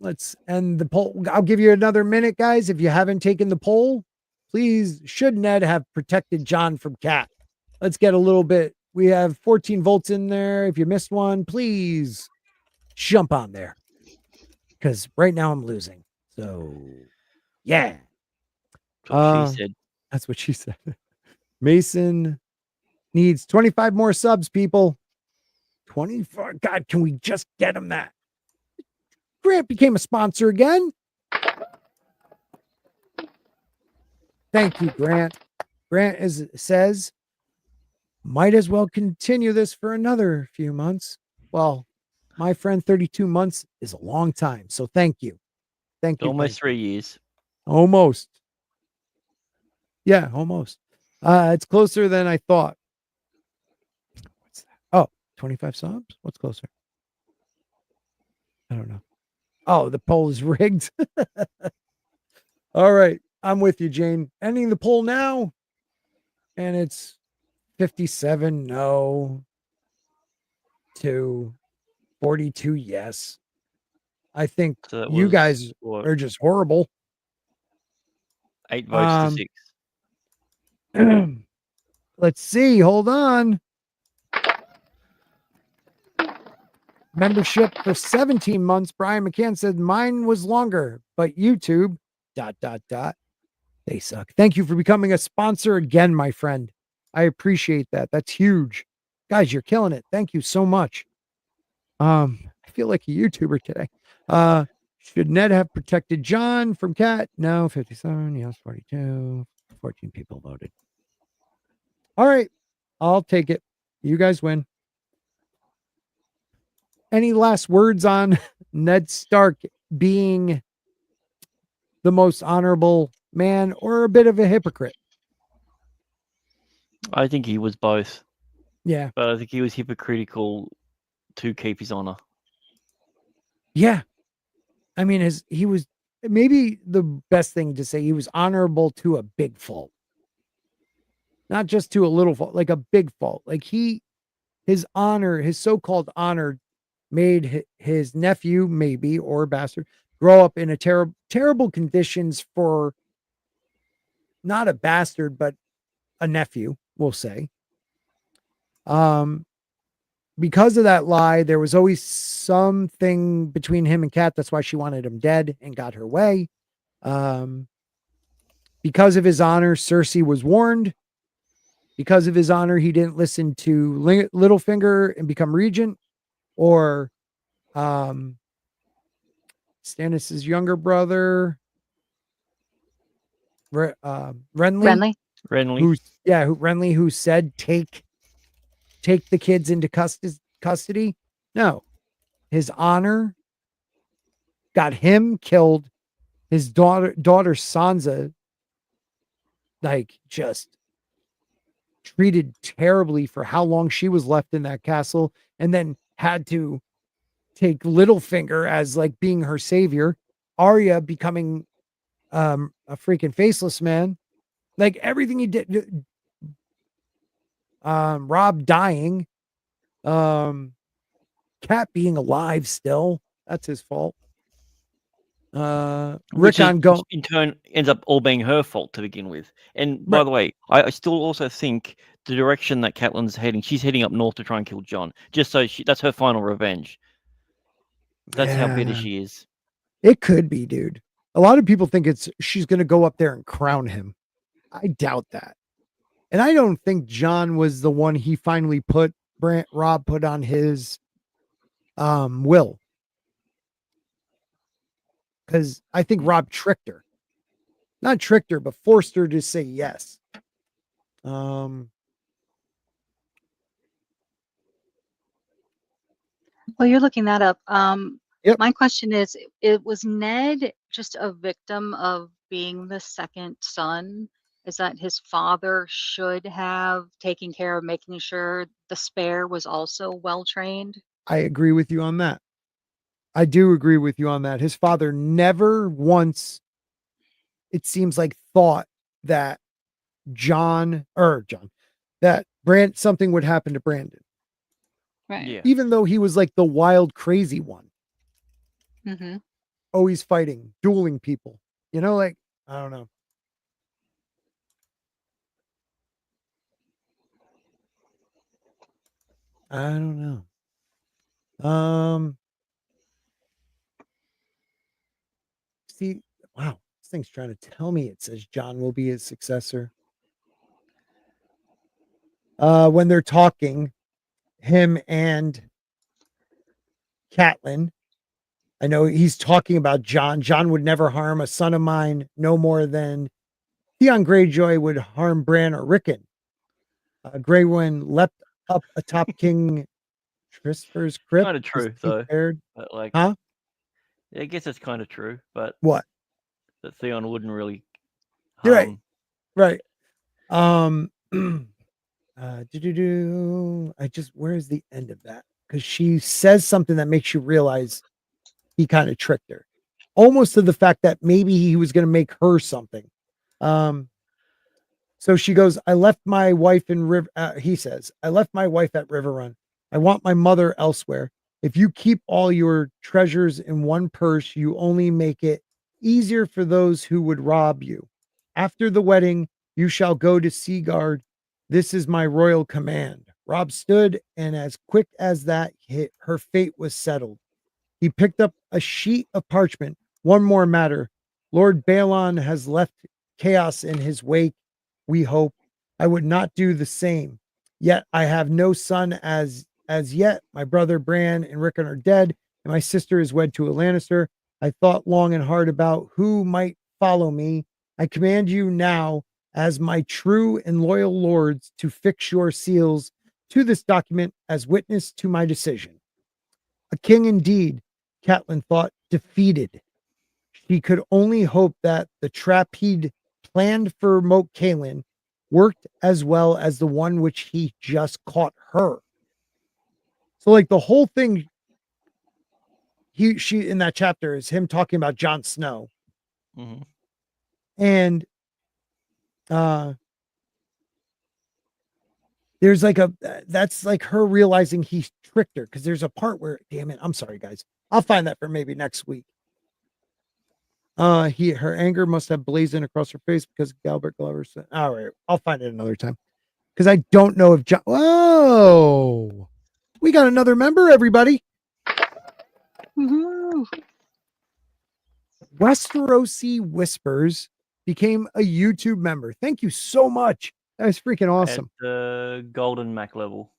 Let's end the poll. I'll give you another minute, guys. If you haven't taken the poll, please, should Ned have protected Jon from Cat? Let's get a little bit. We have 14 votes in there. If you missed one, please jump on there. Because right now I'm losing. So, yeah. That's what she said. That's what she said. Mason needs 25 more subs, people. 25. God, can we just get him that? Grant became a sponsor again. Thank you, Grant. Grant says, might as well continue this for another few months. Well, my friend, 32 months is a long time. So thank you. Thank you. Almost 3 years. Almost. Yeah, almost. It's closer than I thought. What's that? Oh, 25 subs? What's closer? I don't know. Oh, the poll is rigged. All right. I'm with you, Jane. Ending the poll now. And it's 57 no to 42 yes. I think you guys are just horrible. 8 votes to 6. Let's see. Hold on. Membership for 17 months. Brian McCann said mine was longer, but YouTube ... They suck. Thank you for becoming a sponsor again, my friend. I appreciate that. That's huge. Guys, you're killing it. Thank you so much. I feel like a YouTuber today. Should Ned have protected John from Cat? No, 57. Yes, 42. 14 people voted. All right. I'll take it. You guys win. Any last words on Ned Stark being the most honorable man or a bit of a hypocrite? I think he was both. Yeah. But I think he was hypocritical to keep his honor. Yeah. I mean, he was maybe the best thing to say. He was honorable to a big fault, not just to a little fault, like a big fault. Like his honor, his so-called honor made his nephew, maybe, or bastard, grow up in a terrible conditions for not a bastard, but a nephew, we'll say. Because of that lie, there was always something between him and Kat. That's why she wanted him dead and got her way. Because of his honor, Cersei was warned. Because of his honor, he didn't listen to Littlefinger and become regent, or Stannis' younger brother, Renly. Renly. Who said take the kids into custody. No, his honor got him killed. His daughter Sansa, like, just treated terribly for how long she was left in that castle, and then had to take Littlefinger as like being her savior. Arya becoming a freaking faceless man. Like, everything he did. Rob dying. Cat being alive still. That's his fault. Which in turn ends up all being her fault to begin with. And by the way, I still also think the direction that Catelyn's heading, she's heading up north to try and kill Jon. Just so that's her final revenge. That's how bitter she is. It could be, dude. A lot of people think she's going to go up there and crown him. I doubt that. And I don't think Jon was the one he finally Rob put on his will. Because I think Rob tricked her. Not tricked her, but forced her to say yes. Well, you're looking that up. Yep. My question is, was Ned just a victim of being the second son? Is that his father should have taken care of making sure the spare was also well trained? I agree with you on that. I do agree with you on that. His father never once, it seems like, thought that that something would happen to Brandon. Right. Yeah. Even though he was like the wild, crazy one. Mm-hmm. Always fighting, dueling people. You know, like, I don't know. I don't know. See, wow, this thing's trying to tell me it says Jon will be his successor. When they're talking, him and Catelyn, I know he's talking about Jon. Jon would never harm a son of mine, no more than Theon Greyjoy would harm Bran or Rickon. Grey Worm leapt up atop King Trisfer's crypt. Kind of true, though. But like, huh? I guess it's kind of true, but what? That Theon wouldn't really You're harm. right. Where's the end of that? Because she says something that makes you realize he kind of tricked her, almost to the fact that maybe he was going to make her something. So she goes, I left my wife in he says, I left my wife at River Run. I want my mother elsewhere. If you keep all your treasures in one purse, you only make it easier for those who would rob you. After the wedding, you shall go to Seagard. This is my royal command. Rob stood, and as quick as that, her fate was settled. He picked up a sheet of parchment. One more matter. Lord Balon has left chaos in his wake, we hope. I would not do the same. Yet I have no son as yet. My brother Bran and Rickon are dead, and my sister is wed to a Lannister. I thought long and hard about who might follow me. I command you now, as my true and loyal lords, to fix your seals to this document as witness to my decision. A king indeed, Catelyn thought, defeated. She could only hope that the trap he'd planned for Moat Cailin worked as well as the one which he just caught her. So like the whole thing she in that chapter is him talking about Jon Snow. Mm-hmm. And there's like that's like her realizing he's tricked her, because there's a part where, damn it, I'm sorry guys, I'll find that for maybe next week. Her anger must have blazoned across her face because Galbert Glover said, all right, I'll find it another time, because I don't know if John. Whoa, we got another member, everybody. Woohoo. Westerosi Whispers became a YouTube member. Thank you so much. That was freaking awesome. At the Golden Mac level.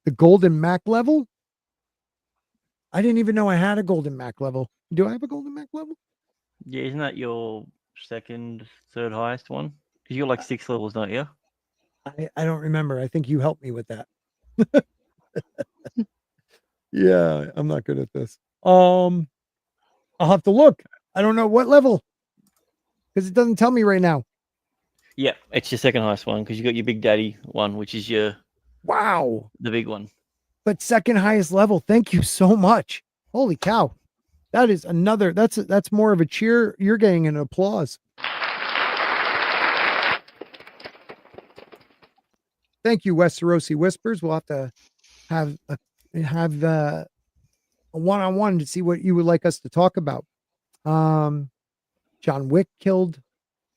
The Golden Mac level? I didn't even know I had a Golden Mac level. Do I have a Golden Mac level? Yeah, isn't that your second, third highest one? Because you got like 6 levels, don't you? I don't remember. I think you helped me with that. Yeah, I'm not good at this. I'll have to look. I don't know what level, because it doesn't tell me right now. Yeah, it's your second highest one, because you got your Big Daddy one, which is the big one. But second highest level. Thank you so much. Holy cow. That is another, that's more of a cheer. You're getting an applause. Thank you, Westerosi Whispers. We'll have to have a one-on-one to see what you would like us to talk about. John Wick killed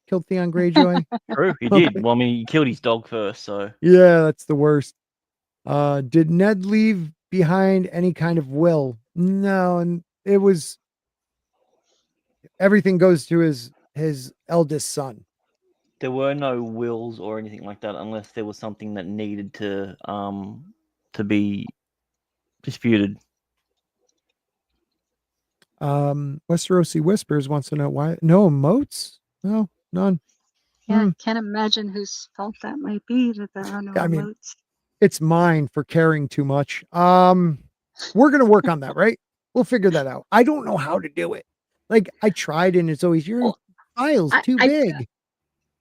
Theon Greyjoy. True, he did. Well, I mean, he killed his dog first, so. Yeah, that's the worst. Did Ned leave behind any kind of will? No, and it was, everything goes to his eldest son. There were no wills or anything like that, unless there was something that needed to be disputed. Westerosi Whispers wants to know why no emotes? No, none. Yeah, can't imagine whose fault that might be that there are no emotes. It's mine for caring too much. We're gonna work on that, right? We'll figure that out. I don't know how to do it. Like, I tried, and it's always your file's too big.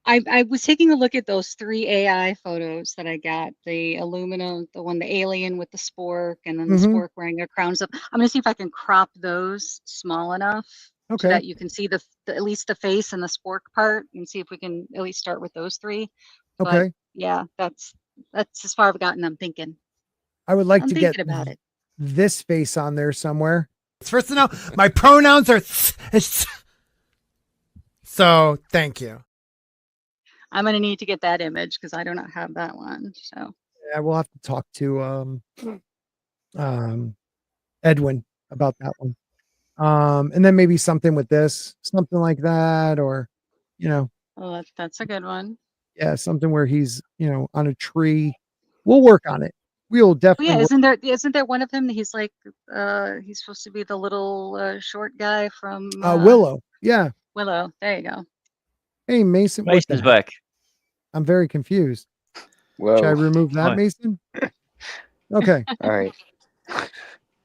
I was taking a look at those 3 AI photos that I got, the Illumina, the one, the alien with the Spork, and then the Spork wearing a crown. So I'm gonna see if I can crop those small enough so that you can see the at least the face and the Spork part, and see if we can at least start with those 3. Okay. But yeah, that's as far I've gotten. I'm thinking. I would like to get about it. This face on there somewhere. First to know, my pronouns are so thank you. I'm going to need to get that image because I do not have that one. So yeah, we'll have to talk to Edwin about that one. And then maybe something with this, something like that, or, you know. Oh, that's a good one. Yeah, something where he's, on a tree. We'll work on it. We'll definitely. Yeah, isn't there one of them? He's like, he's supposed to be the little short guy from Willow. Yeah. Willow. There you go. Hey, Mason. Mason's back. I'm very confused. Whoa. Should I remove that, Mason? Okay. All right.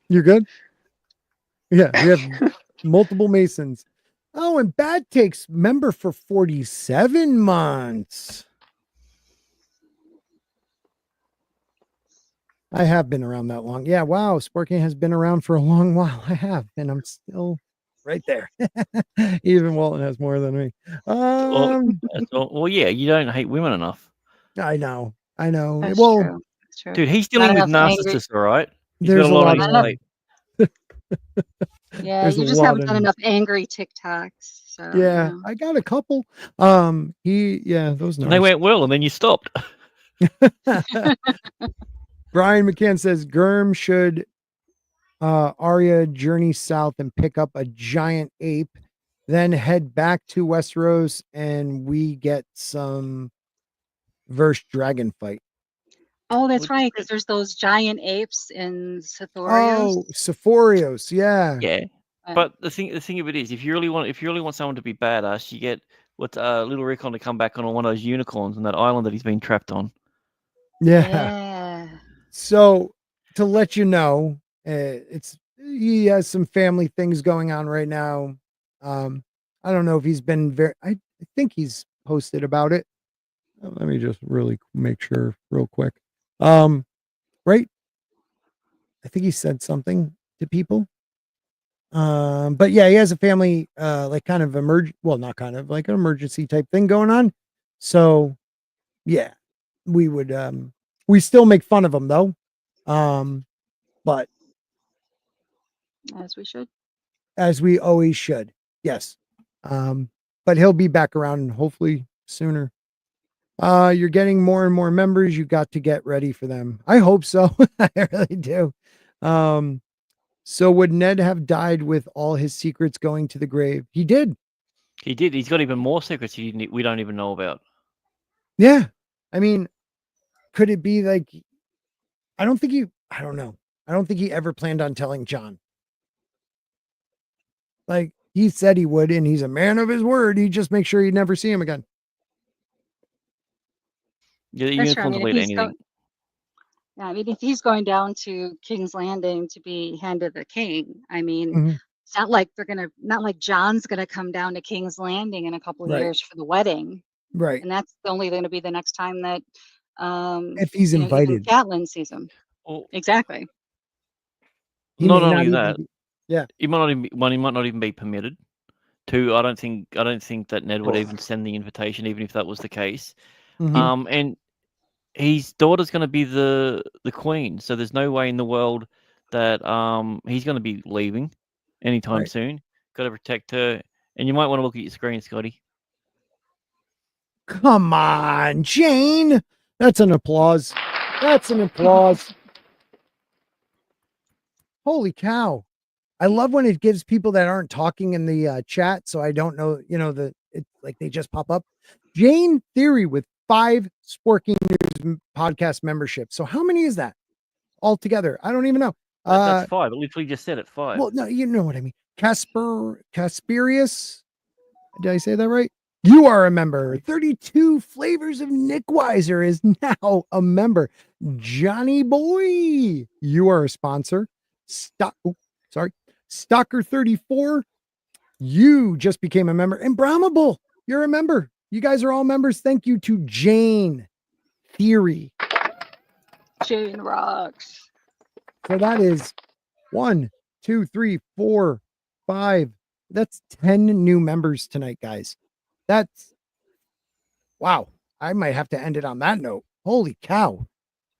You're good? Yeah, we have multiple Masons. Oh, and Bad Takes member for 47 months. I have been around that long. Yeah, wow. Sporking has been around for a long while. I have, and I'm still right there. Even Walton has more than me. Well, yeah, you don't hate women enough. I know. That's well, true. That's true. Dude, he's dealing with narcissists, all right? He's there's got a lot on his plate. Yeah, There's you just haven't done enough angry TikToks. So, yeah, I got a couple. Those They went well, and then you stopped. Brian McCann says Gurm should Arya journey south and pick up a giant ape, then head back to Westeros, and we get some versus dragon fight. Oh, that's right, because there's those giant apes in Sithorios. Oh, Sephorios, yeah. Yeah. But the thing of it is, if you really want someone to be badass, you get Little Rickon to come back on one of those unicorns on that island that he's been trapped on. Yeah. So to let you know, he has some family things going on right now. I don't know if he's been I think he's posted about it. Let me just really make sure real quick. Right. I think he said something to people. But yeah, he has a family, like kind of not kind of like an emergency type thing going on. So yeah, we would, we still make fun of him though. But as we should, as we always should. Yes. But he'll be back around hopefully sooner. You're getting more and more members. You got to get ready for them. I hope so. I really do. So would Ned have died with all his secrets going to the grave? He did. He did. He's got even more secrets we don't even know about. Yeah. I mean, could it be like, I don't know. I don't think he ever planned on telling Jon. Like he said he would, and he's a man of his word. He'd just make sure he'd never see him again. Yeah, the unicorns will lead anything. Yeah, I mean, if he's going down to King's Landing to be hand of the king, I mean, it's not like not like Jon's gonna come down to King's Landing in a couple of years for the wedding, right? And that's only going to be the next time that, if he's invited, Catelyn sees him. Well, exactly. Not only that, yeah, he might not even be permitted. Two, I don't think that Ned would even send the invitation, even if that was the case. And his daughter's going to be the queen, so there's no way in the world that he's going to be leaving anytime soon. Got to protect her, and you might want to look at your screen, Scotty. Come on, Jane. That's an applause. That's an applause. Holy cow. I love when it gives people that aren't talking in the chat, so I don't know, like they just pop up. Jane Theory with 5 Sporking News podcast memberships. So how many is that altogether? I don't even know. That's 5. I literally just said it, 5. Well, no, you know what I mean. Casperius. Did I say that right? You are a member. 32 Flavors of Nick Weiser is now a member. Johnny Boy, you are a sponsor. Stalker 34, you just became a member. And Brahmable, you're a member. You guys are all members. Thank you to Jane Theory. Jane rocks. So that is 1, 2, 3, 4, 5. That's 10 new members tonight, guys. That's wow. I might have to end it on that note. Holy cow.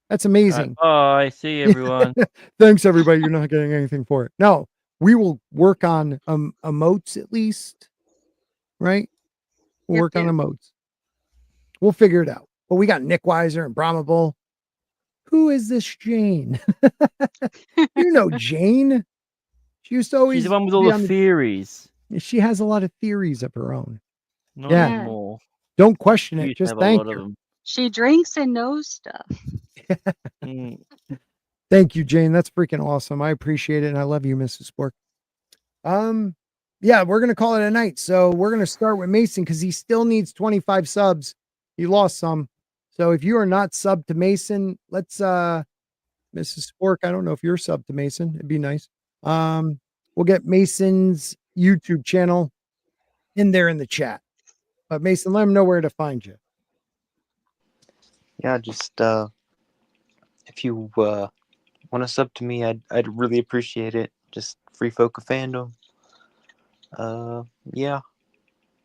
That's amazing. Bye. See you, everyone. Thanks, everybody. You're not getting anything for it. No, we will work on emotes at least, right? We'll work on emotes. We'll figure it out. But we got Nick Weiser and Brahmable. Who is this Jane? You know Jane. She used to always. She's the one with all the theories. She has a lot of theories of her own. Not anymore. Don't question it. Just thank her. She drinks and knows stuff. Thank you, Jane. That's freaking awesome. I appreciate it. And I love you, Mrs. Spork. Yeah, we're going to call it a night. So we're going to start with Mason because he still needs 25 subs. He lost some. So if you are not subbed to Mason, let's, Mrs. Spork, I don't know if you're subbed to Mason. It'd be nice. We'll get Mason's YouTube channel in there in the chat. But Mason, let him know where to find you. Yeah, just if you want to sub to me, I'd really appreciate it. Just Free Folk of Fandom. Yeah,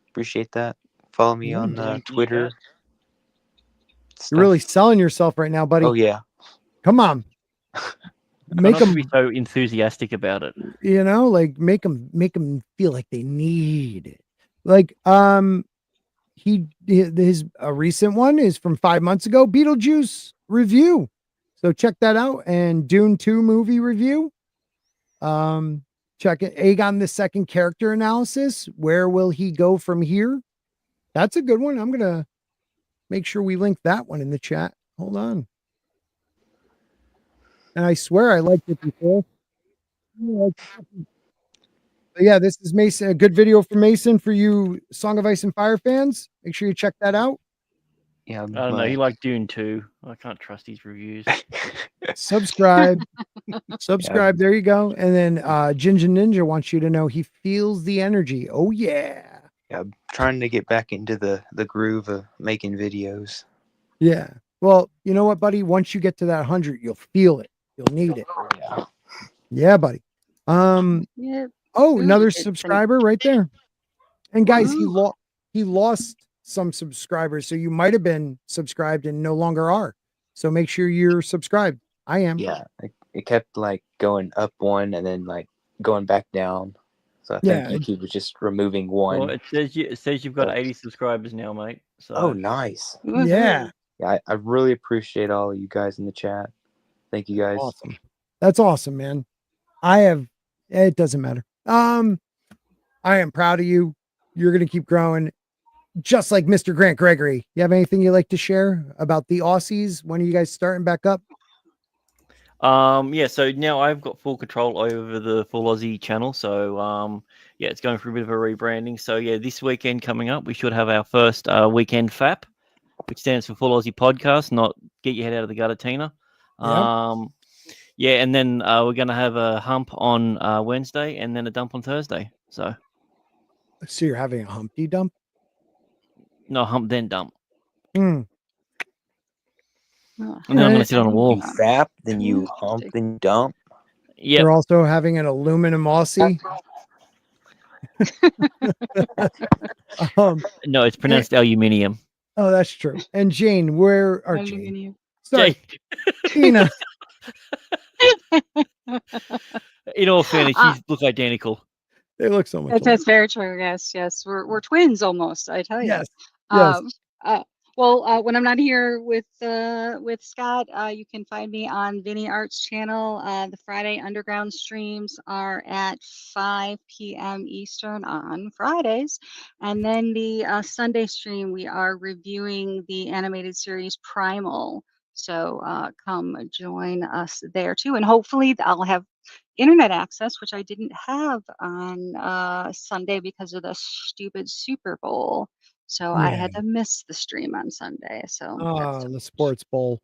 appreciate that. Follow me on Twitter. You're really selling yourself right now, buddy. Oh yeah. Come on. Make them be so enthusiastic about it. You know, like make them feel like they need it. Like his recent one is from 5 months ago, Beetlejuice review. So check that out. And Dune 2 movie review. Check it. Aegon the Second character analysis. Where will he go from here? That's a good one. I'm gonna make sure we link that one in the chat. Hold on. And I swear I liked it before. But yeah, this is Mason. A good video from Mason for you Song of Ice and Fire fans. Make sure you check that out. Yeah, I don't know. He liked Dune too. I can't trust his reviews. Subscribe. Subscribe. There you go. And then Ginger Ninja wants you to know he feels the energy. Oh yeah. Yeah, I'm trying to get back into the groove of making videos. Yeah. Well, you know what, buddy? Once you get to that 100, you'll feel it. You'll need it. Yeah. Yeah, buddy. Yeah. Oh, another It's subscriber right there. And guys, he lost some subscribers, so you might have been subscribed and no longer are. So make sure you're subscribed. I am. Yeah, it kept like going up one and then like going back down. So I think YouTube was just removing one. Well, it says you've got 80 subscribers now, mate. So oh, nice. Yeah. Yeah, I really appreciate all of you guys in the chat. Thank you guys. Awesome. That's awesome, man. It doesn't matter. I am proud of you. You're going to keep growing just like Mr. Grant Gregory. You have anything you'd like to share about the Aussies? When are you guys starting back up? Yeah, so now I've got full control over the Full Aussie channel. So yeah, it's going through a bit of a rebranding. So yeah, this weekend coming up, we should have our first weekend FAP, which stands for Full Aussie Podcast, not Get Your Head Out of the Gutter, Tina. Yep. Yeah, and then we're going to have a hump on Wednesday and then a dump on Thursday. So you're having a Humpty Dump? No, hump then dump. Mm. And then I'm going to sit on a wall. You FAP, then you hump, then you dump. Yeah. You're also having an aluminum Aussie. No, it's pronounced aluminium. Oh, that's true. And Jane, where are Jane? Sorry, Tina. In all fairness, you look identical. They look so much. That's very true. Yes. We're twins almost. I tell you. Yes. Well, when I'm not here with Scott, you can find me on Vinny Art's channel. The Friday Underground streams are at 5 p.m. Eastern on Fridays. And then the Sunday stream, we are reviewing the animated series Primal. So come join us there too. And hopefully I'll have internet access, which I didn't have on Sunday because of the stupid Super Bowl. So I had to miss the stream on Sunday. So the Sports Bowl.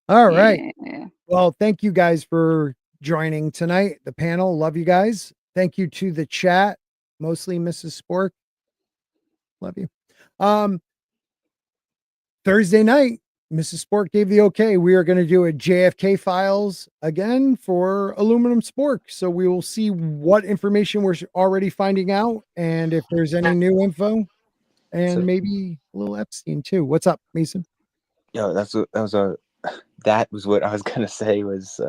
All right. Yeah. Well, thank you guys for joining tonight. The panel. Love you guys. Thank you to the chat, mostly Mrs. Spork. Love you. Thursday night, Mrs. Spork gave the okay. We are going to do a JFK files again for Aluminum Spork. So we will see what information we're already finding out and if there's any new info. And maybe a little Epstein too. What's up, Mason? Yeah, that was what I was gonna say. Was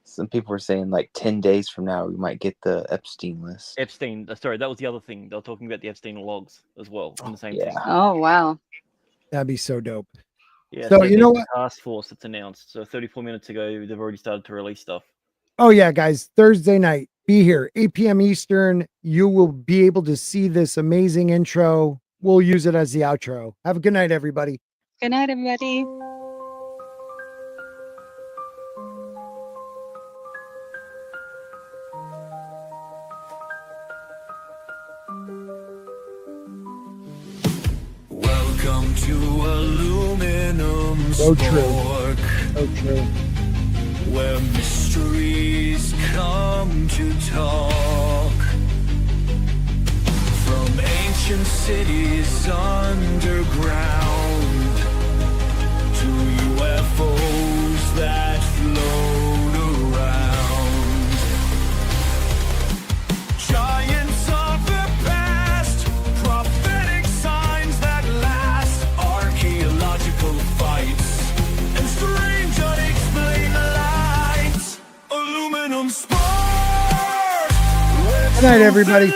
some people were saying like 10 days from now we might get the Epstein list. Epstein. Sorry, that was the other thing. They were talking about the Epstein logs as well. On the same thing. Oh wow, that'd be so dope. Yeah. So you know what? Task force that's announced. So 34 minutes ago, they've already started to release stuff. Oh yeah, guys! Thursday night, be here, 8 p.m. Eastern. You will be able to see this amazing intro. We'll use it as the outro. Have a good night, everybody. Good night, everybody. Welcome to Aluminum Spork. So true. Where mysteries come to talk. From ancient cities underground to UFOs that float around. Giants of the past, prophetic signs that last, archaeological fights, and strange unexplained lights. Aluminum Spork. Good night, everybody.